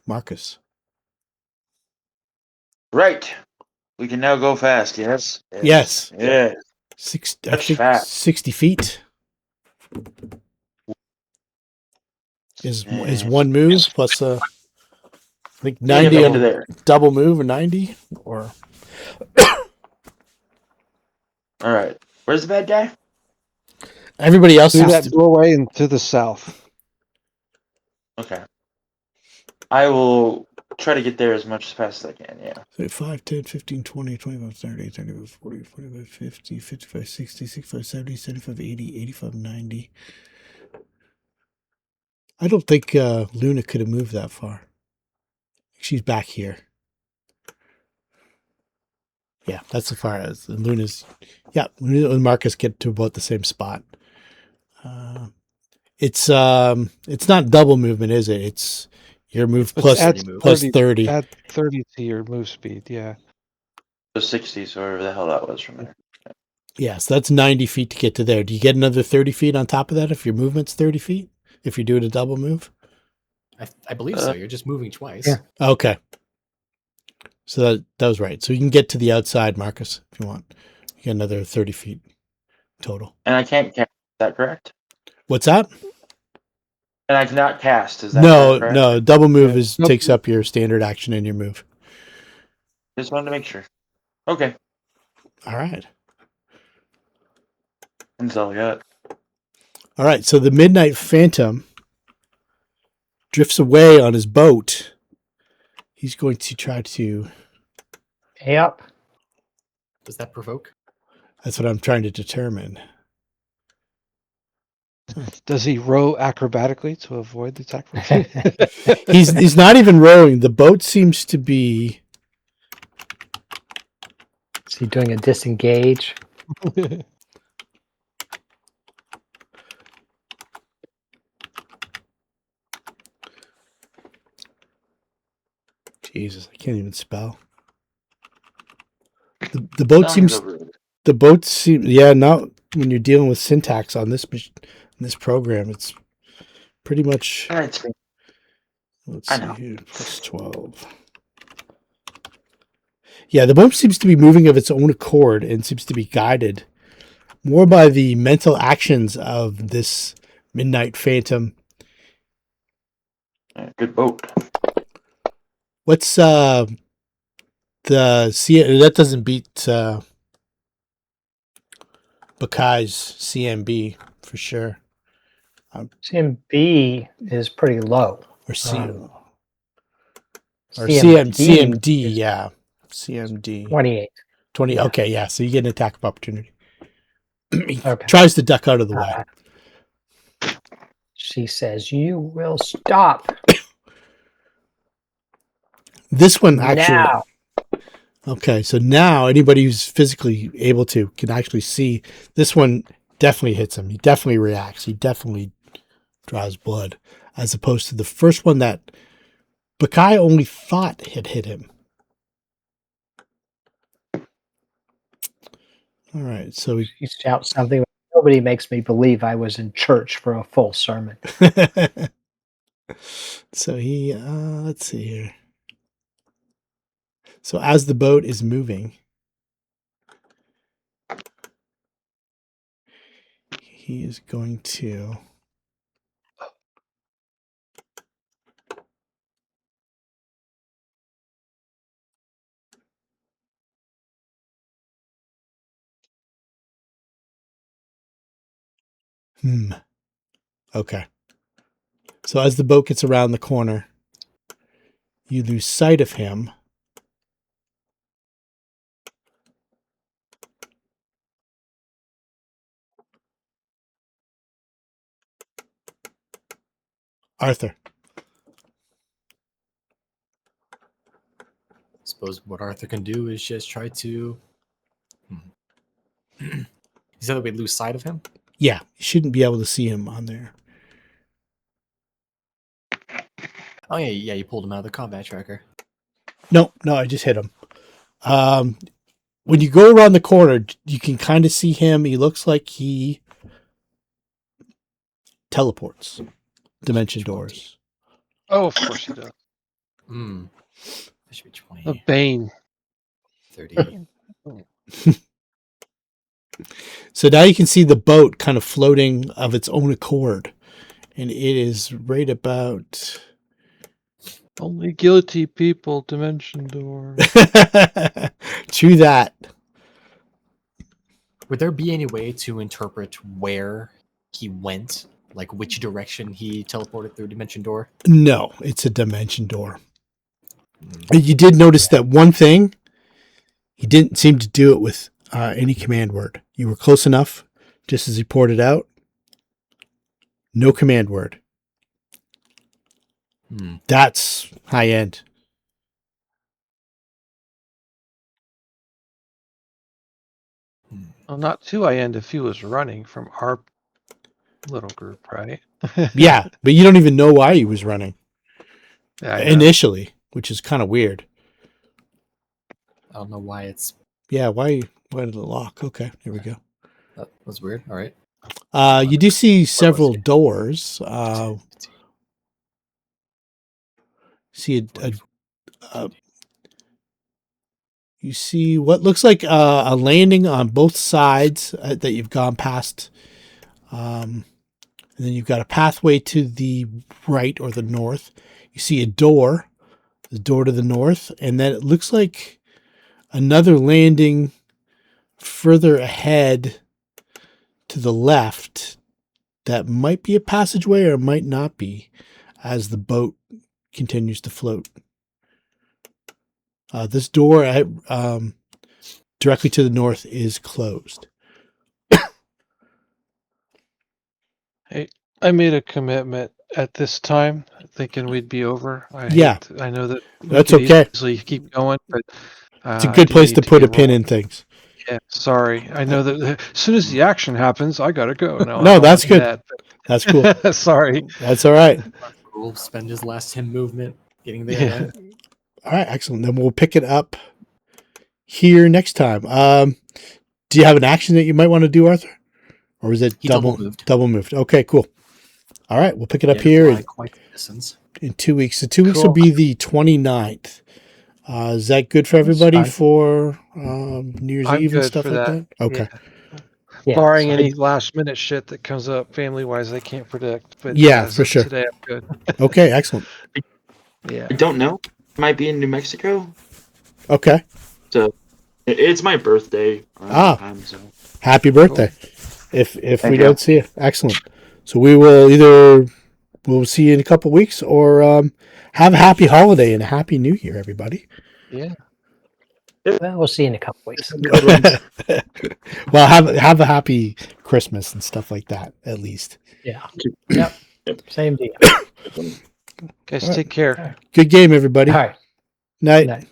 Marcus. Right. We can now go fast, yes? Yes. Yes. I That's think fast. 60 feet is one move plus I think 90 Get on into there. double move or 90 or All right. Where's the bad guy? everybody else Through has that to, doorway and to the south. Okay. I will try to get there as much as fast as I can, yeah. 5, 10, 15, 20, 25, 30, 35, 40, 45, 50, 55, 60, 65, 70, 75, 80, 85, 90. I don't think Luna could have moved that far. She's back here. Yeah, that's as far as Luna's. Yeah, Luna and Marcus get to about the same spot. It's not double movement, is it? It's your move It's plus add 30. Add 30 to your move speed. Yeah. So 60, so wherever the hell that was from there. Yeah, so that's 90 feet to get to there. Do you get another 30 feet on top of that if your movement's 30 feet? If you're doing a double move? I believe so. You're just moving twice. Yeah. Okay. So that was right. So you can get to the outside, Marcus, if you want. You get another 30 feet total. And I can't cast, is that correct? What's that? And I cannot cast, is that correct? No. Double move Nope. takes up your standard action in your move. Just wanted to make sure. Okay. All right. That's all I got. All right. So the Midnight Phantom drifts away on his boat. He's going to try to. Yep. Does that provoke? That's what I'm trying to determine. Does he row acrobatically to avoid the attack? He's not even rowing. The boat seems to be. Is he doing a disengage? Jesus, I can't even spell. The boat Sounds seems. overrated. The boat seems. Yeah, not when you're dealing with syntax on this program. It's pretty much. All right, Steve. Let's I see know. here. Plus 12. Yeah, the boat seems to be moving of its own accord and seems to be guided more by the mental actions of this midnight phantom. Yeah, good boat. What's the that doesn't beat Bakai's CMB for sure. CMB is pretty low. Or CMD CMD, is yeah. CMD. 28. 20. Yeah. Okay, yeah. So you get an attack of opportunity. He Okay. tries to duck out of the way. She says, "You will stop This one actually. now." Okay, so now anybody who's physically able to can actually see this one definitely hits him. He definitely reacts. He definitely draws blood, as opposed to the first one that Bakai only thought had hit him. All right, so he She shouts something. Nobody makes me believe I was in church for a full sermon. so he let's see here. So as the boat is moving, he is going to Okay. So as the boat gets around the corner, you lose sight of him. Arthur. Suppose what Arthur can do is just try to. Is that we lose sight of him? Yeah, you shouldn't be able to see him on there. Oh yeah, you pulled him out of the combat tracker. No, I just hit him. When you go around the corner, you can kind of see him. He looks like he teleports dimension doors. Oh, of course he does. That should be 20. A Bane. 30. So now you can see the boat kind of floating of its own accord. And it is right about... Only guilty people, dimension door. True that. Would there be any way to interpret where he went? Like which direction he teleported through dimension door? No, it's a dimension door. You did notice that one thing, he didn't seem to do it with any command word. You were close enough, just as he poured it out. No command word. That's high end. Well, not too high end if he was running from our little group, right? Yeah, but you don't even know why he was running initially, which is kind of weird. I don't know why it's... Yeah, why did it lock? Okay, here we go. That was weird. All right. You do see several doors. See you see what looks like a landing on both sides that you've gone past. And then you've got a pathway to the right or the north. You see a door, the door to the north, and then it looks like another landing further ahead to the left that might be a passageway or might not be as the boat continues to float. This door directly to the north is closed. Hey, I made a commitment at this time, thinking we'd be over. I know that that's okay. Easily keep going, but it's a good place to put a pin in things. Yeah, sorry. I know that as soon as the action happens, I gotta go. No, that's good. That's cool. Sorry. That's all right. We'll spend his last 10 movement getting there. All right, excellent. Then we'll pick it up here next time. Do you have an action that you might want to do, Arthur? Or is it He double moved. Double moved. Okay, cool. All right, we'll pick it up Yeah, here fly quite the distance. in 2 weeks. So 2 weeks Cool. will be the 29th. Is that good for everybody fine. for New Year's I'm Eve and good stuff for like that. that? Okay. Yeah, Barring so- any last minute shit that comes up family wise, I can't predict. But Yeah, as for of sure. Today, I'm good. Okay, excellent. Yeah. I don't know. Might be in New Mexico. Okay. So it's my birthday around Ah. that time. So Happy birthday. If Thank we you. don't see you. Excellent. So we'll see you in a couple weeks or have a happy holiday and a happy new year, everybody. Yeah. Well, we'll see you in a couple weeks. Well, have a happy Christmas and stuff like that, at least. Yeah. Yep. Same deal. Guys, All right. take care. Good game, everybody. All right. Night. Night.